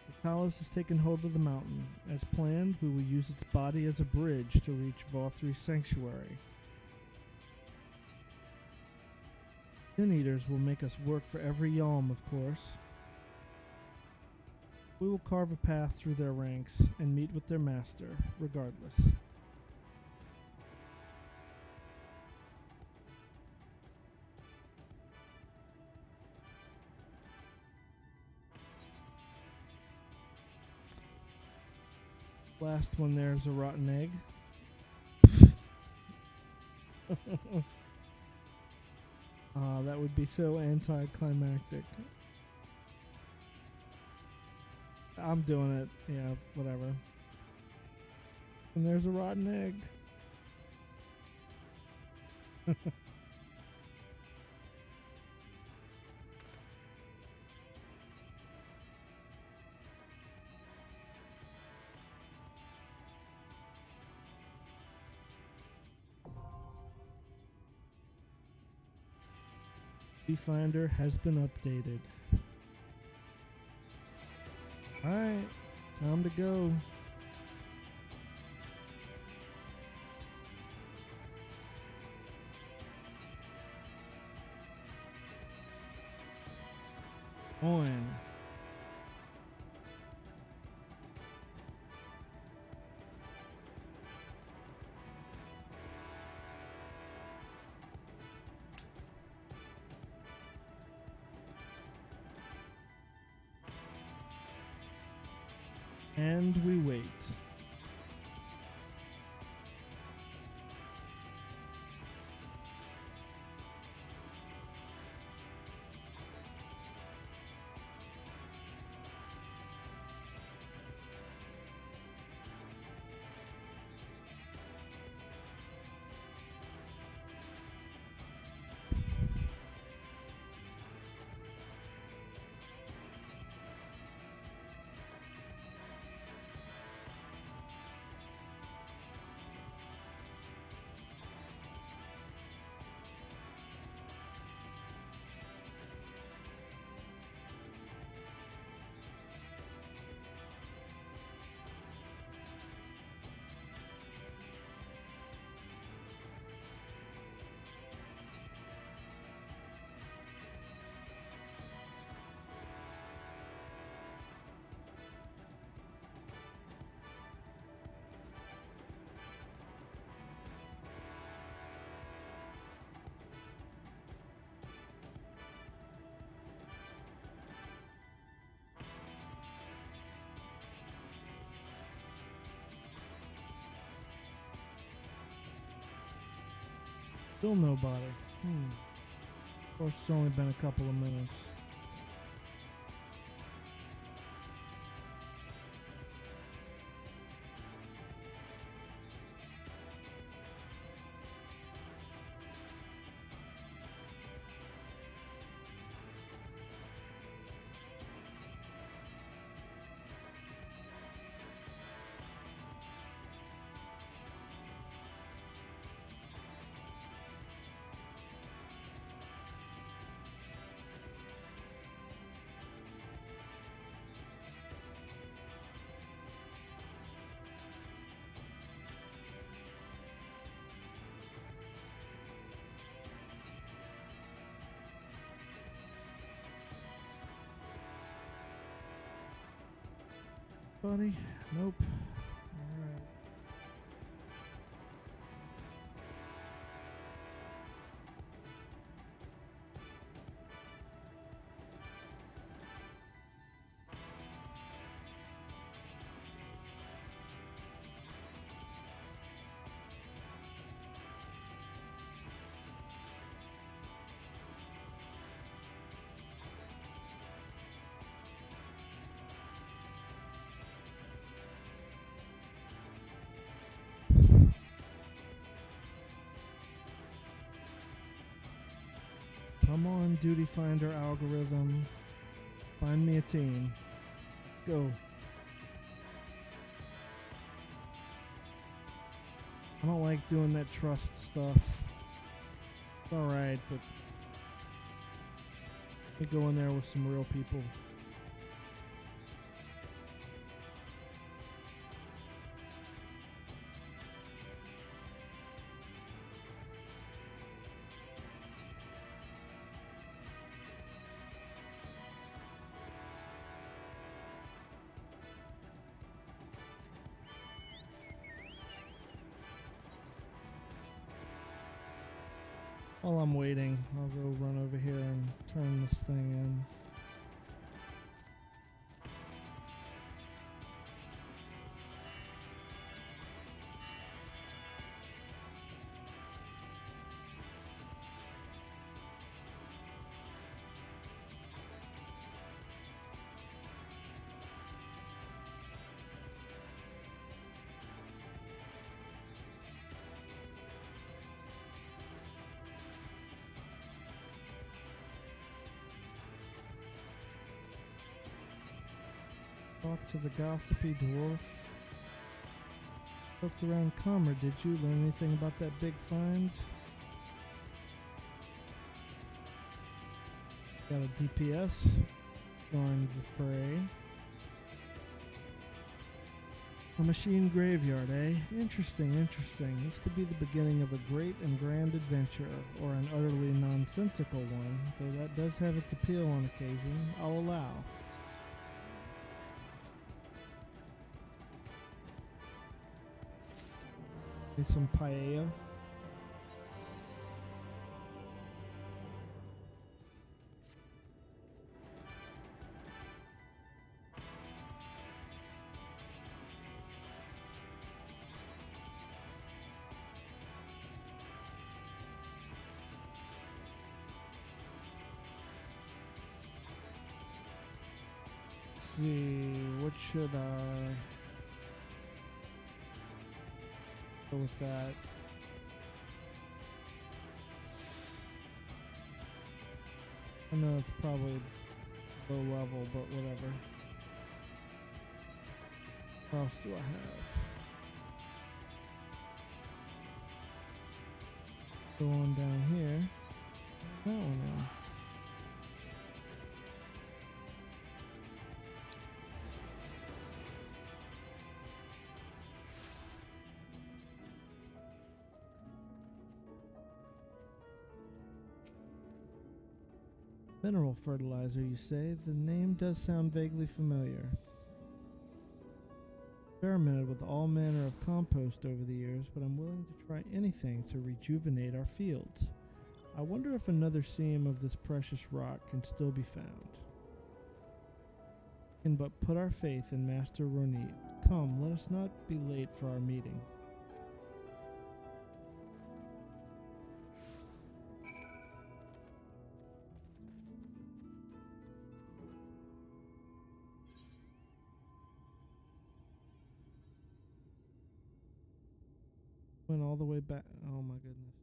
Speaker 1: The Talos has taken hold of the mountain. As planned, we will use its body as a bridge to reach Vothri's sanctuary. Sin Eaters will make us work for every Yalm, of course. We will carve a path through their ranks and meet with their master, regardless. Last one there is a rotten egg. That would be so anticlimactic. I'm doing it. Yeah, whatever. And there's a rotten egg. Finder has been updated. Alright, time to go. On. And we wait. Still nobody. Of course, it's only been a couple of minutes. Buddy? Nope. Alright. Come on, Duty Finder algorithm. Find me a team. Let's go. I don't like doing that trust stuff. It's alright, but let me go in there with some real people. While I'm waiting, I'll go run over here and turn this thing in. Talk to the gossipy dwarf. Looked around Calmer, did you learn anything about that big find? Got a DPS. Joined the fray. A machine graveyard, eh? Interesting, interesting. This could be the beginning of a great and grand adventure, or an utterly nonsensical one, though that does have its appeal on occasion, I'll allow. Need some paella. Let's see, what should I go with that? I know it's probably low level, but whatever. What else do I have? Go on down here. That one now. Mineral fertilizer, you say? The name does sound vaguely familiar. Experimented with all manner of compost over the years, but I'm willing to try anything to rejuvenate our fields. I wonder if another seam of this precious rock can still be found. We can but put our faith in Master Ronit. Come, let us not be late for our meeting. Went all the way back. Oh my goodness.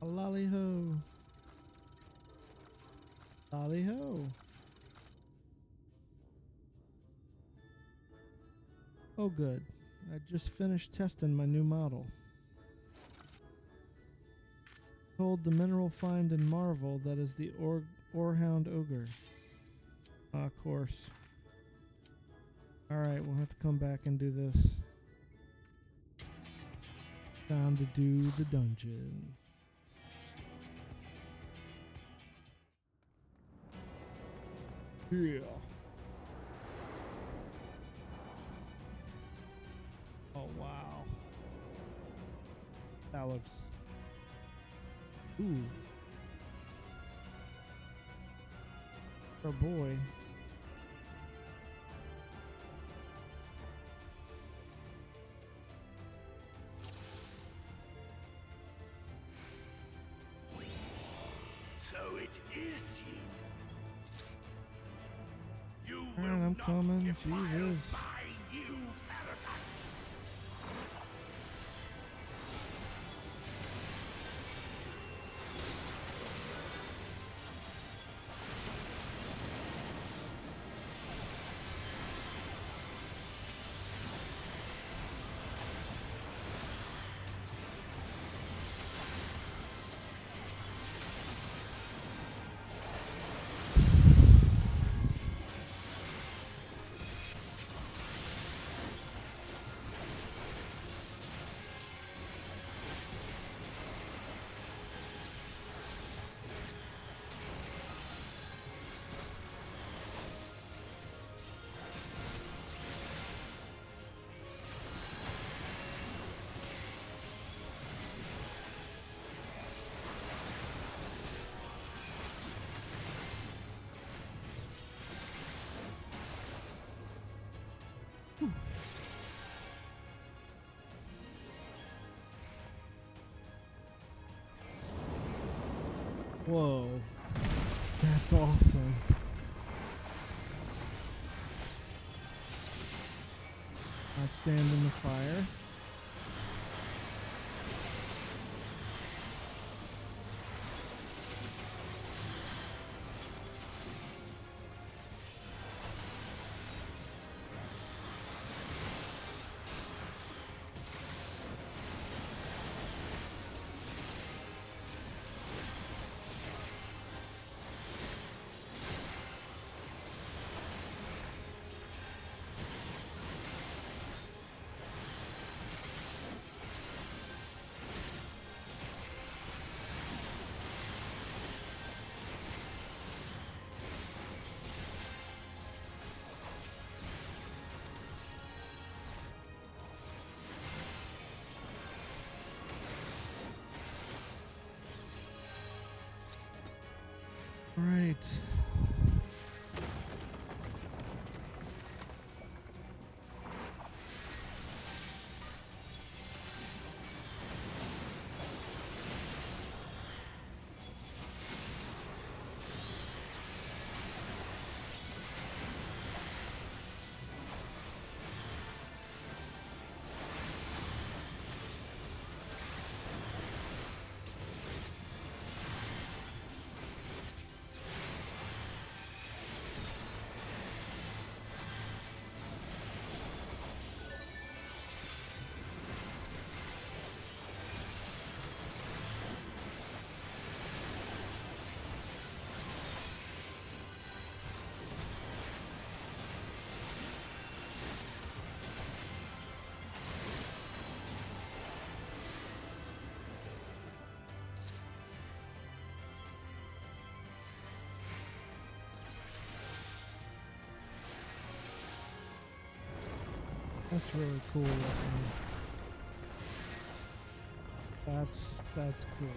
Speaker 1: Lolly ho. Lolly ho. Oh good. I just finished testing my new model. Hold the mineral find and marvel that is the Orehound Ogre. Of course. Alright, we'll have to come back and do this. Time to do the dungeon. Yeah. Oh wow. That looks. Ooh. Oh boy.
Speaker 9: So it is you. You
Speaker 1: Man, I'm coming. Jesus.
Speaker 9: by you, paradise.
Speaker 1: Whoa. That's awesome. Not stand in the fire. Right. That's really cool looking. That's cool.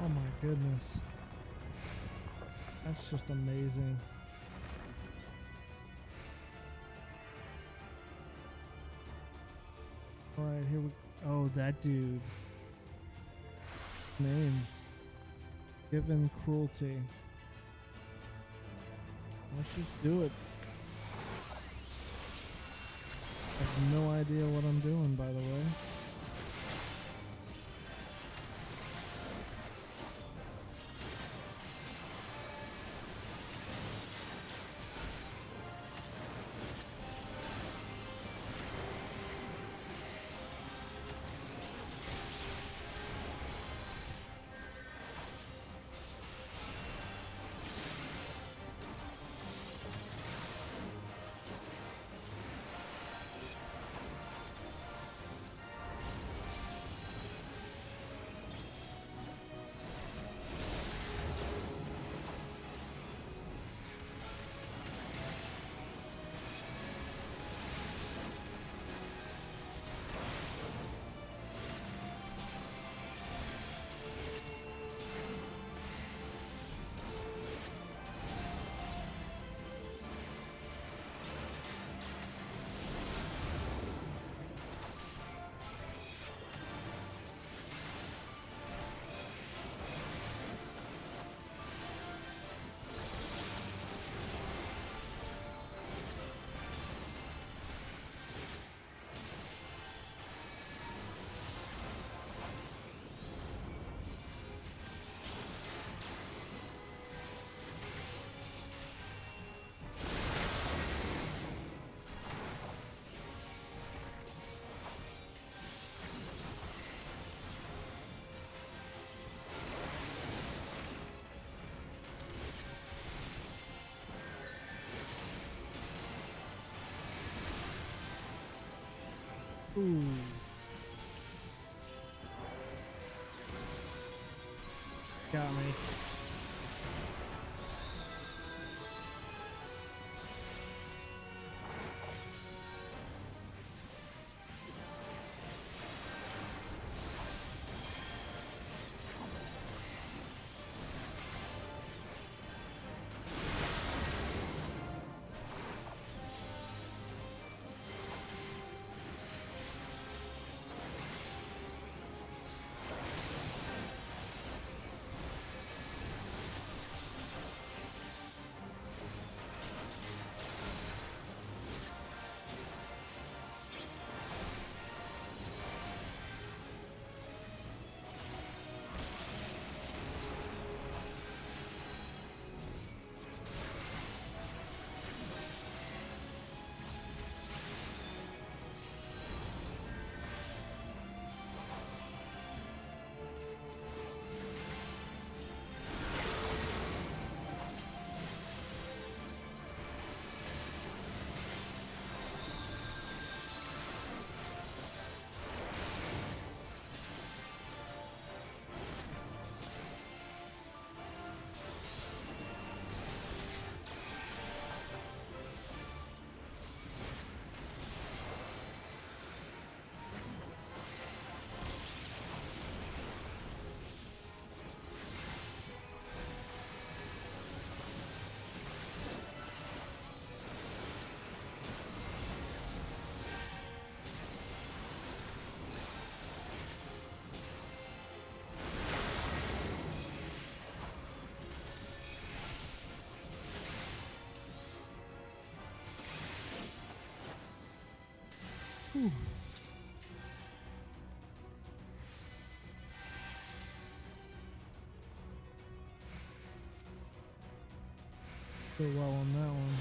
Speaker 1: Oh my goodness. That's just amazing. Alright, here we oh, that dude. Name. Given cruelty. Let's just do it. I have no idea what I'm doing, by the way. Ooh. Got me. Whew. Did well on that one.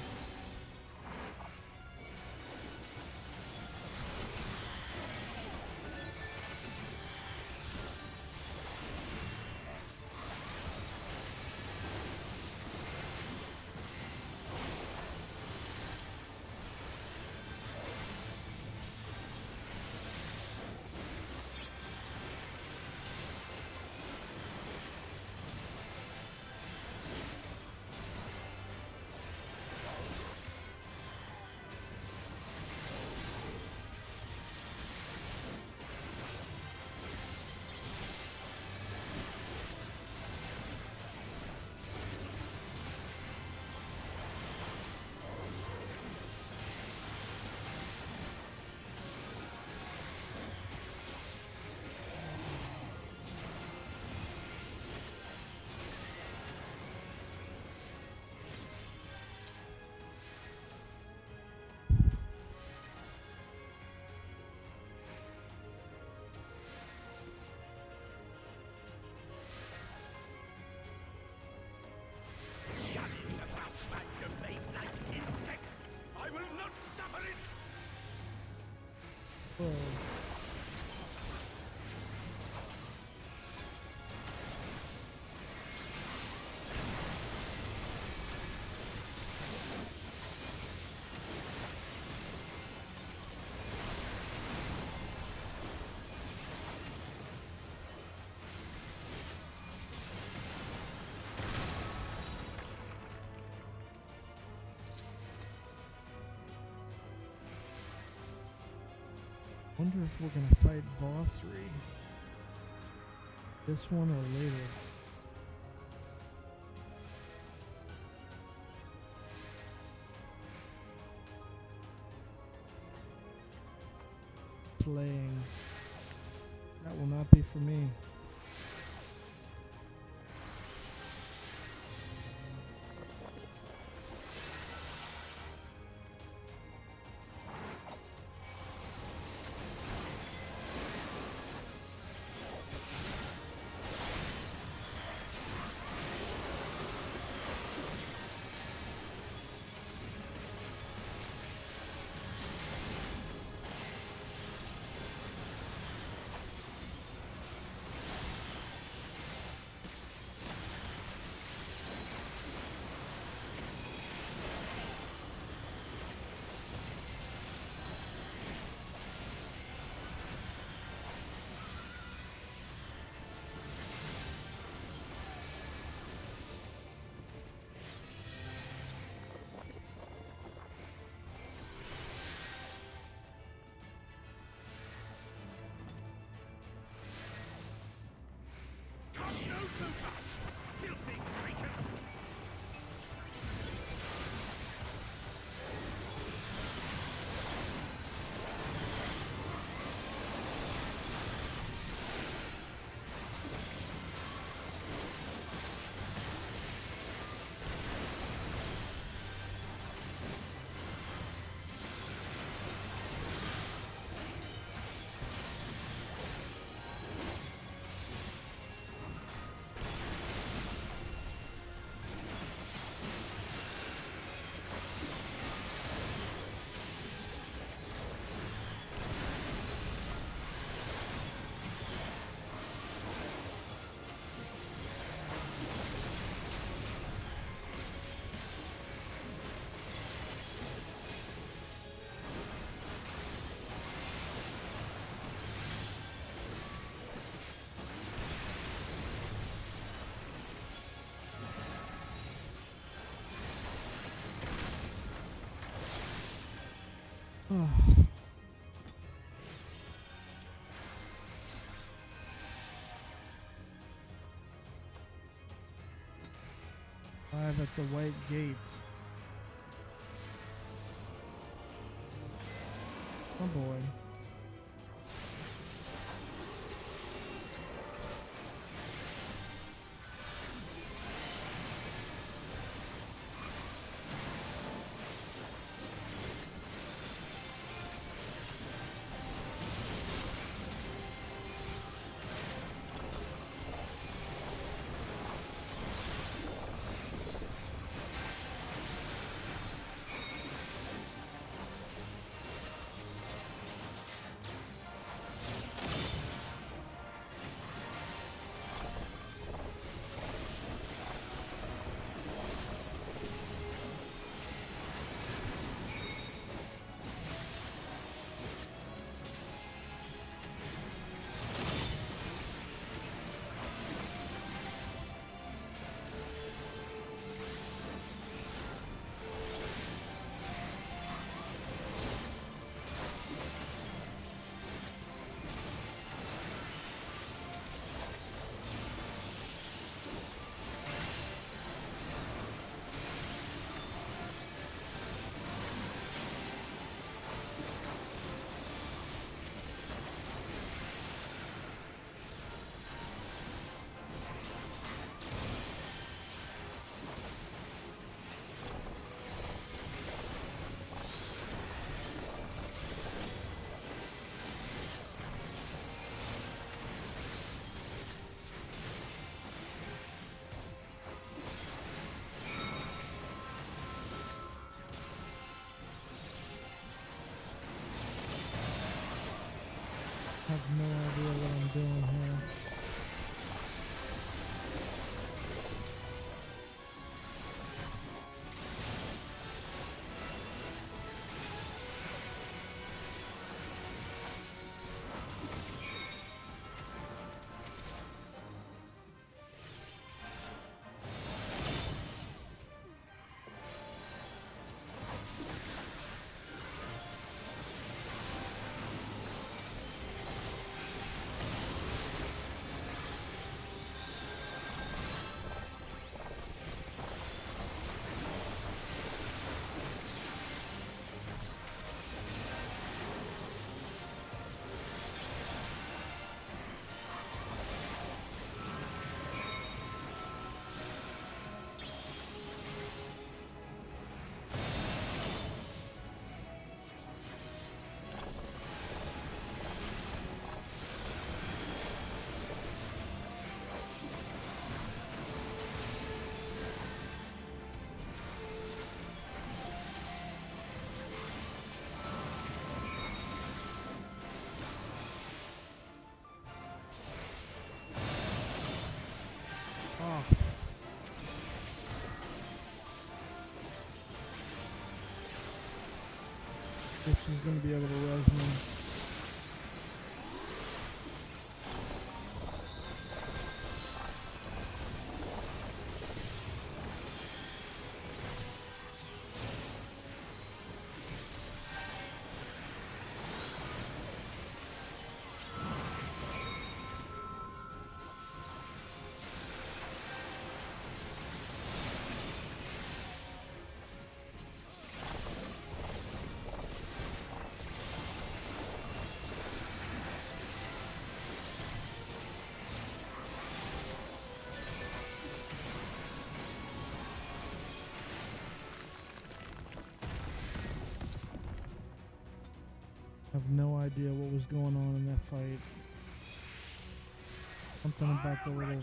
Speaker 9: Scuttling about my domain like insects! I will not suffer it!
Speaker 1: Whoa. Wonder if we're gonna fight Vothri. This one or later. Playing. That will not be for me.
Speaker 9: Come no closer! Filthy creatures! Live at the White Gate. Oh boy.
Speaker 1: she's going to be able to res me. I have no idea what was going on in that fight. Something about the little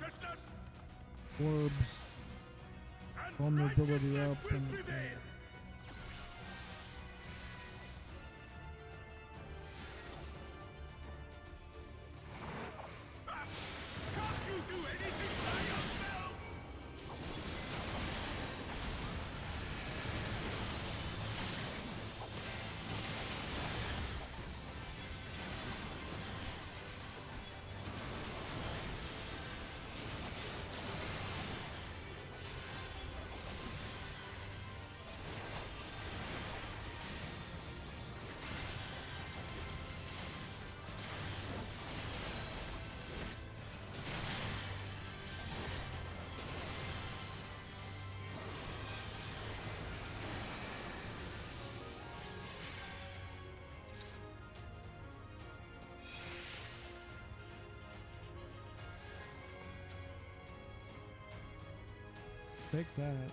Speaker 1: orbs vulnerability up and take that.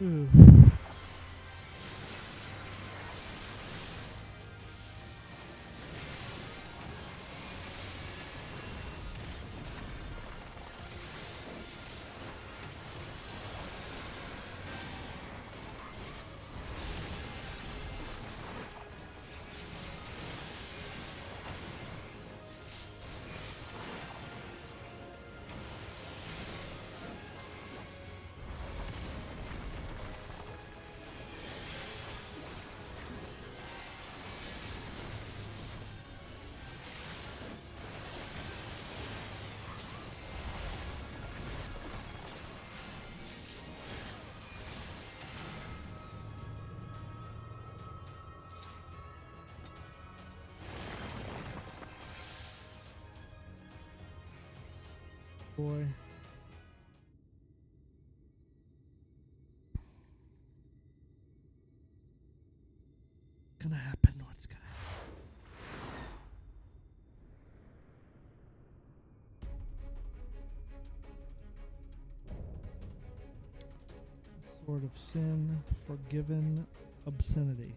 Speaker 1: Ooh. boy. Gonna happen. What's gonna happen? Sword of sin, forgiven, obscenity.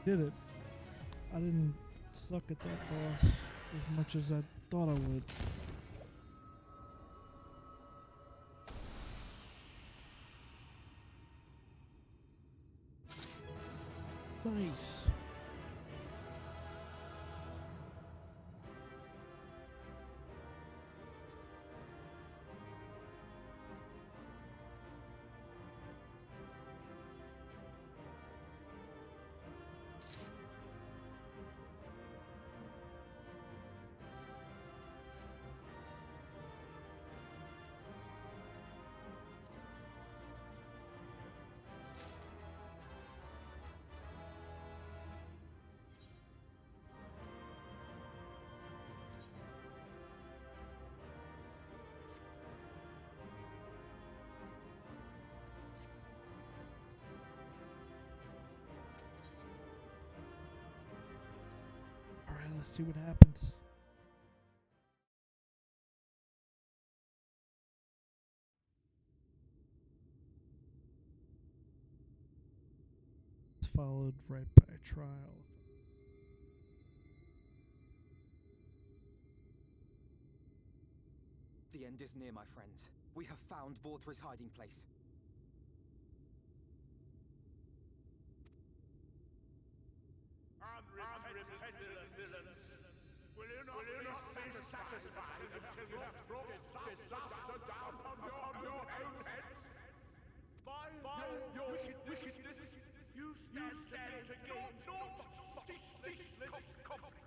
Speaker 1: Did it. I didn't suck at that boss as much as I thought I would. Nice. Alright, let's see what happens. It's followed right by a trial.
Speaker 6: The end is near, my friends. We have found Vorthra's hiding place.
Speaker 9: Unrepentant villains! Will you not be satisfied until you have brought disaster down on your own heads? By your wickedness, you stand to gain naught but ceaseless conflict.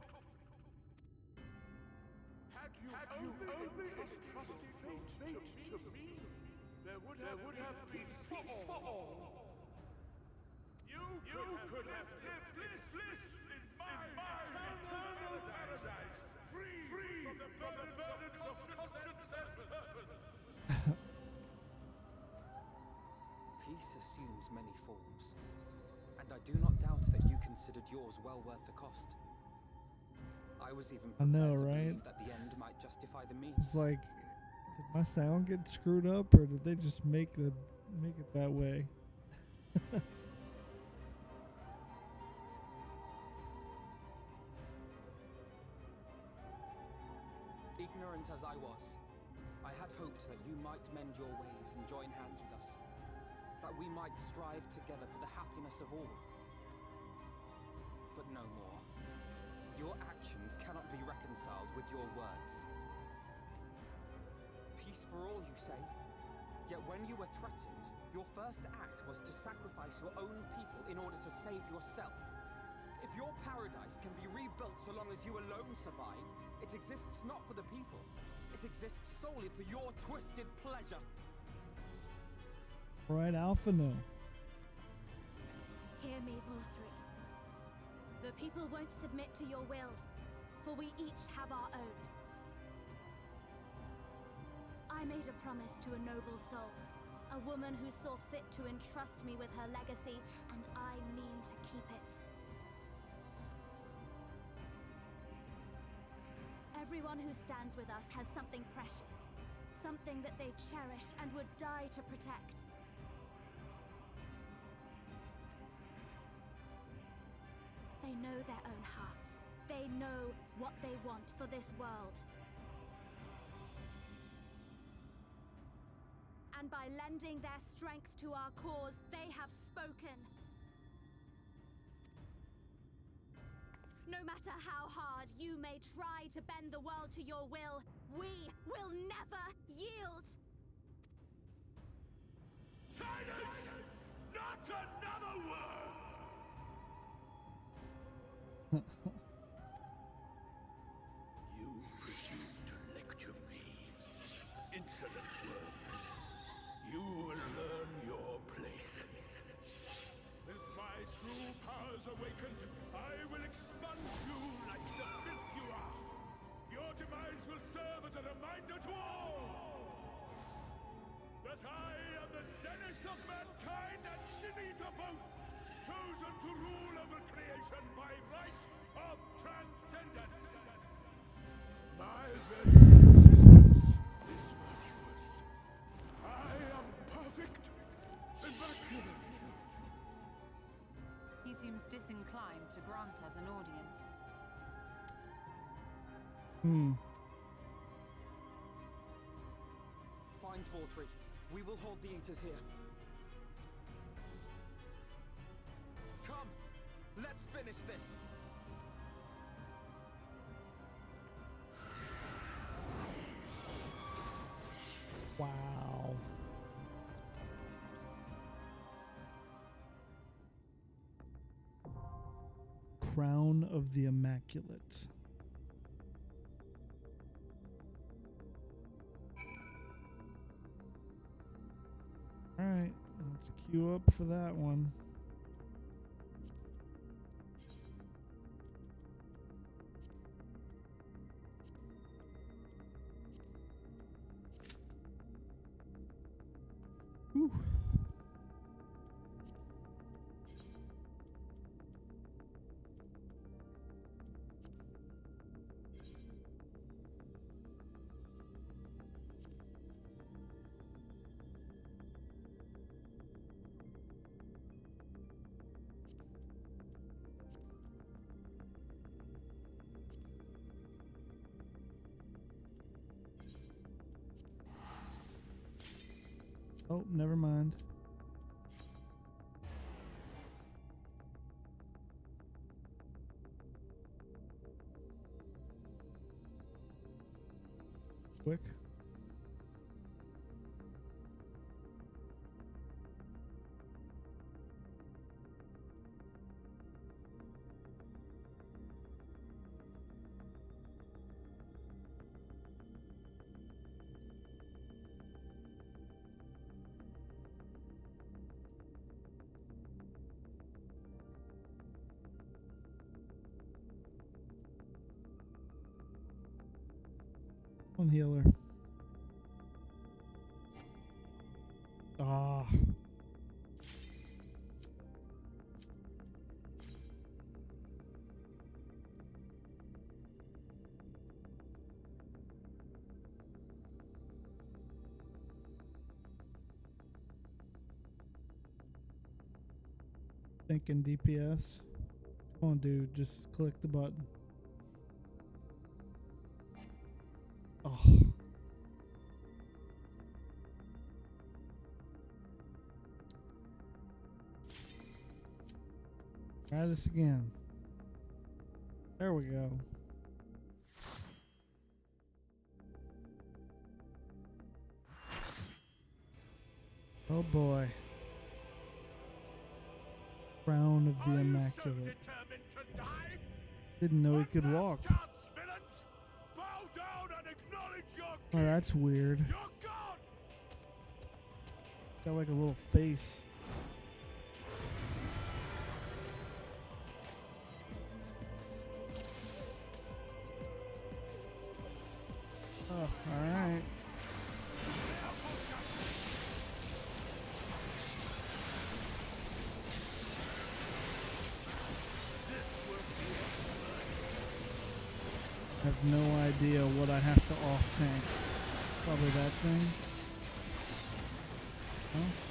Speaker 9: Had you only entrusted fate to me, there would have been peace for all. You could have lived bliss in my eternal paradise, free from the burdens of conscience and purpose.
Speaker 6: Peace assumes many forms, and I do not doubt that you considered yours well worth the cost. I was even
Speaker 1: I know,
Speaker 6: prepared to
Speaker 1: right?
Speaker 6: believe that the end might justify the means.
Speaker 1: It's like, did my sound get screwed up, or did they just make it that way?
Speaker 6: Ignorant as I was, I had hoped that you might mend your ways and join hands with us. That we might strive together for the happiness of all. But no more. Your actions cannot be reconciled with your words. Peace for all, you say? Yet when you were threatened, your first act was to sacrifice your own people in order to save yourself. If your paradise can be rebuilt so long as you alone survive, it exists not for the people. It exists solely for your twisted pleasure.
Speaker 1: Right, Alpha, no.
Speaker 10: Hear me, Vorthri. The people won't submit to your will, for we each have our own. I made a promise to a noble soul, a woman who saw fit to entrust me with her legacy, and I mean to keep it. Everyone who stands with us has something precious, something that they cherish and would die to protect. They know their own hearts. They know what they want for this world. And by lending their strength to our cause, they have spoken. No matter how hard you may try to bend the world to your will, we will never yield!
Speaker 9: Silence! Not another word! You presume to lecture me. Insolent words. You will learn your place. With my true powers awakened, I will expunge you like the filth you are. Your demise will serve as a reminder to all that I am the zenith of mankind and Shinita both, chosen to rule over creation by right of transcendence. My very existence is virtuous. I am perfect, immaculate.
Speaker 4: He seems disinclined to grant us an audience.
Speaker 6: Find Vorthree. We will hold the Eaters here. Come! Let's finish this!
Speaker 1: Wow. Crown of the Immaculate. Alright, let's queue up for that one. Whew. Oh, never mind. Quick. One healer. Ah. Thinking DPS. Come on, dude. Just click the button. Oh. Try this again. There we go. Oh boy. Crown of the Immaculate. Didn't know he could walk. Oh, that's weird. Got like a little face. Oh, alright. I have no idea what I have to off tank. Probably that thing. Huh?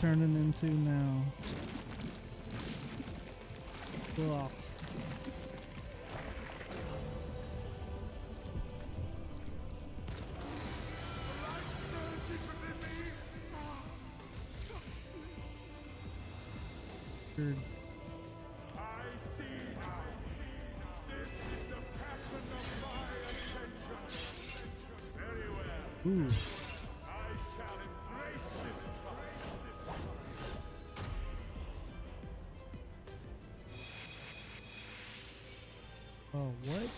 Speaker 1: turning into now? Ugh. Weird.
Speaker 9: I see now. This is the passion of my attention. Very well.
Speaker 1: Ooh.
Speaker 9: I shall embrace this trial.
Speaker 1: Oh, what?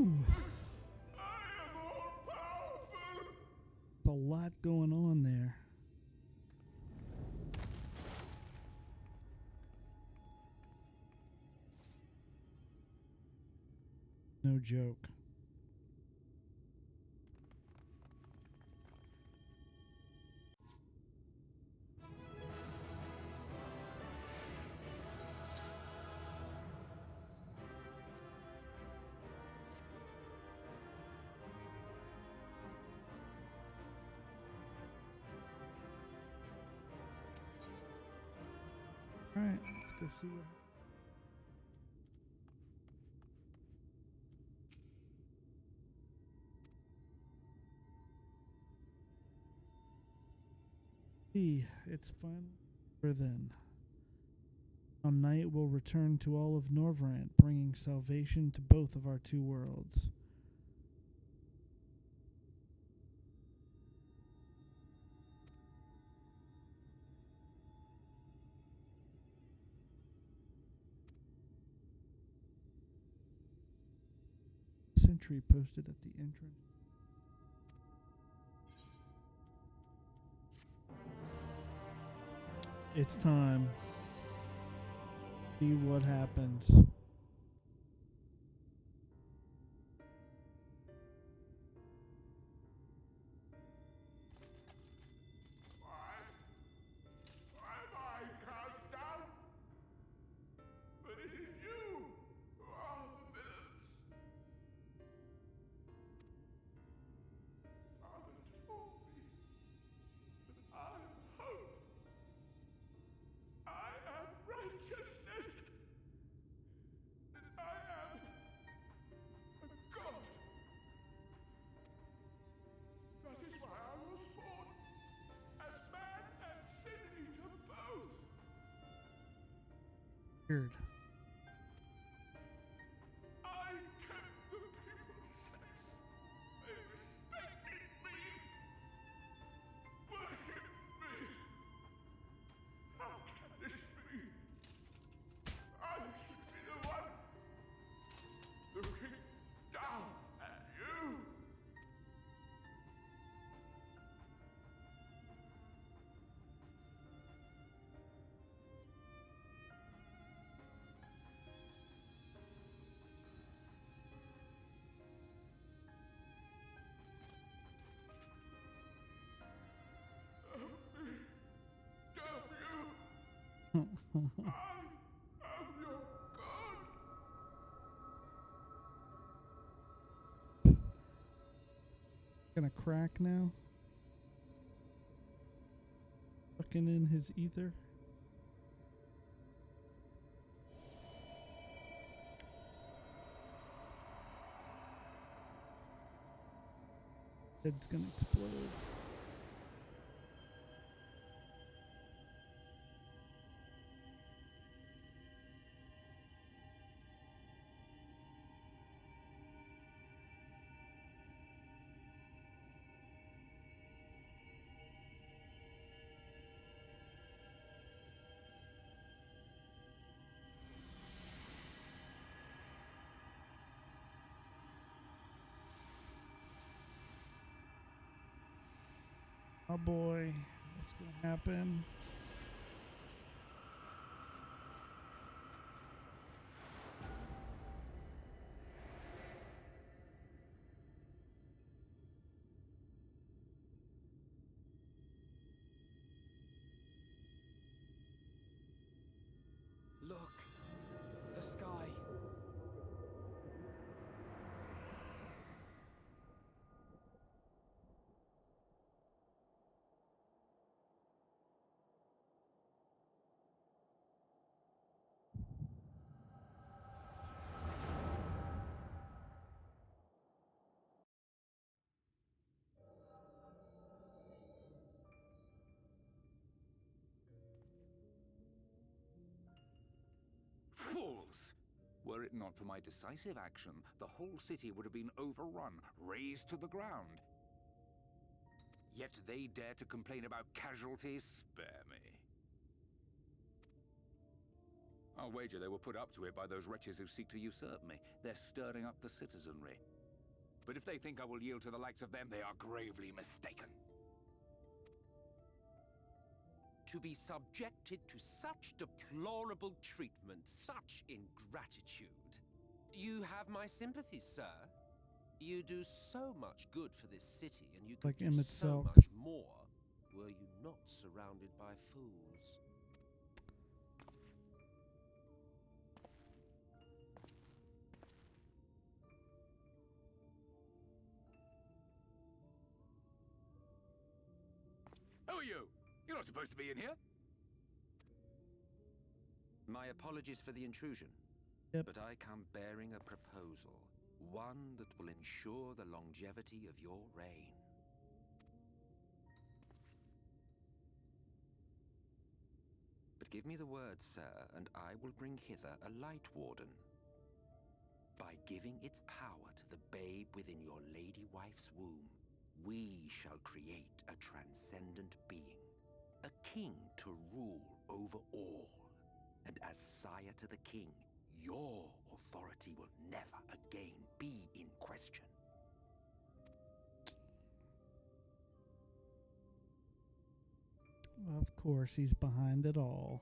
Speaker 1: Whew.
Speaker 9: I am all powerful.
Speaker 1: A lot going on there. No joke. All right, let's go see what. It's finally over then. Now night will return to all of Norvrant, bringing salvation to both of our two worlds. Sentry posted at the entrance. It's time. See what happens.
Speaker 9: Why am I cast down? But it is you who are the villains. Father told me that I am hope. I am righteousness. That I am a god. That is why I was born as man and sin eater both.
Speaker 1: Weird.
Speaker 9: I kept the people safe. They respected me. Worship me. How can this be? I should be the one looking down at you. Damn you! I am your god!
Speaker 1: Gonna crack now? Sucking in his ether? Head's gonna explode. Oh boy, what's gonna happen?
Speaker 6: Look, the sky.
Speaker 5: Fools! Were it not for my decisive action, the whole city would have been overrun, razed to the ground. Yet they dare to complain about casualties? Spare me. I'll wager they were put up to it by those wretches who seek to usurp me. They're stirring up the citizenry. But if they think I will yield to the likes of them, they are gravely mistaken.
Speaker 11: To be subjected to such deplorable treatment, such ingratitude. You have my sympathies, sir. You do so much good for this city, and you could
Speaker 1: Like
Speaker 11: do
Speaker 1: Emmett
Speaker 11: so
Speaker 1: Selk.
Speaker 11: much more were you not surrounded by fools.
Speaker 5: Who are you? You're not supposed to be in here.
Speaker 11: My apologies for the intrusion.
Speaker 1: Yep.
Speaker 11: But I come bearing a proposal. One that will ensure the longevity of your reign. But give me the word, sir, and I will bring hither a light warden. By giving its power to the babe within your lady wife's womb, we shall create a transcendent being, a king to rule over all. And as sire to the king, your authority will never again be in question.
Speaker 1: Of course, he's behind it all.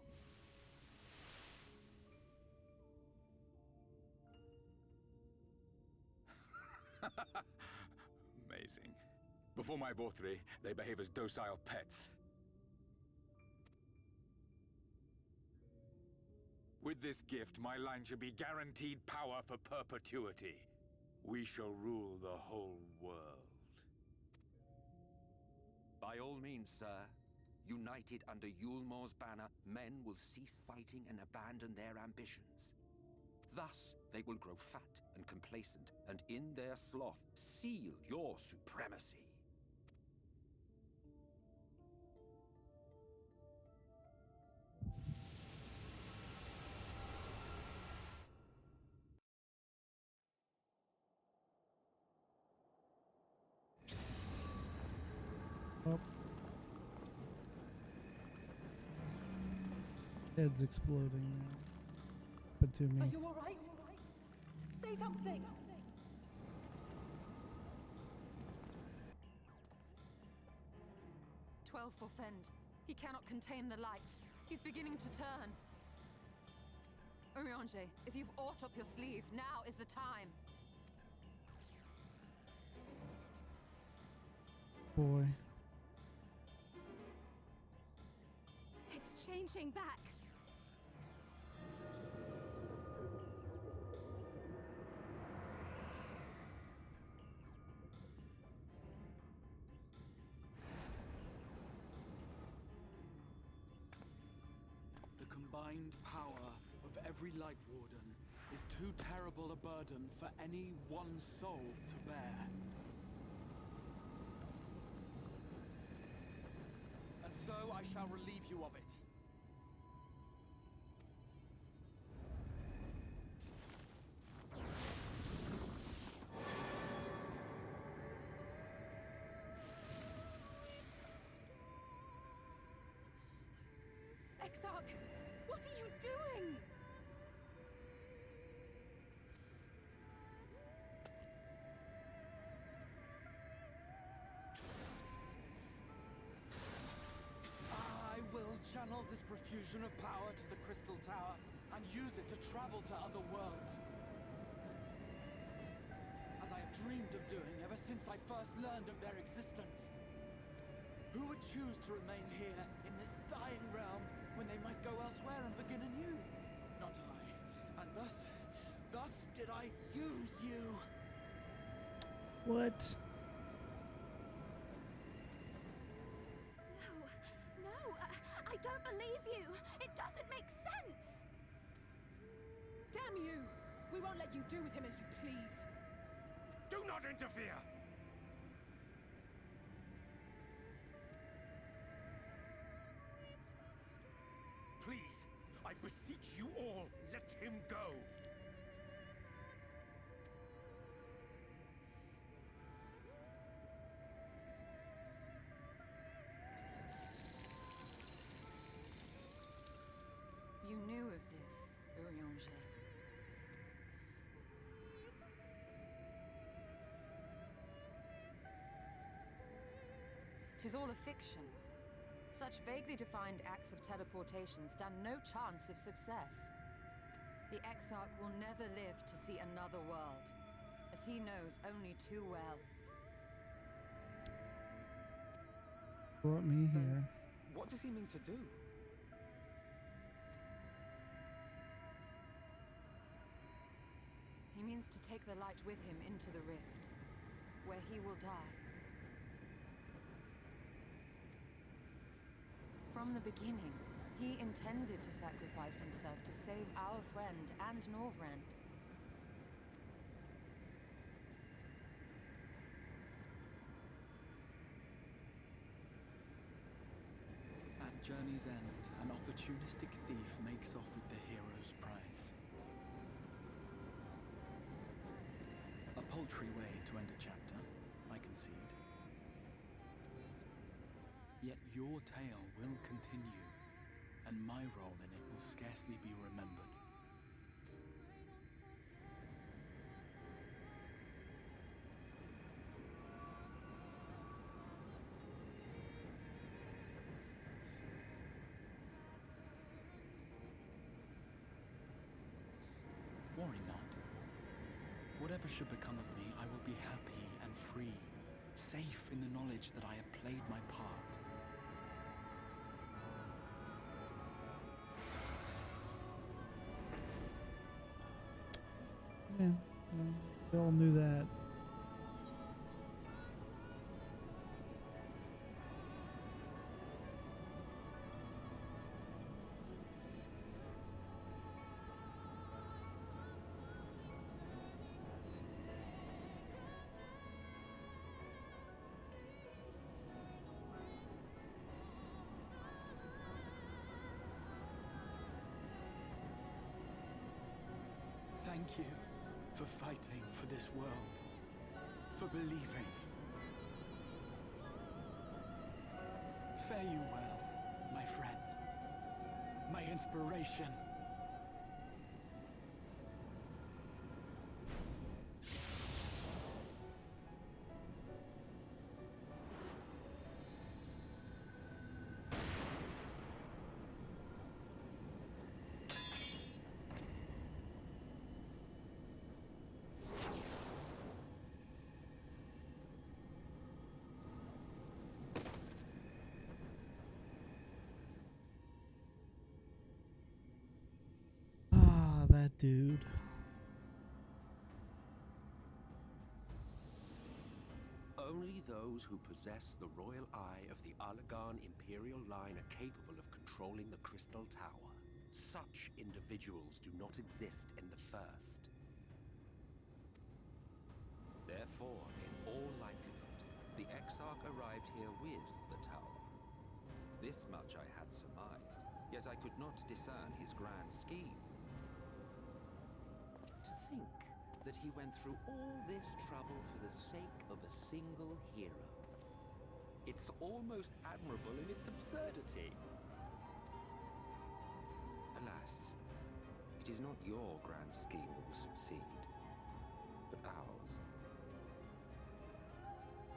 Speaker 5: Amazing. Before my Vorthri, they behave as docile pets. With this gift, my line shall be guaranteed power for perpetuity. We shall rule the whole world.
Speaker 11: By all means, sir. United under Yulmor's banner, men will cease fighting and abandon their ambitions. Thus, they will grow fat and complacent, and in their sloth, seal your supremacy.
Speaker 1: Oh. Head's exploding now. But to me.
Speaker 4: Are you all right? Say something. 12 for Fend. He cannot contain the light. He's beginning to turn. Urianger, if you've aught up your sleeve, now is the time.
Speaker 1: Boy.
Speaker 10: It's changing back.
Speaker 3: The combined power of every Light Warden is too terrible a burden for any one soul to bear. And so I shall relieve you of it.
Speaker 4: Exarch, what are you doing?
Speaker 6: I will channel this profusion of power to the Crystal Tower and use it to travel to other worlds. As I have dreamed of doing ever since I first learned of their existence. Who would choose to remain here in this dying realm when they might go elsewhere and begin anew? Not I. And thus did I use you.
Speaker 1: What?
Speaker 10: No, I don't believe you. It doesn't make sense.
Speaker 4: Damn you! We won't let you do with him as you please.
Speaker 5: Do not interfere! Please, I beseech you all, let him go!
Speaker 4: You knew of this. 'Tis all a fiction. Such vaguely defined acts of teleportation stand no chance of success. The Exarch will never live to see another world, as he knows only too well.
Speaker 1: Brought me here.
Speaker 6: What does he mean to do?
Speaker 4: He means to take the light with him into the rift, where he will die. From the beginning, he intended to sacrifice himself to save our friend and Norvrend.
Speaker 3: At journey's end, an opportunistic thief makes off with the hero's prize. A paltry way to end a chapter, I concede. Yet your tale will continue, and my role in it will scarcely be remembered. Worry not. Whatever should become of me, I will be happy and free, safe in the knowledge that I have played my part.
Speaker 1: Yeah, we all knew that.
Speaker 3: Thank you for fighting for this world, for believing. Fare you well, my friend, my inspiration.
Speaker 1: That dude.
Speaker 11: Only those who possess the royal eye of the Allagan Imperial line are capable of controlling the Crystal Tower. Such individuals do not exist in the First. Therefore, in all likelihood, the Exarch arrived here with the tower. This much I had surmised, yet I could not discern his grand scheme. To think that he went through all this trouble for the sake of a single hero. It's almost admirable in its absurdity. Alas, it is not your grand scheme that will succeed, but ours.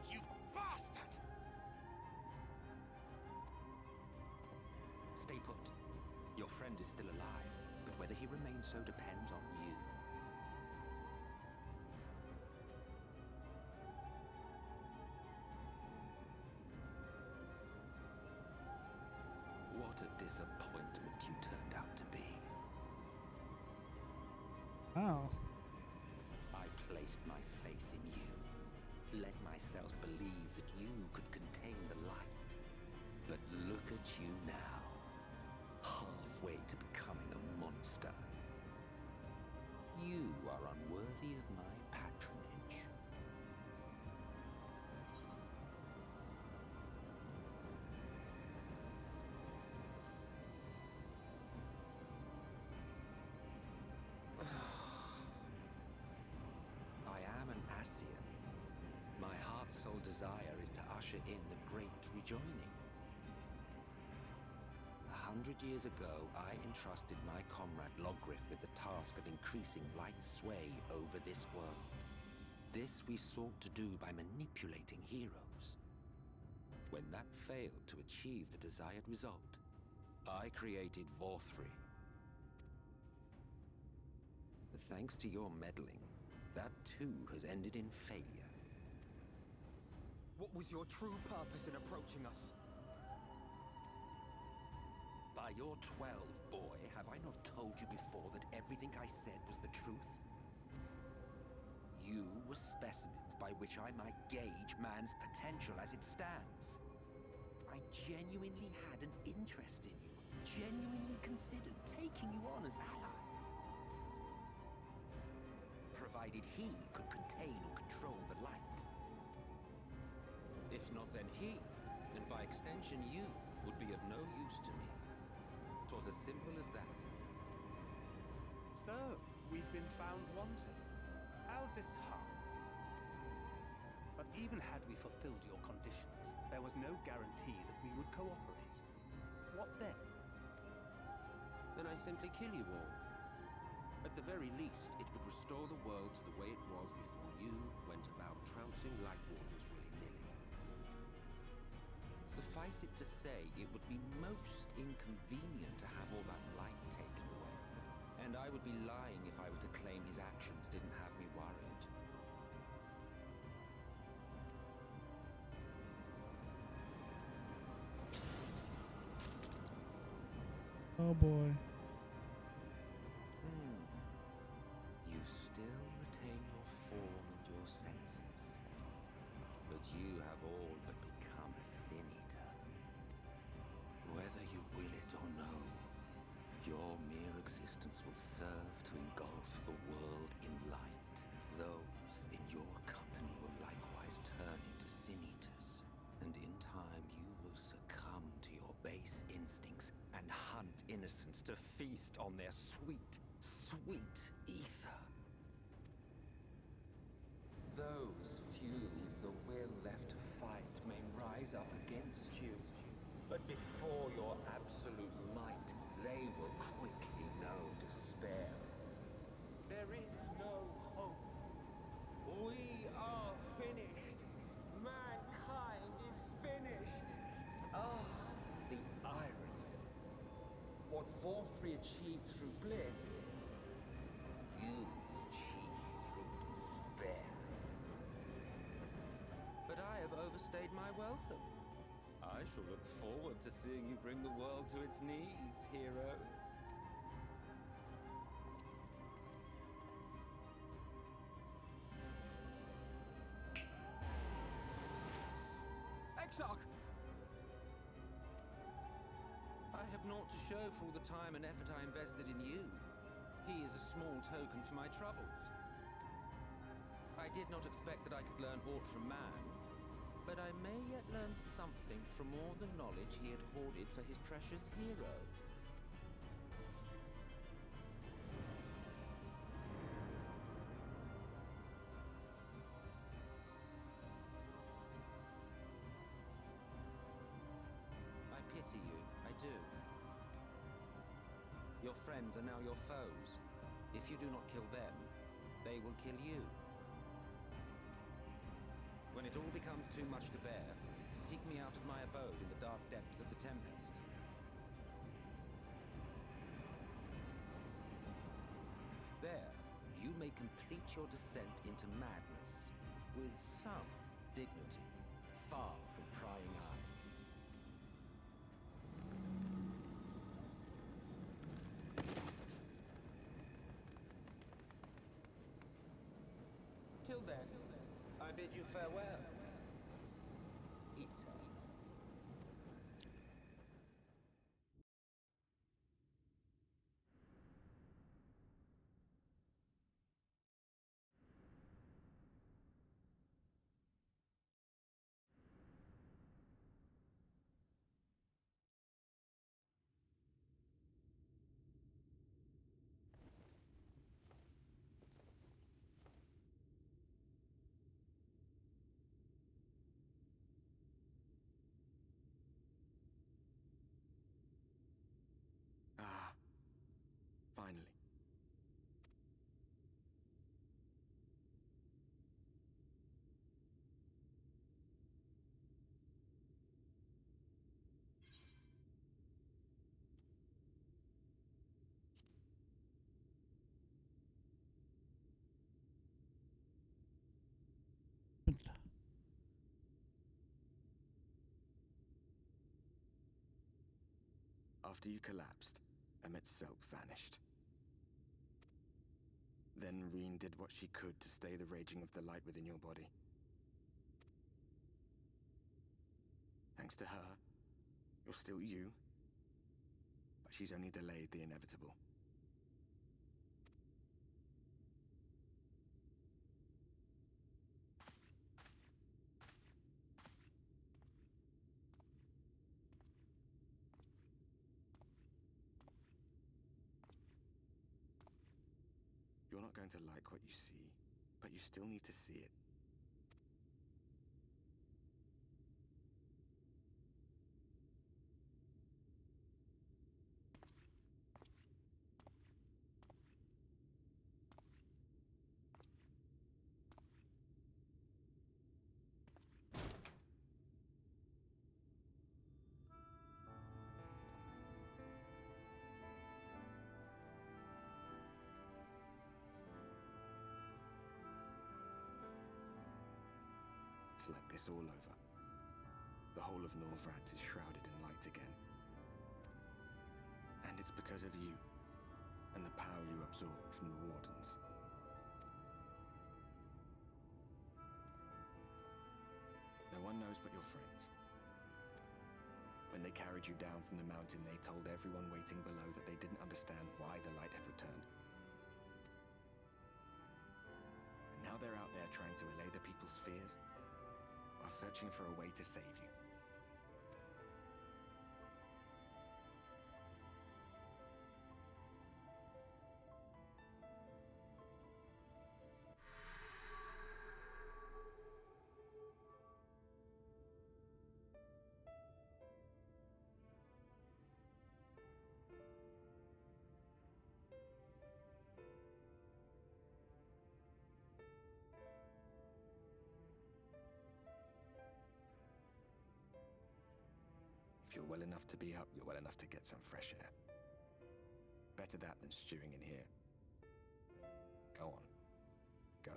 Speaker 7: You bastard!
Speaker 11: Stay put. Your friend is still alive, but whether he remains so depends on you. What a disappointment you turned out to be.
Speaker 1: Wow.
Speaker 11: I placed my faith in you, let myself believe that you could contain the light. But look at you now, halfway to becoming a monster. You are unworthy of my patronage. I am an Asian. My heart's sole desire is to usher in the great rejoining. 100 years ago, I entrusted my comrade Logriff with the task of increasing light's sway over this world. This we sought to do by manipulating heroes. When that failed to achieve the desired result, I created Vorthri. But thanks to your meddling, that too has ended in failure.
Speaker 6: What was your true purpose in approaching us?
Speaker 11: By your 12, boy, have I not told you before that everything I said was the truth? You were specimens by which I might gauge man's potential as it stands. I genuinely had an interest in you, genuinely considered taking you on as allies. Provided he could contain and control the light. If not, then he, and by extension you, would be of no use to me. 'Twas as simple as that.
Speaker 12: So, we've been found wanting. How disheartening. But even had we fulfilled your conditions, there was no guarantee that we would cooperate. What then?
Speaker 11: Then I simply kill you all. At the very least, it would restore the world to the way it was before you went about trouncing Lightwardens willy-nilly. Suffice it to say, it would be most inconvenient to have all that light taken away. And I would be lying if I were to claim his actions didn't have me worried.
Speaker 1: Oh boy.
Speaker 11: You still retain your form and your senses. But you have all but become a sin eater. Whether you will it or no, your mere existence will serve to engulf the world in light. Those in your company will likewise turn into sin eaters, and in time you will succumb to your base instincts and hunt innocents to feast on their sweet, sweet ether. Those few with the will left to fight may rise up against you, but before your absolute might, they will quickly know despair. There is no hope. We are finished. Mankind is finished. Ah, the irony. What Vorthri achieved through bliss, you achieved through despair. But I have overstayed my welcome. I shall look forward to seeing you bring the world to its knees, hero.
Speaker 6: Exarch!
Speaker 11: I have naught to show for all the time and effort I invested in you. He is a small token for my troubles. I did not expect that I could learn aught from man, but I may yet learn something from all the knowledge he had hoarded for his precious hero. I pity you, I do. Your friends are now your foes. If you do not kill them, they will kill you. When it all becomes too much to bear, seek me out at my abode in the dark depths of the Tempest. There, you may complete your descent into madness with some dignity, far from prying eyes. Till then, I bid you farewell. Eater.
Speaker 13: After you collapsed, Emmet's self vanished. Then Reen did what she could to stay the raging of the light within your body. Thanks to her, you're still you, but she's only delayed the inevitable. You're not going to like what you see, but you still need to see it. It's like this all over. The whole of Norvrats is shrouded in light again. And it's because of you, and the power you absorbed from the Wardens. No one knows but your friends. When they carried you down from the mountain, they told everyone waiting below that they didn't understand why the light had returned. And now they're out there trying to allay the people's fears, while searching for a way to save you. If you're well enough to be up, you're well enough to get some fresh air. Better that than stewing in here. Go on. Go.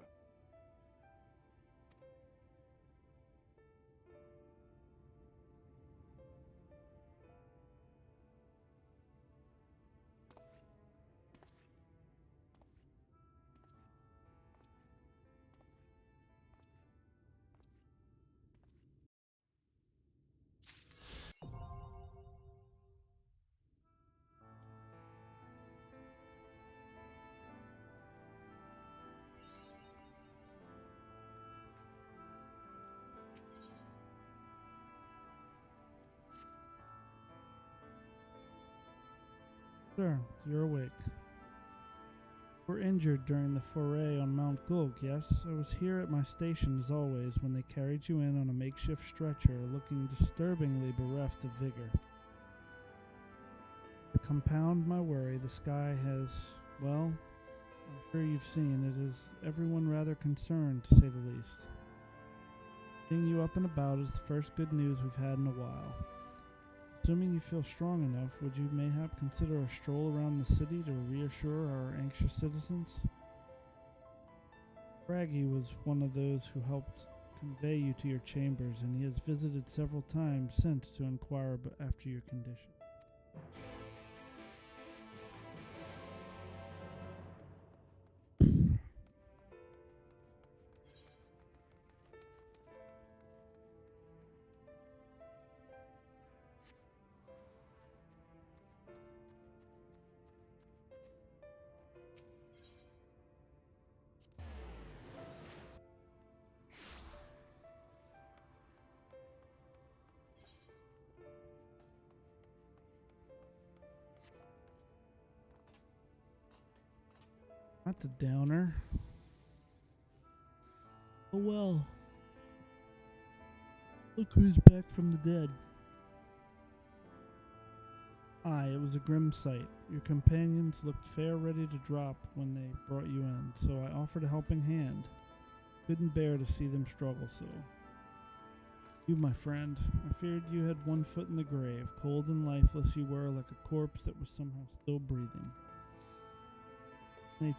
Speaker 1: Sir, you're awake. Were injured during the foray on Mount Gulg, yes? I was here at my station as always when they carried you in on a makeshift stretcher, looking disturbingly bereft of vigor. To compound my worry, the sky has, well, I'm sure you've seen, it is everyone rather concerned, to say the least. Seeing you up and about is the first good news we've had in a while. Assuming you feel strong enough, would you mayhap consider a stroll around the city to reassure our anxious citizens? Braggy was one of those who helped convey you to your chambers, and he has visited several times since to inquire after your condition. That's a downer. Oh well. Look who's back from the dead. Aye, it was a grim sight. Your companions looked fair ready to drop when they brought you in, so I offered a helping hand. Couldn't bear to see them struggle so. You, my friend, I feared you had one foot in the grave. Cold and lifeless you were, like a corpse that was somehow still breathing. They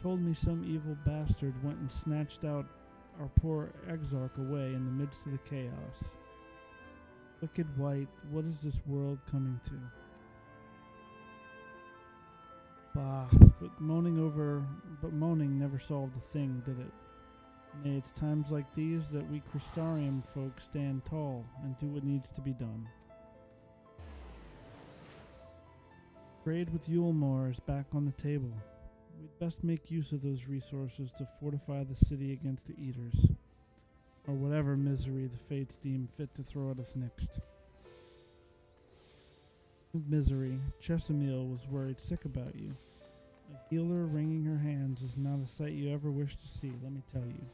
Speaker 1: told me some evil bastard went and snatched out our poor exarch away in the midst of the chaos. Wicked White, what is this world coming to? Bah, but moaning never solved a thing, did it? Nay, it's times like these that we Crystarium folk stand tall and do what needs to be done. Trade with Yulmore is back on the table. We'd best make use of those resources to fortify the city against the Eaters, or whatever misery the fates deem fit to throw at us next. Of misery, Chesamil was worried sick about you. A healer wringing her hands is not a sight you ever wish to see, let me tell you.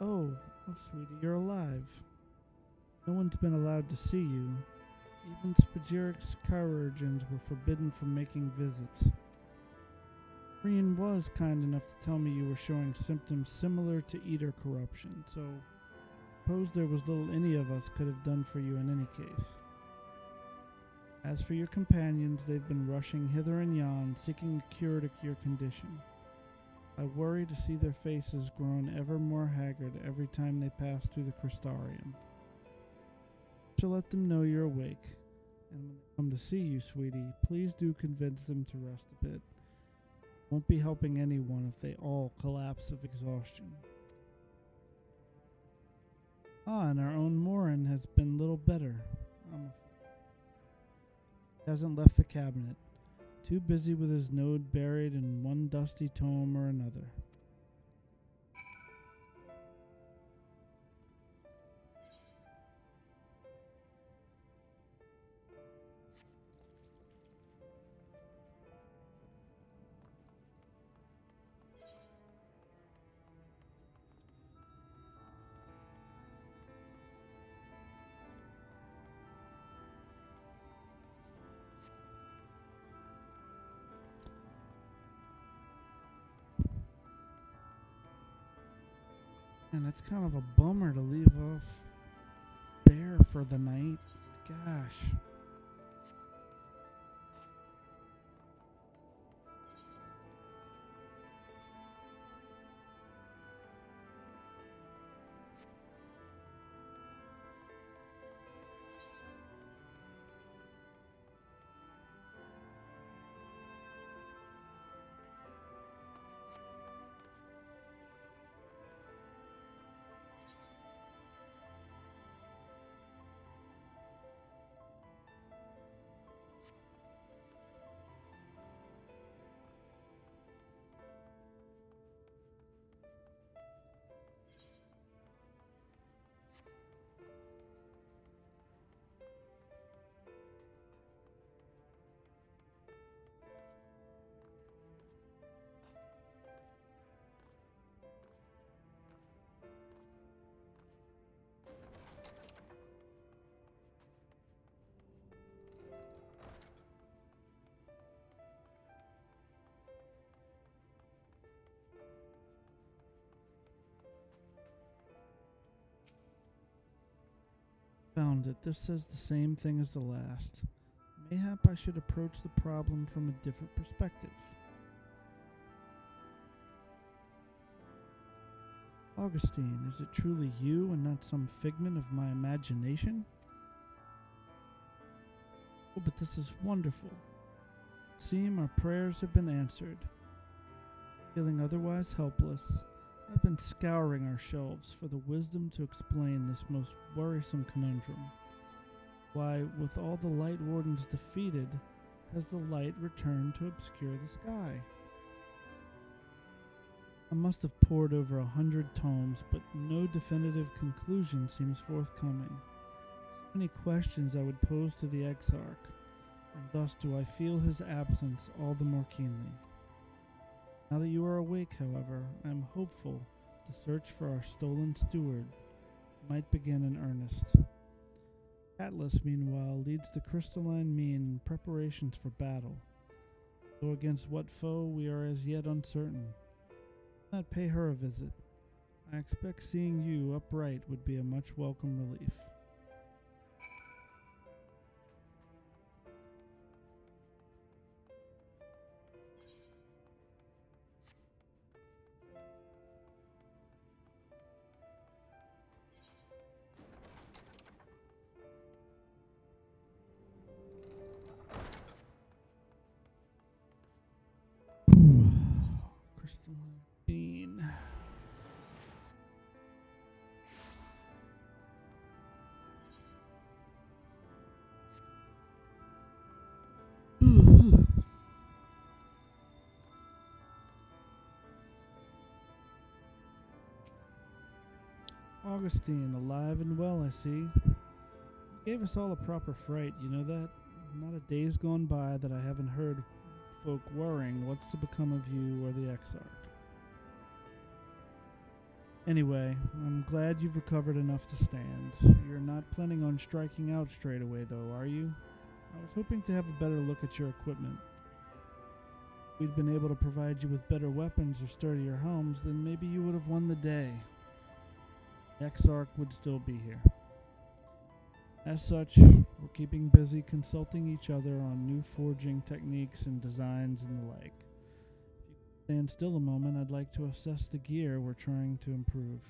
Speaker 1: Oh, sweetie, you're alive. No one's been allowed to see you. Even Spagiric's chirurgeons were forbidden from making visits. Rian was kind enough to tell me you were showing symptoms similar to Eater corruption, so suppose there was little any of us could have done for you in any case. As for your companions, they've been rushing hither and yon, seeking a cure to your condition. I worry to see their faces grown ever more haggard every time they pass through the Crystarium. I shall let them know you're awake, and when they come to see you, sweetie, please do convince them to rest a bit. Won't be helping anyone if they all collapse of exhaustion. And our own Morin has been little better. He hasn't left the cabinet. Too busy with his node buried in one dusty tome or another. And it's kind of a bummer to leave off there for the night. Gosh. Found it. This says the same thing as the last. Mayhap I should approach the problem from a different perspective. Augustine, is it truly you and not some figment of my imagination? Oh, but this is wonderful. It seems our prayers have been answered. Feeling otherwise helpless, I've been scouring our shelves for the wisdom to explain this most worrisome conundrum. Why, with all the Light Wardens defeated, has the light returned to obscure the sky? I must have pored over 100 tomes, but no definitive conclusion seems forthcoming. So many questions I would pose to the Exarch, and thus do I feel his absence all the more keenly. Now that you are awake, however, I am hopeful the search for our stolen steward might begin in earnest. Atlas, meanwhile, leads the crystalline mean in preparations for battle, though against what foe we are as yet uncertain. Why not pay her a visit? I expect seeing you upright would be a much welcome relief. Crystalline bean. Augustine, alive and well, I see. You gave us all a proper fright, you know that? Not a day's gone by that I haven't heard folk worrying what's to become of you or the Exarch. Anyway, I'm glad you've recovered enough to stand. You're not planning on striking out straight away, though, are you? I was hoping to have a better look at your equipment. If we'd been able to provide you with better weapons or sturdier helms, then maybe you would have won the day. The Exarch would still be here. As such, we're keeping busy consulting each other on new forging techniques and designs and the like. If you could stand still a moment, I'd like to assess the gear we're trying to improve.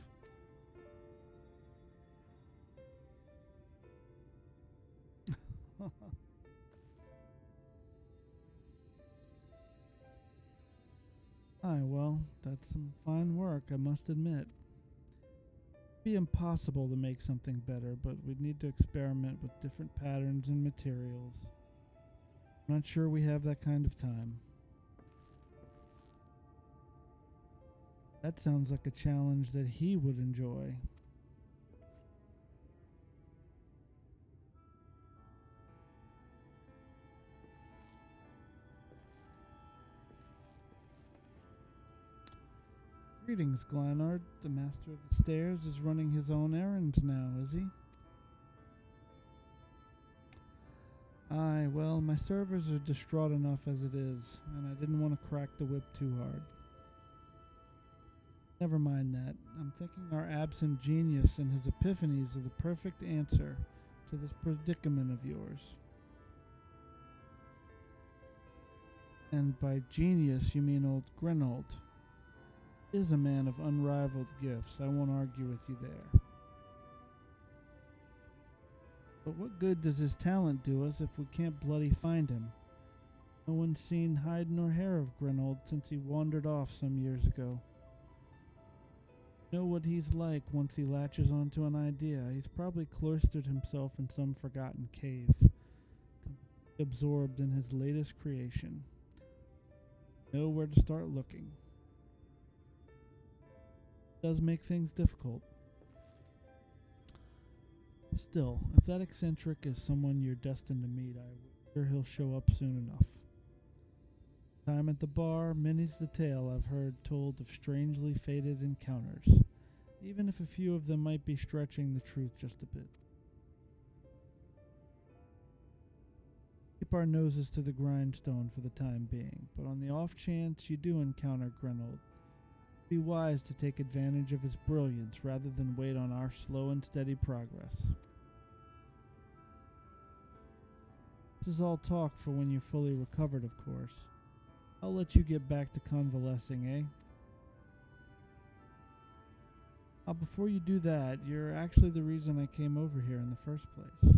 Speaker 1: Aye, well, that's some fine work, I must admit. It'd be impossible to make something better, but we'd need to experiment with different patterns and materials. I'm not sure we have that kind of time. That sounds like a challenge that he would enjoy. Greetings, Glynard. The Master of the Stairs is running his own errands now, is he? Aye, well, my servers are distraught enough as it is, and I didn't want to crack the whip too hard. Never mind that. I'm thinking our absent genius and his epiphanies are the perfect answer to this predicament of yours. And by genius, you mean old Grinold. Is a man of unrivaled gifts. I won't argue with you there. But what good does his talent do us if we can't bloody find him? No one's seen hide nor hair of Grinold since he wandered off some years ago. Know what he's like once he latches onto an idea. He's probably cloistered himself in some forgotten cave, absorbed in his latest creation. Know where to start looking. Does make things difficult. Still, if that eccentric is someone you're destined to meet, I'm sure he'll show up soon enough. Time at the bar, many's the tale I've heard told of strangely fated encounters, even if a few of them might be stretching the truth just a bit. Keep our noses to the grindstone for the time being, but on the off chance you do encounter Grinold, be wise to take advantage of his brilliance rather than wait on our slow and steady progress. This is all talk for when you're fully recovered, of course. I'll let you get back to convalescing, eh? Before you do that, you're actually the reason I came over here in the first place.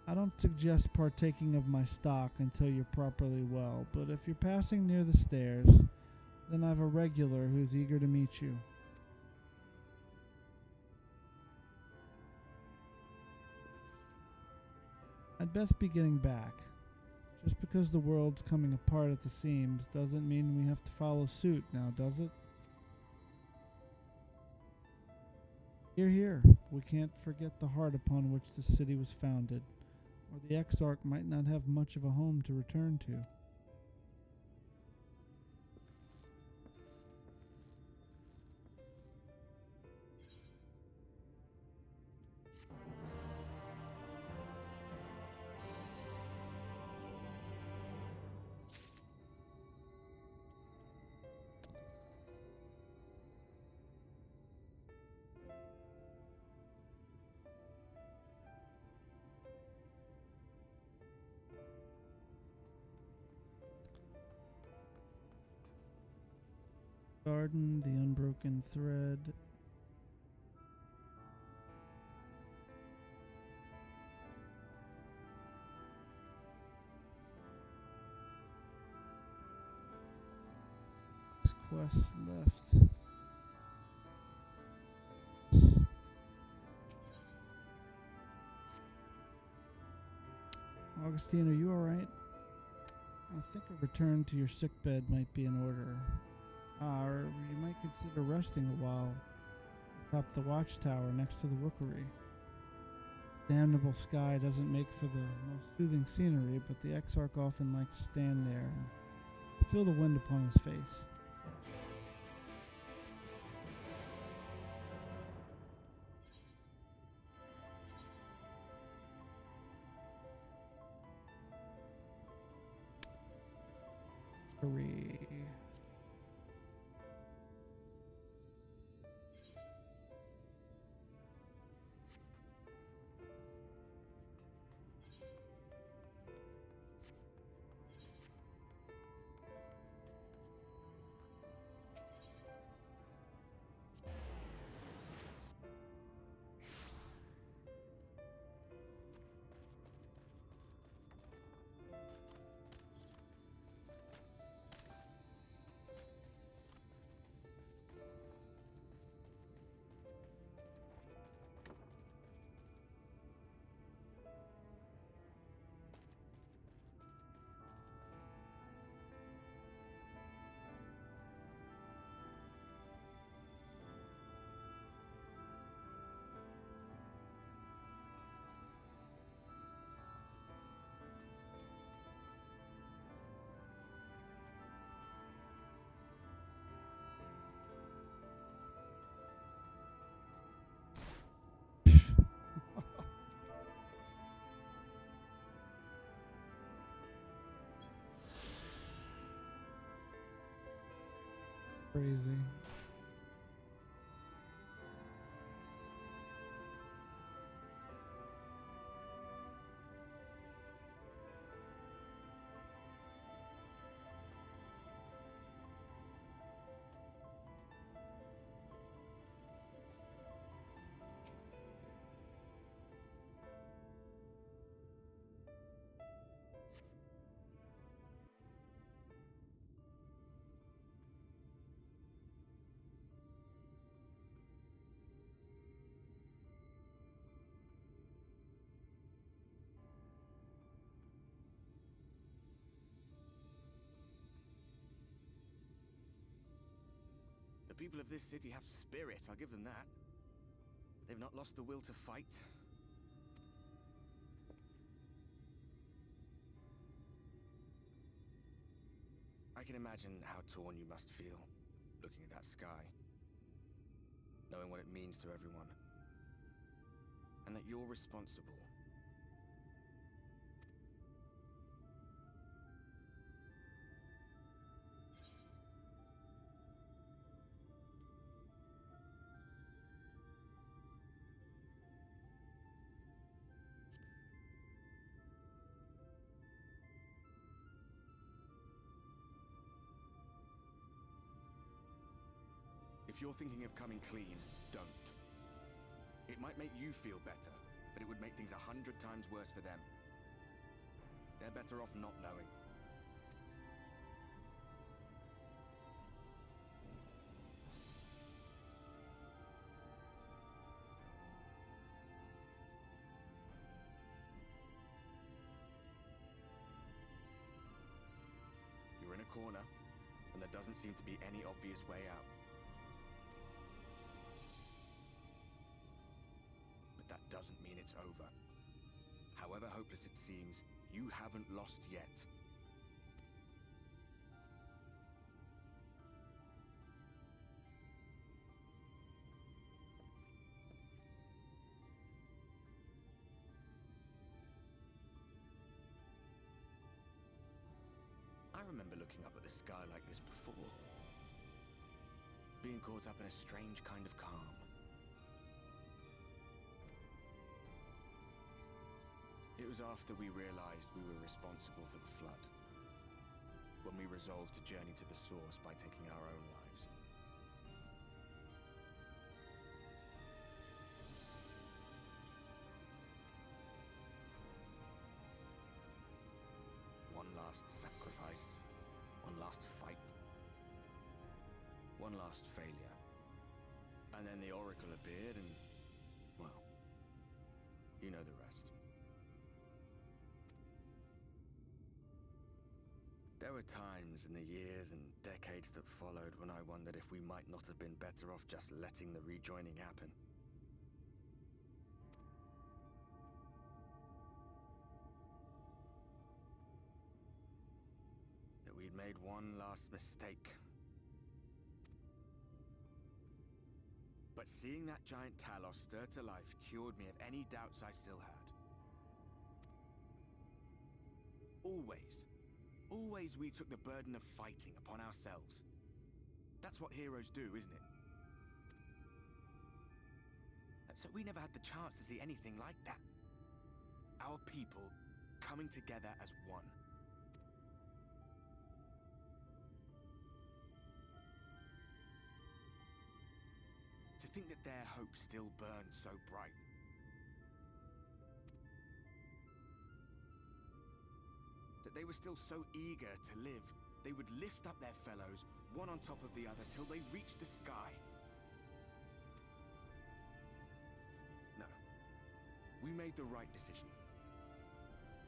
Speaker 1: I don't suggest partaking of my stock until you're properly well, but if you're passing near the stairs, then I've a regular who's eager to meet you. I'd best be getting back. Just because the world's coming apart at the seams doesn't mean we have to follow suit now, does it? Hear, hear. We can't forget the heart upon which the city was founded, or the Exarch might not have much of a home to return to. Garden, The Unbroken Thread. Quest left. Augustine, are you alright? I think a return to your sickbed might be in order. Or you might consider resting a while atop the watchtower next to the rookery. Damnable sky doesn't make for the most soothing scenery, but the Exarch often likes to stand there and feel the wind upon his face. Rookery. Crazy.
Speaker 13: The people of this city have spirit, I'll give them that. They've not lost the will to fight. I can imagine how torn you must feel, looking at that sky. Knowing what it means to everyone. And that you're responsible. If you're thinking of coming clean, don't. It might make you feel better, but it would make things 100 times worse for them. They're better off not knowing. You're in a corner, and there doesn't seem to be any obvious way out. Doesn't mean it's over. However hopeless it seems, you haven't lost yet. I remember looking up at the sky like this before. Being caught up in a strange kind of calm. It was after we realized we were responsible for the flood. When we resolved to journey to the source by taking our own lives. one last failure. And then the Oracle appeared and, well, you know the rest. There were times in the years and decades that followed when I wondered if we might not have been better off just letting the rejoining happen. That we'd made one last mistake. But seeing that giant Talos stir to life cured me of any doubts I still had. Always we took the burden of fighting upon ourselves. That's what heroes do, isn't it? So we never had the chance to see anything like that. Our people coming together as one. To think that their hope still burned so bright. That they were still so eager to live, they would lift up their fellows, one on top of the other, till they reached the sky. No. We made the right decision.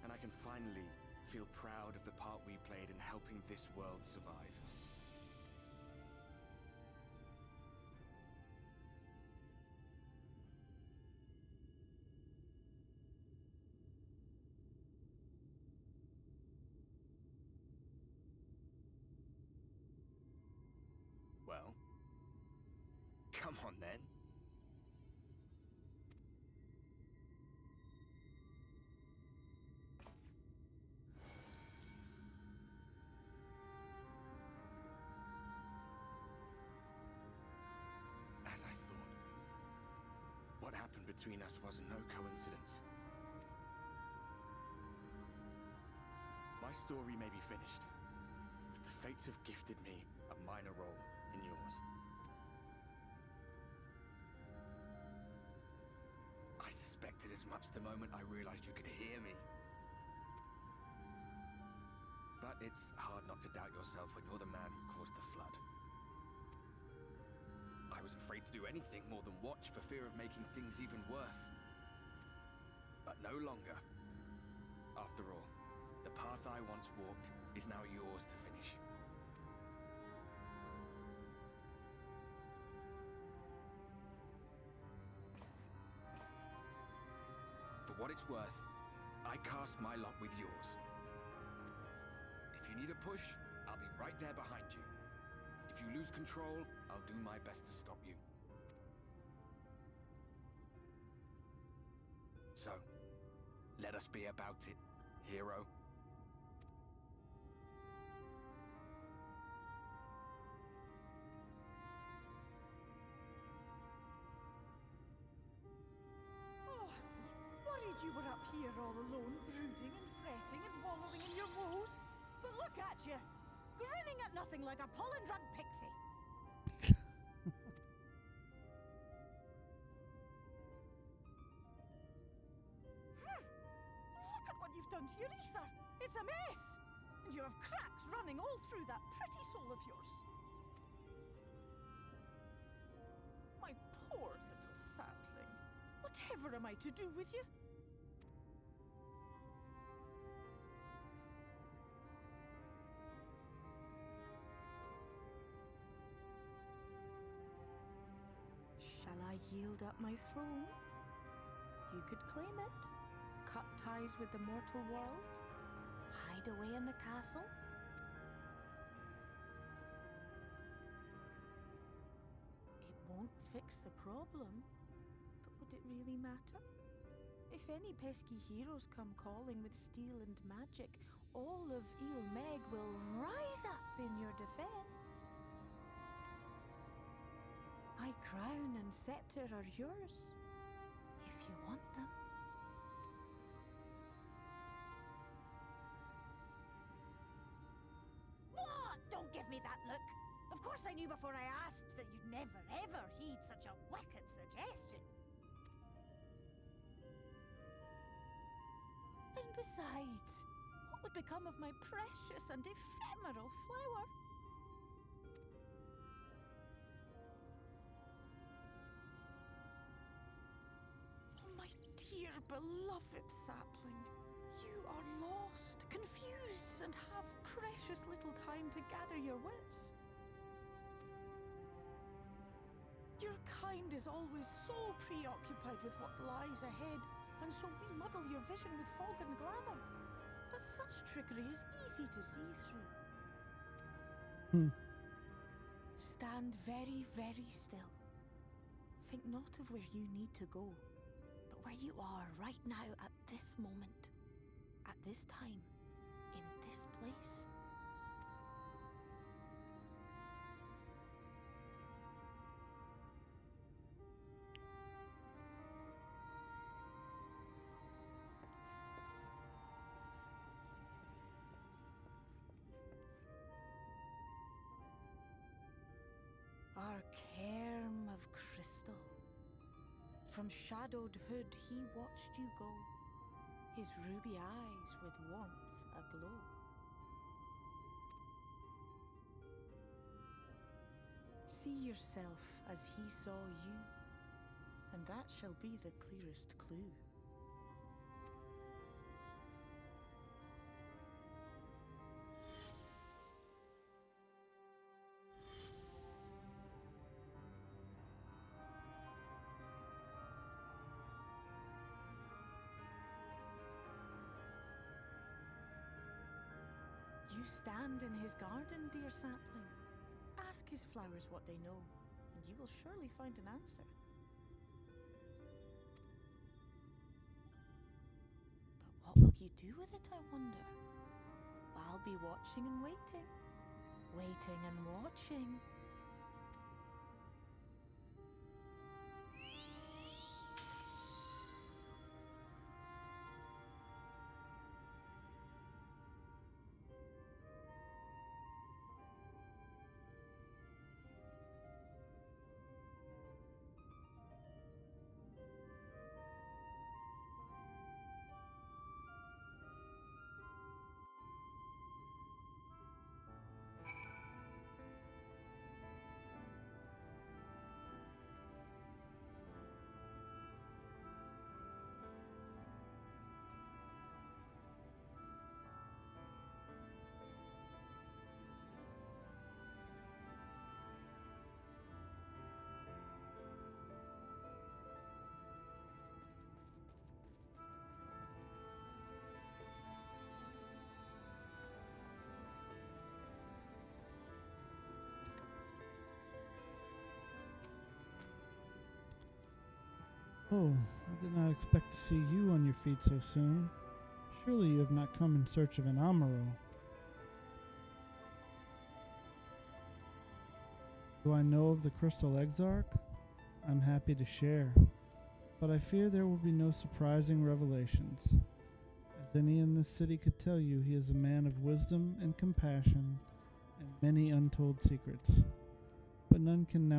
Speaker 13: And I can finally feel proud of the part we played in helping this world survive. Well, come on then. As I thought, what happened between us was no coincidence. My story may be finished, but the fates have gifted me a minor role in yours. I suspected as much the moment I realized you could hear me. But it's hard not to doubt yourself when you're the man who caused the flood. I was afraid to do anything more than watch for fear of making things even worse. But no longer. After all, the path I once walked is now yours to finish. For what it's worth, I cast my lot with yours. If you need a push, I'll be right there behind you. If you lose control, I'll do my best to stop you. So, let us be about it, hero.
Speaker 8: You were up here all alone, brooding and fretting and wallowing in your woes. But look at you, grinning at nothing like a pollen-drunk pixie. Look at what you've done to your ether. It's a mess. And you have cracks running all through that pretty soul of yours. My poor little sapling. Whatever am I to do with you? Shall I yield up my throne? You could claim it, cut ties with the mortal world, hide away in the castle. It won't fix the problem, but would it really matter? If any pesky heroes come calling with steel and magic, all of Eel Meg will rise up in your defense. My crown and scepter are yours, if you want them. What? Don't give me that look. Of course I knew before I asked that you'd never ever heed such a wicked suggestion. And besides, what would become of my precious and ephemeral flower? beloved sapling, you are lost, confused, and have precious little time to gather your wits. Your kind is always so preoccupied with what lies ahead, and so we muddle your vision with fog and glamour. But such trickery is easy to see through. Stand very, very still. Think not of where you need to go, but where you are right now at this moment, at this time, in this place. Our cairn of crystal. From shadowed hood he watched you go, his ruby eyes with warmth aglow. See yourself as he saw you, and that shall be the clearest clue. You stand in his garden, dear sapling. Ask his flowers what they know, and you will surely find an answer. But what will you do with it, I wonder? I'll be watching and waiting, waiting and watching.
Speaker 1: Oh, I did not expect to see you on your feet so soon. Surely you have not come in search of an Amaro. Do I know of the Crystal Exarch? I'm happy to share, but I fear there will be no surprising revelations. As any in this city could tell you, he is a man of wisdom and compassion and many untold secrets, but none can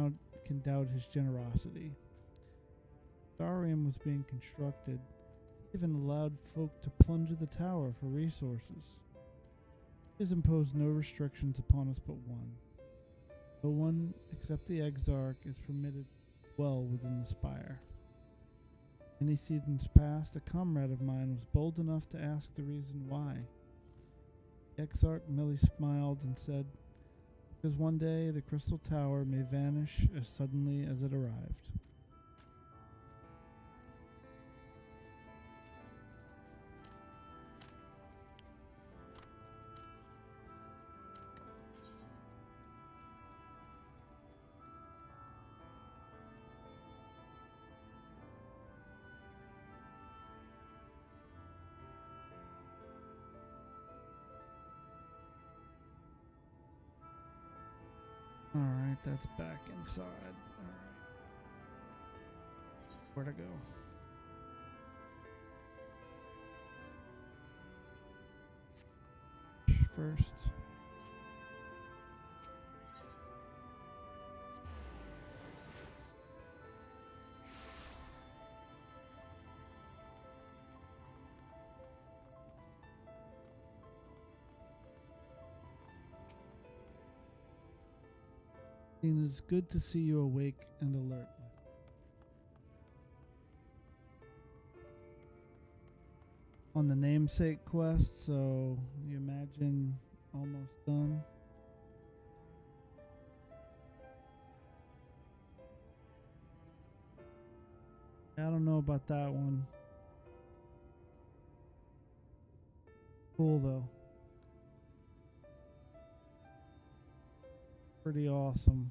Speaker 1: doubt his generosity. Starium was being constructed, he even allowed folk to plunder the tower for resources. He has imposed no restrictions upon us but one. No one except the Exarch is permitted well within the spire. Many seasons past, a comrade of mine was bold enough to ask the reason why. The Exarch merely smiled and said, because one day the Crystal Tower may vanish as suddenly as it arrived. Alright, that's back inside. Alright. Where to go? First. It is good to see you awake and alert. on the namesake quest, so you imagine almost done. I don't know about that one. Cool though. Pretty awesome.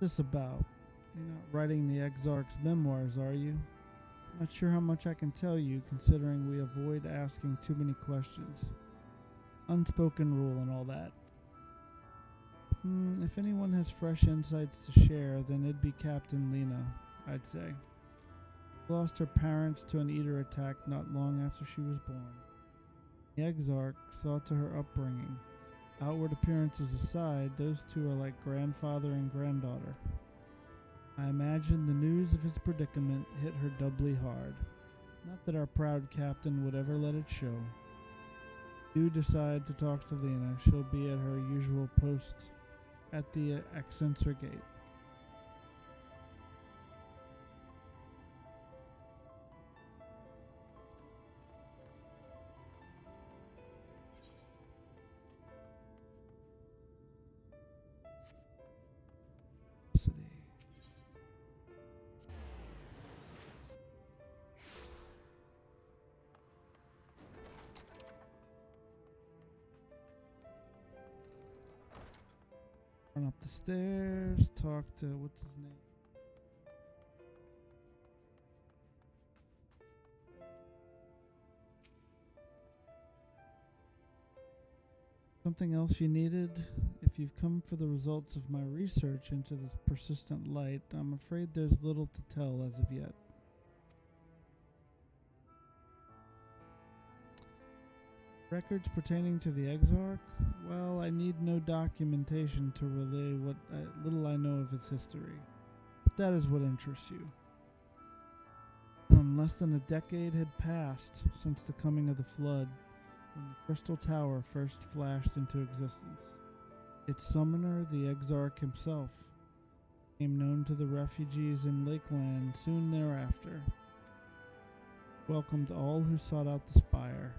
Speaker 1: What's this about? You're not writing the Exarch's memoirs, are you? Not sure how much I can tell you, considering we avoid asking too many questions. Unspoken rule and all that. If anyone has fresh insights to share, then it'd be Captain Lena, I'd say. She lost her parents to an eater attack not long after she was born. The Exarch saw to her upbringing. Outward appearances aside, those two are like grandfather and granddaughter. I imagine the news of his predicament hit her doubly hard. Not that our proud captain would ever let it show. If you decide to talk to Lena, she'll be at her usual post at the Exensor Gate. Run up the stairs, talk to, what's his name? Something else you needed? If you've come for the results of my research into this persistent light, I'm afraid there's little to tell as of yet. Records pertaining to the Exarch? Well, I need no documentation to relay what little I know of its history. But that is what interests you. Less than a decade had passed since the coming of the Flood, when the Crystal Tower first flashed into existence. Its summoner, the Exarch himself, became known to the refugees in Lakeland soon thereafter. Welcomed all who sought out the spire,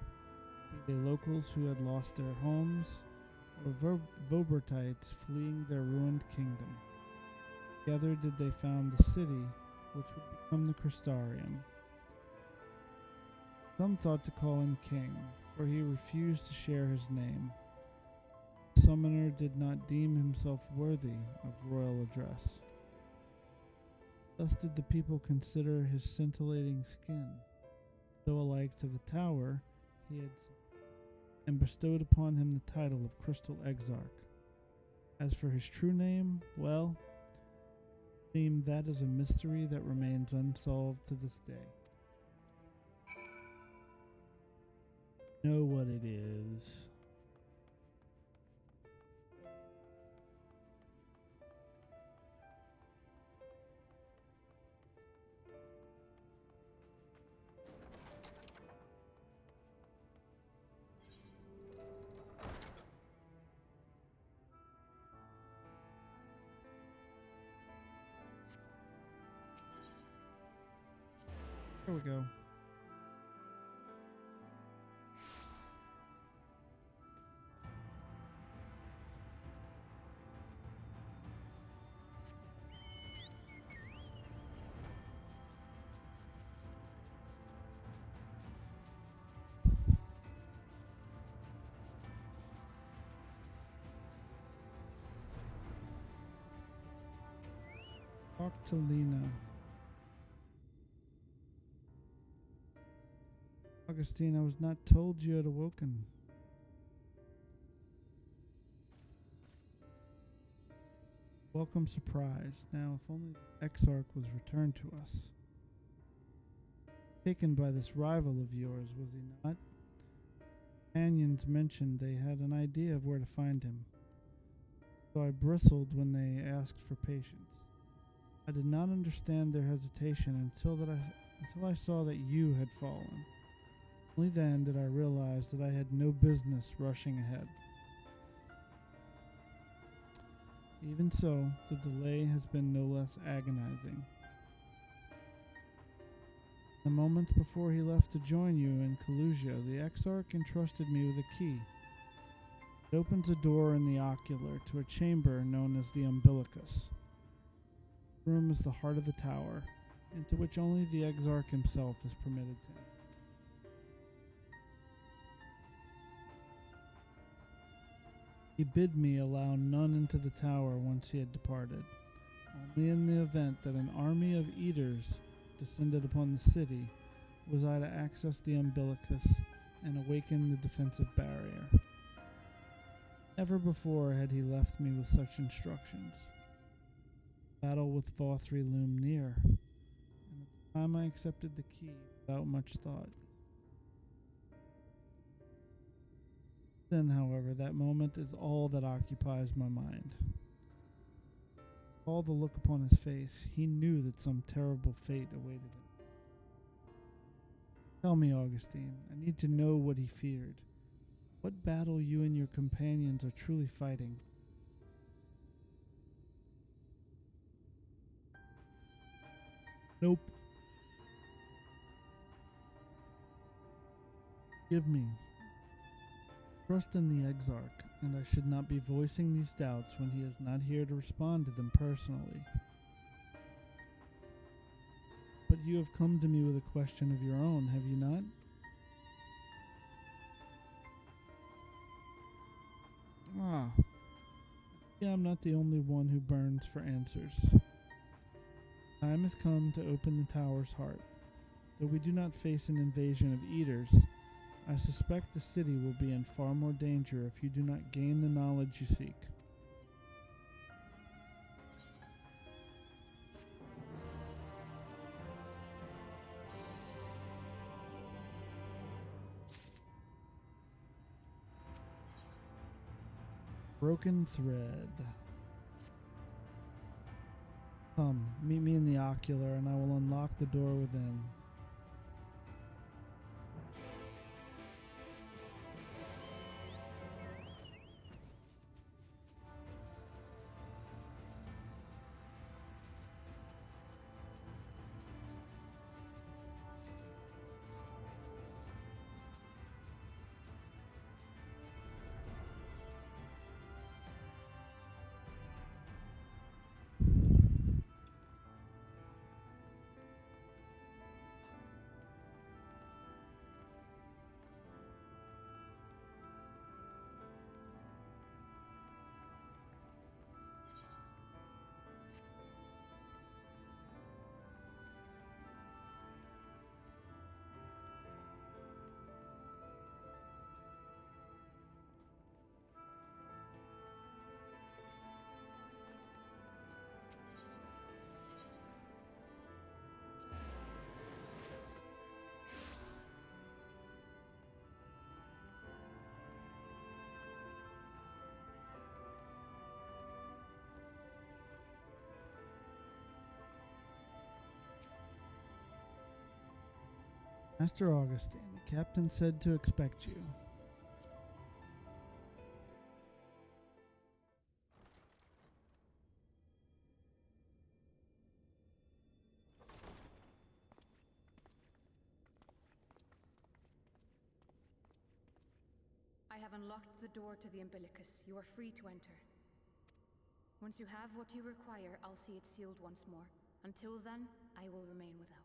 Speaker 1: be they locals who had lost their homes, or Vobertites fleeing their ruined kingdom. Together did they found the city, which would become the Crystarium. Some thought to call him king, for he refused to share his name. The summoner did not deem himself worthy of royal address. Thus did the people consider his scintillating skin, so alike to the tower he had, and bestowed upon him the title of Crystal Exarch. As for his true name, well, seemed that is a mystery that remains unsolved to this day. Know what it is. Here we go. Talk to Lena. Augustine, I was not told you had awoken. Welcome surprise. Now, if only the Exarch was returned to us. Taken by this rival of yours, was he not? Companions mentioned they had an idea of where to find him, so I bristled when they asked for patience. I did not understand their hesitation until I saw that you had fallen. Only then did I realize that I had no business rushing ahead. Even so, the delay has been no less agonizing. The moments before he left to join you in Kalusia, the Exarch entrusted me with a key. It opens a door in the ocular to a chamber known as the Umbilicus. The room is the heart of the tower, into which only the Exarch himself is permitted to enter. He bid me allow none into the tower once he had departed, only in the event that an army of eaters descended upon the city was I to access the Umbilicus and awaken the defensive barrier. Never before had he left me with such instructions. Battle with Vothri loomed near, and at the time I accepted the key without much thought. Then, however, that moment is all that occupies my mind. All the look upon his face, he knew that some terrible fate awaited him. Tell me, Augustine, I need to know what he feared. What battle you and your companions are truly fighting? Nope. Give me. Trust in the Exarch, and I should not be voicing these doubts when he is not here to respond to them personally. But you have come to me with a question of your own, have you not? Yeah, I'm not the only one who burns for answers. Time has come to open the tower's heart. Though we do not face an invasion of eaters, I suspect the city will be in far more danger if you do not gain the knowledge you seek. Broken thread. Come, meet me in the ocular, and I will unlock the door within. Master Augustine, the captain said to expect you.
Speaker 14: I have unlocked the door to the Umbilicus. You are free to enter. Once you have what you require, I'll see it sealed once more. Until then, I will remain without.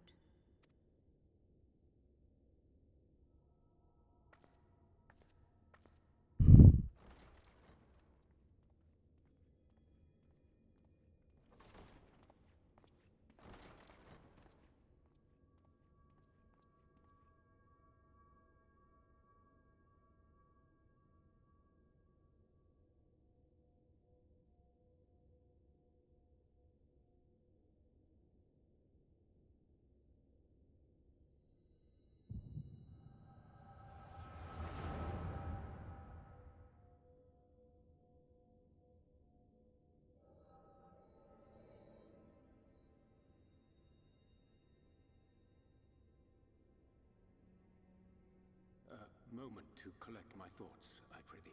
Speaker 9: A moment to collect my thoughts, I prithee.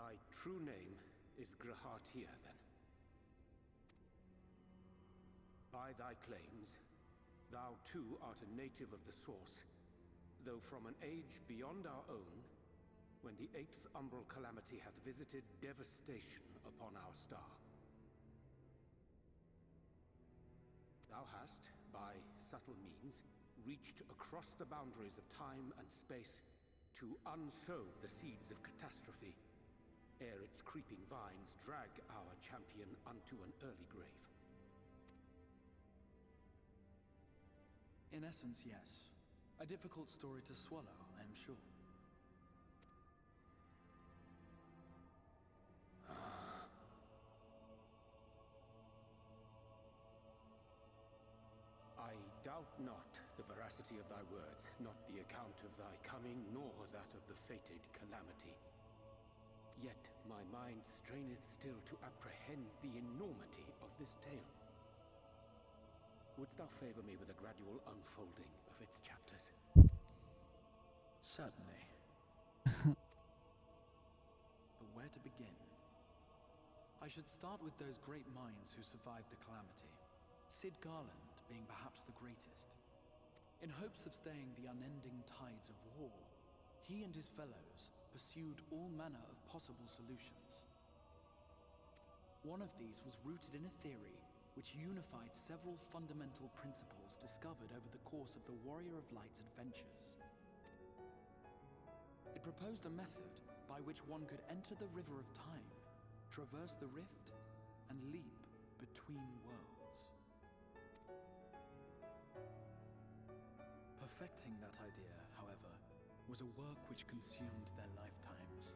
Speaker 15: Thy true name is Grahatia, then. By thy claims, thou too art a native of the Source, though from an age beyond our own, when the 8th Umbral Calamity hath visited devastation upon our star. Thou hast, by subtle means, reached across the boundaries of time and space to unsow the seeds of catastrophe, ere its creeping vines drag our champion unto an early grave.
Speaker 3: In essence, yes. A difficult story to swallow, I am sure.
Speaker 15: I doubt not the veracity of thy words, not the account of thy coming, nor that of the fated calamity. Yet my mind straineth still to apprehend the enormity of this tale. Wouldst thou favor me with a gradual unfolding of its chapters?
Speaker 3: Certainly. But where to begin? I should start with those great minds who survived the calamity. Sid Garland being perhaps the greatest. In hopes of staying the unending tides of war, he and his fellows pursued all manner of possible solutions. One of these was rooted in a theory which unified several fundamental principles discovered over the course of the Warrior of Light's adventures. It proposed a method by which one could enter the River of Time, traverse the rift, and leap between worlds. Perfecting that idea, however, was a work which consumed their lifetimes,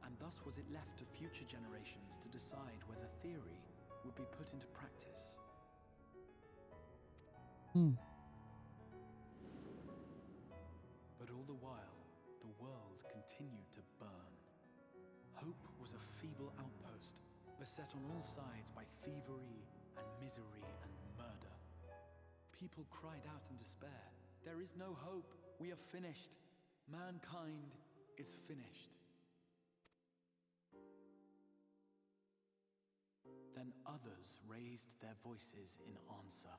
Speaker 3: and thus was it left to future generations to decide whether theory would be put into practice. But all the while, the world continued to burn. Hope was a feeble outpost, beset on all sides by thievery and misery and murder. People cried out in despair, "There is no hope, we are finished. Mankind is finished." Then others raised their voices in answer.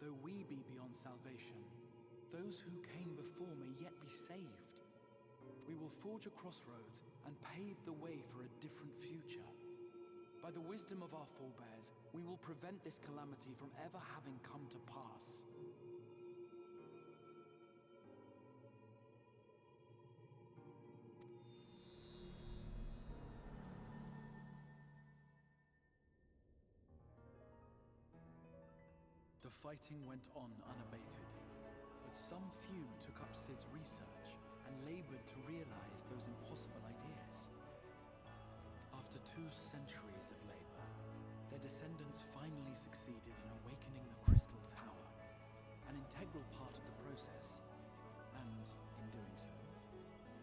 Speaker 3: Though we be beyond salvation, those who came before may yet be saved. We will forge a crossroads and pave the way for a different future. By the wisdom of our forebears, we will prevent this calamity from ever having come to pass. The fighting went on unabated, but some few took up Sid's research and labored to realize those impossible ideas. After 2 centuries of labor, their descendants finally succeeded in awakening the Crystal Tower, an integral part of the process, and, in doing so,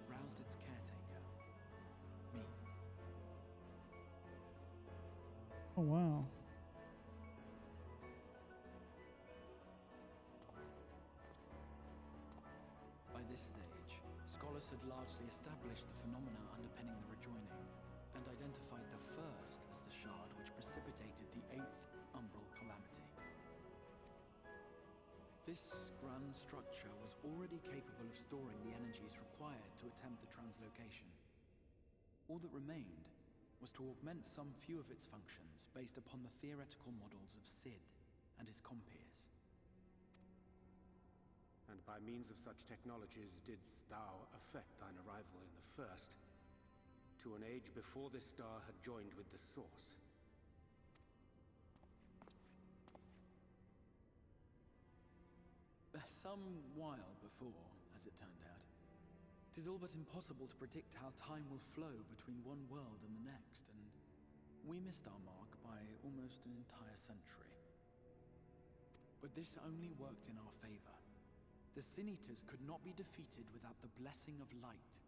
Speaker 3: roused its caretaker, me.
Speaker 1: Oh, wow.
Speaker 3: By this stage, scholars had largely established the phenomena underpinning the rejoining, and identified the first as the shard which precipitated the 8th Umbral Calamity. This grand structure was already capable of storing the energies required to attempt the translocation. All that remained was to augment some few of its functions based upon the theoretical models of Sid and his compeers.
Speaker 15: And by means of such technologies didst thou effect thine arrival in the first, to an age before this star had joined with the Source.
Speaker 3: Some while before, as it turned out. 'Tis all but impossible to predict how time will flow between one world and the next, and we missed our mark by almost an entire century. But this only worked in our favor. The Sin Eaters could not be defeated without the blessing of light,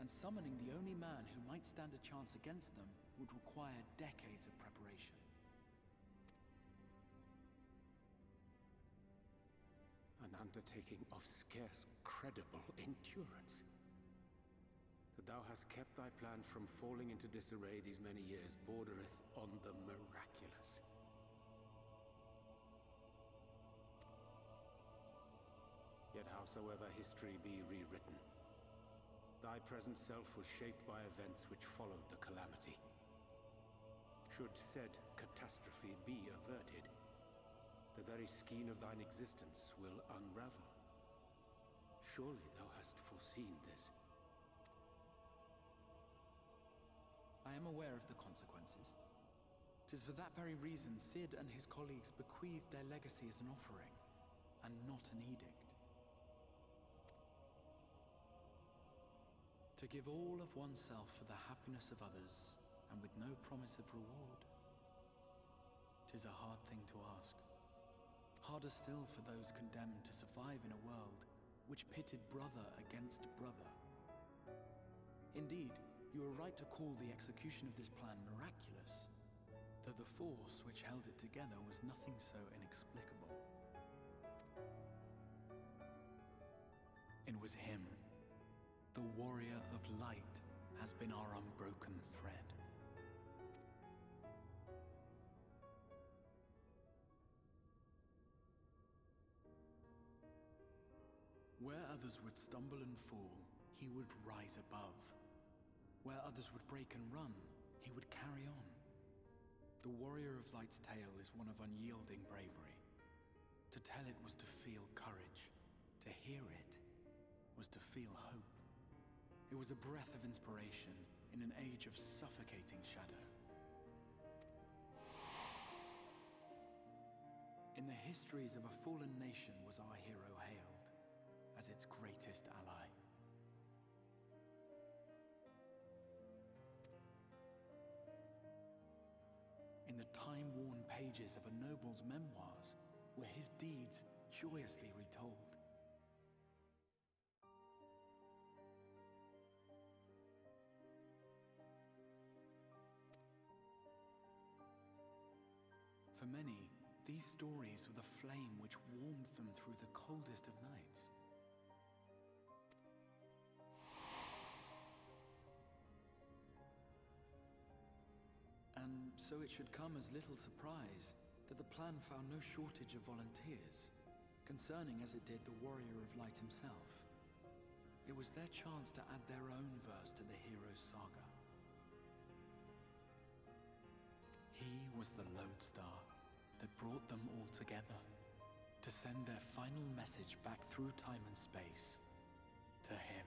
Speaker 3: and summoning the only man who might stand a chance against them would require decades of preparation.
Speaker 15: An undertaking of scarce credible endurance. thou hast kept thy plan from falling into disarray these many years bordereth on the miraculous. Yet howsoever history be rewritten, thy present self was shaped by events which followed the calamity. Should said catastrophe be averted, the very skein of thine existence will unravel. Surely thou hast foreseen this.
Speaker 3: I am aware of the consequences. 'Tis for that very reason Sid and his colleagues bequeathed their legacy as an offering, and not an edict. To give all of oneself for the happiness of others, and with no promise of reward. 'Tis a hard thing to ask. Harder still for those condemned to survive in a world which pitted brother against brother. Indeed, you are right to call the execution of this plan miraculous, though the force which held it together was nothing so inexplicable. It was him. The warrior of light has been our unbroken thread. Where others would stumble and fall, he would rise above. Where others would break and run, he would carry on. The warrior of light's tale is one of unyielding bravery. To tell it was to feel courage. To hear it was to feel hope. It was a breath of inspiration in an age of suffocating shadow. In the histories of a fallen nation was our hero hailed as its greatest ally. In the time-worn pages of a noble's memoirs were his deeds joyously retold. For many, these stories were the flame which warmed them through the coldest of nights. And so it should come as little surprise that the plan found no shortage of volunteers, concerning as it did the warrior of light himself. It was their chance to add their own verse to the hero's saga. He was the lodestar that brought them all together to send their final message back through time and space to him.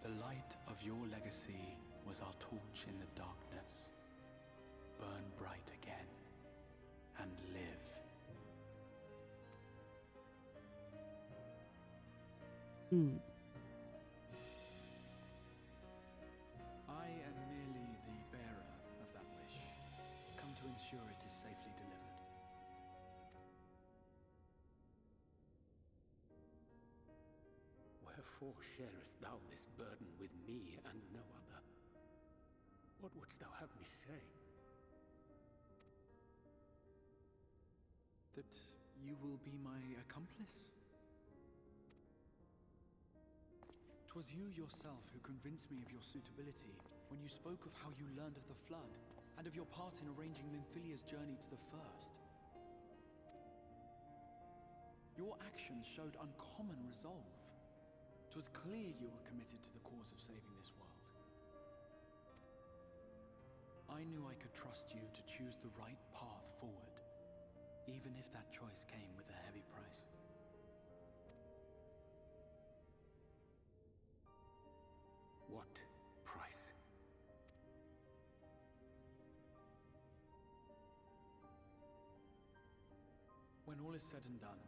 Speaker 3: The light of your legacy was our torch in the darkness. Burn bright again and live. I am merely the bearer of that wish, come to ensure it is safely delivered.
Speaker 15: Wherefore sharest thou this burden with me and no other? What wouldst thou have me say?
Speaker 3: That you will be my accomplice? 'Twas you yourself who convinced me of your suitability when you spoke of how you learned of the Flood, and of your part in arranging Lymphilia's journey to the First. Your actions showed uncommon resolve. 'Twas clear you were committed to the cause of saving this world. I knew I could trust you to choose the right path forward, even if that choice came with a heavy price.
Speaker 15: What price?
Speaker 3: When all is said and done,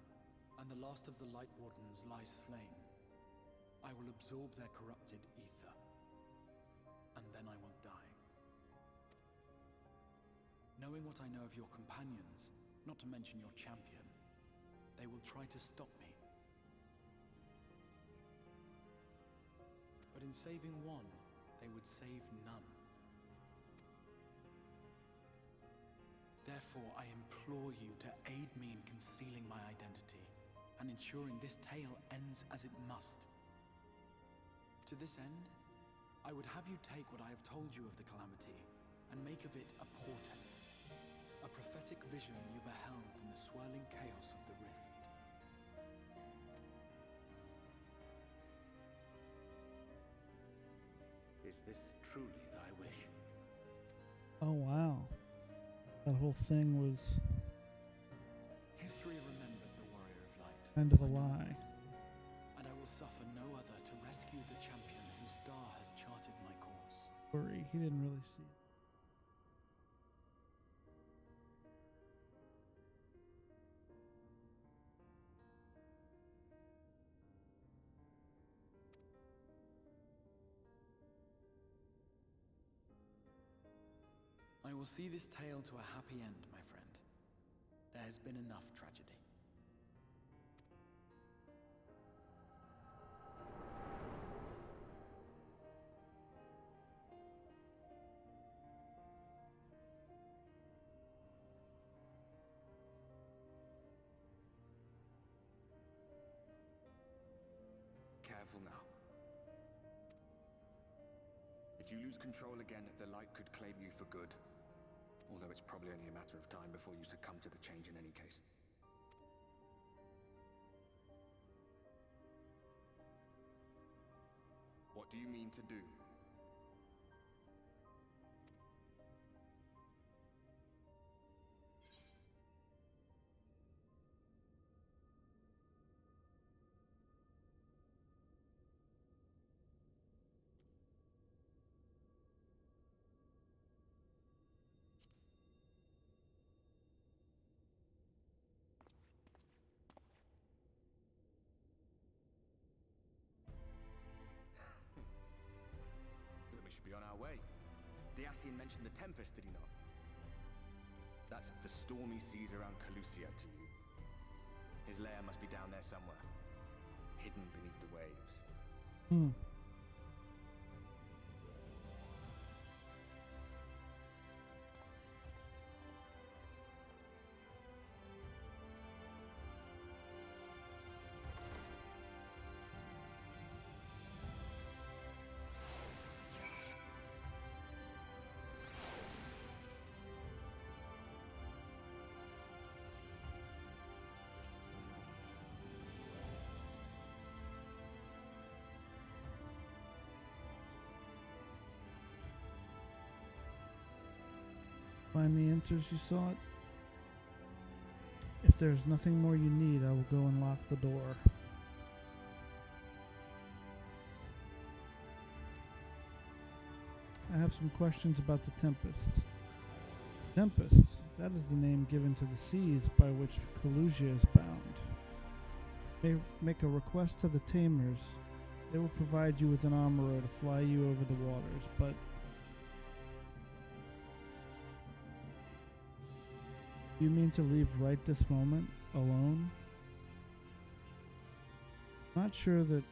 Speaker 3: and the last of the Light Wardens lies slain, I will absorb their corrupted ether, and then I will die. Knowing what I know of your companions, not to mention your champion, they will try to stop me. But in saving one, they would save none. Therefore, I implore you to aid me in concealing my identity and ensuring this tale ends as it must. To this end, I would have you take what I have told you of the calamity and make of it a portent, a prophetic vision you beheld in the swirling chaos of the rift.
Speaker 15: Is this truly thy wish?
Speaker 1: Oh, wow. That whole thing was
Speaker 3: History remembered the Warrior of Light.
Speaker 1: kind of a lie.
Speaker 3: And I will suffer no other to rescue the champion whose star has charted my course.
Speaker 1: Worry, he didn't really see it.
Speaker 3: I will see this tale to a happy end, my friend. There has been enough tragedy.
Speaker 13: Careful now. If you lose control again, the light could claim you for good. Although it's probably only a matter of time before you succumb to the change in any case. What do you mean to do? We should be on our way. Diassian mentioned the Tempest, did he not? That's the stormy seas around Calusia to you. His lair must be down there somewhere, hidden beneath the waves.
Speaker 1: Find the answers you sought. If there's nothing more you need, I will go and lock the door. I have some questions about the Tempest. Tempest, that is the name given to the seas by which Calusia is bound. Make a request to the Tamers. They will provide you with an armorer to fly you over the waters, but you mean to leave right this moment, alone? Not sure that...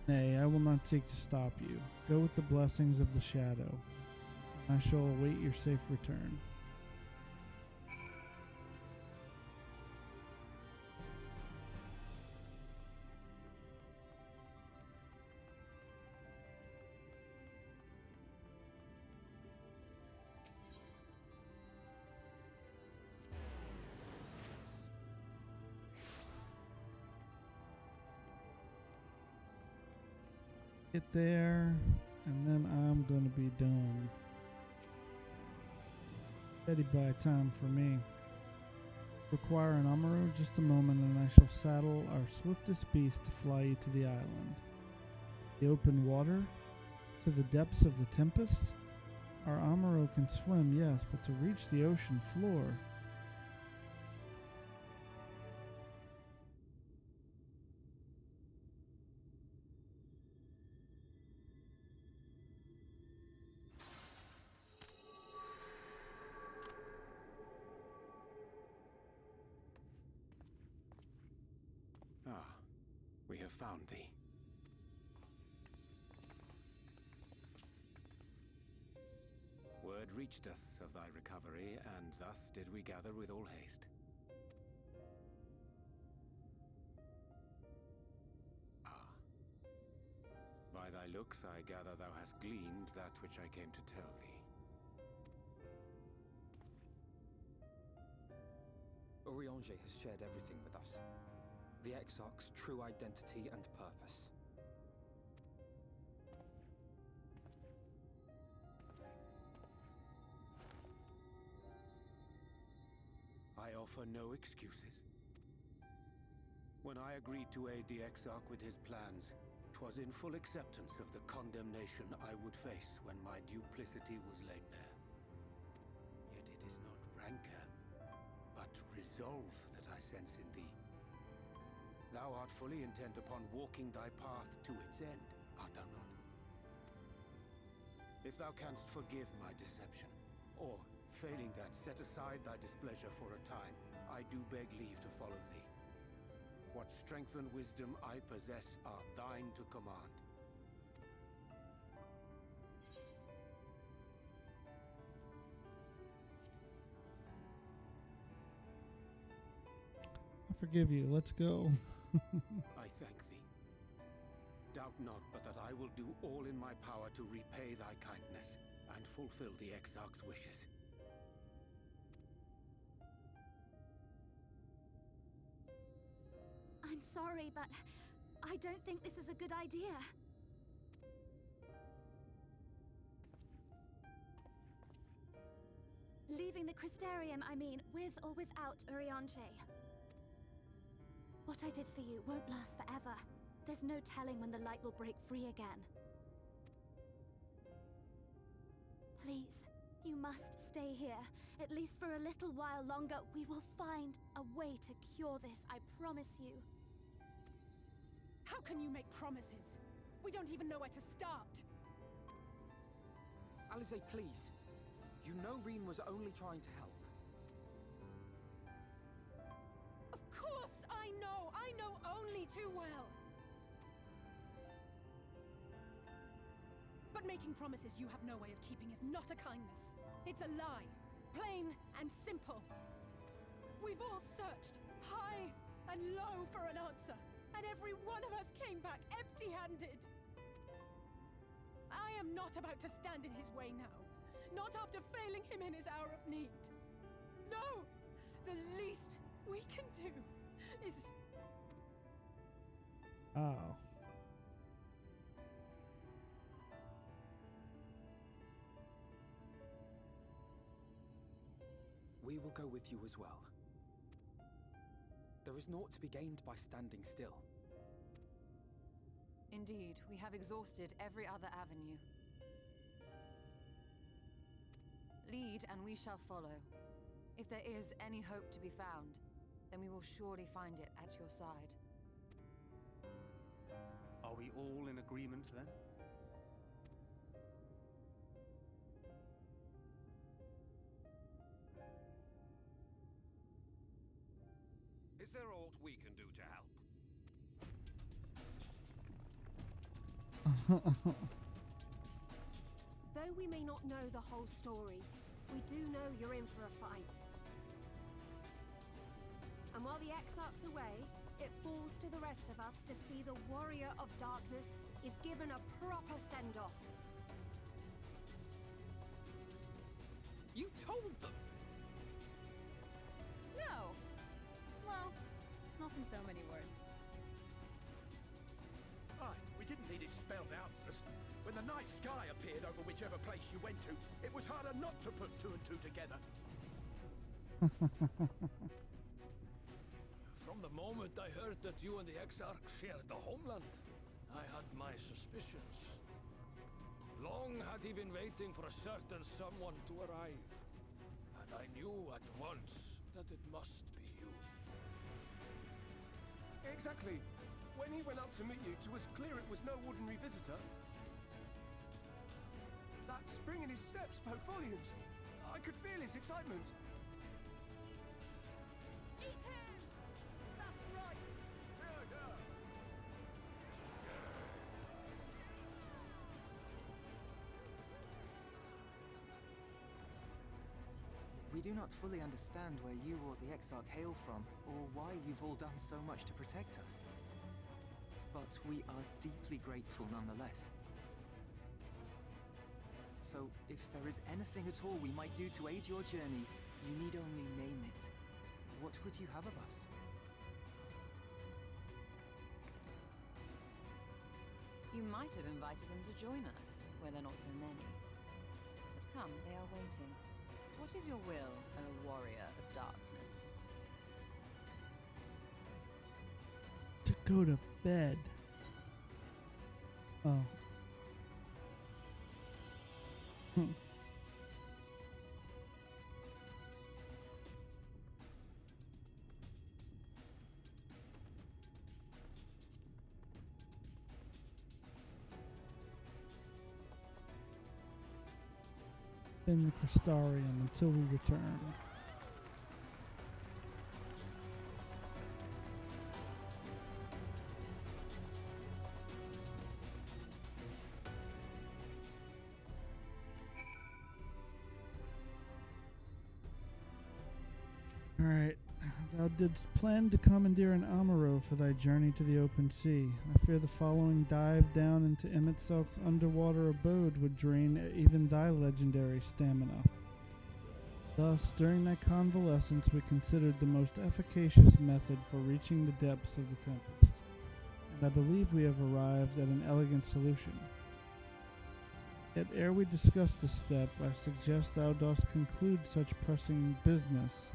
Speaker 1: Nay, I will not seek to stop you. Go with the blessings of the Shadow. I shall await your safe return. Get there, and then I'm gonna be done. Steady by time for me. Require an armorer? Just a moment, and I shall saddle our swiftest beast to fly you to the island. The open water? To the depths of the Tempest? Our armorer can swim, yes, but to reach the ocean floor...
Speaker 15: We have found thee. Word had reached us of thy recovery, and thus did we gather with all haste. Ah. By thy looks, I gather thou hast gleaned that which I came to tell thee.
Speaker 6: Urianger has shared everything with us. The Exarch's true identity and purpose.
Speaker 15: I offer no excuses. When I agreed to aid the Exarch with his plans, 'twas in full acceptance of the condemnation I would face when my duplicity was laid bare. Yet it is not rancor, but resolve that I sense in thee. Thou art fully intent upon walking thy path to its end, art thou not? If thou canst forgive my deception, or, failing that, set aside thy displeasure for a time, I do beg leave to follow thee. What strength and wisdom I possess are thine to command.
Speaker 1: I forgive you. Let's go.
Speaker 15: I thank thee. Doubt not but that I will do all in my power to repay thy kindness and fulfill the Exarch's wishes.
Speaker 10: I'm sorry, but I don't think this is a good idea. Leaving the Crystarium, I mean, with or without Urianger. What I did for you won't last forever. There's no telling when the light will break free again. Please, you must stay here, at least for a little while longer. We will find a way to cure this, I promise you.
Speaker 4: How can you make promises? We don't even know where to start.
Speaker 6: Alize, please. You know Reen was only trying to help.
Speaker 4: Of course I know! I know only too well! But making promises you have no way of keeping is not a kindness. It's a lie. Plain and simple. We've all searched high and low for an answer, and every one of us came back empty-handed. I am not about to stand in his way now. Not after failing him in his hour of need. No! The least we can do is...
Speaker 1: Oh.
Speaker 6: We will go with you as well. There is naught to be gained by standing still.
Speaker 4: Indeed, we have exhausted every other avenue. Lead, and we shall follow. If there is any hope to be found, then we will surely find it at your side.
Speaker 12: Are we all in agreement, then?
Speaker 9: Is there aught we can do to help?
Speaker 16: Though we may not know the whole story, we do know you're in for a fight. And while the Exarch's away, it falls to the rest of us to see the Warrior of Darkness is given a proper send-off.
Speaker 6: You told them!
Speaker 14: No! Well, not in so many words.
Speaker 7: Aye, we didn't need it spelled out for us. When the night sky appeared over whichever place you went to, it was harder not to put two and two together.
Speaker 9: From the moment I heard that you and the Exarch shared the homeland, I had my suspicions. Long had he been waiting for a certain someone to arrive, and I knew at once that it must be you.
Speaker 7: Exactly. When he went up to meet you, it was clear it was no ordinary visitor. That spring in his step spoke volumes. I could feel his excitement.
Speaker 8: Eat him! That's right!
Speaker 6: We do not fully understand where you or the Exarch hail from, or why you've all done so much to protect us. But we are deeply grateful nonetheless. So, if there is anything at all we might do to aid your journey, you need only name it. What would you have of us?
Speaker 4: You might have invited them to join us, where there are not so many. But come, they are waiting. What is your will, O warrior of darkness?
Speaker 1: To go to bed. Oh. In the Crystarium until we return. Alright, thou didst plan to commandeer an Amaro for thy journey to the open sea. I fear the following dive down into Emitselk's underwater abode would drain even thy legendary stamina. Thus, during thy convalescence, we considered the most efficacious method for reaching the depths of the Tempest, and I believe we have arrived at an elegant solution. Yet ere we discuss this step, I suggest thou dost conclude such pressing business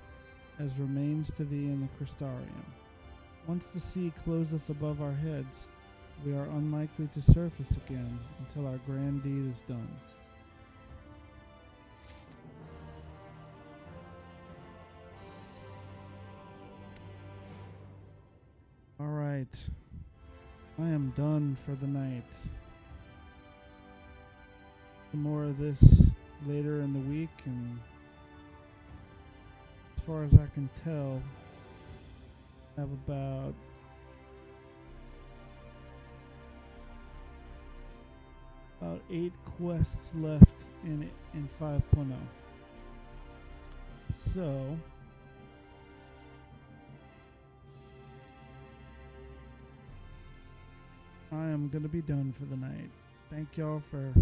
Speaker 1: as remains to thee in the Crystarium. Once the sea closeth above our heads, we are unlikely to surface again until our grand deed is done. Alright, I am done for the night. Some more of this later in the week, and as far as I can tell, I have about 8 quests left in 5.0. So I am going to be done for the night. Thank y'all for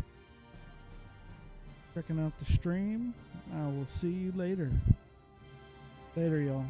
Speaker 1: checking out the stream. I will see you later. Later, y'all.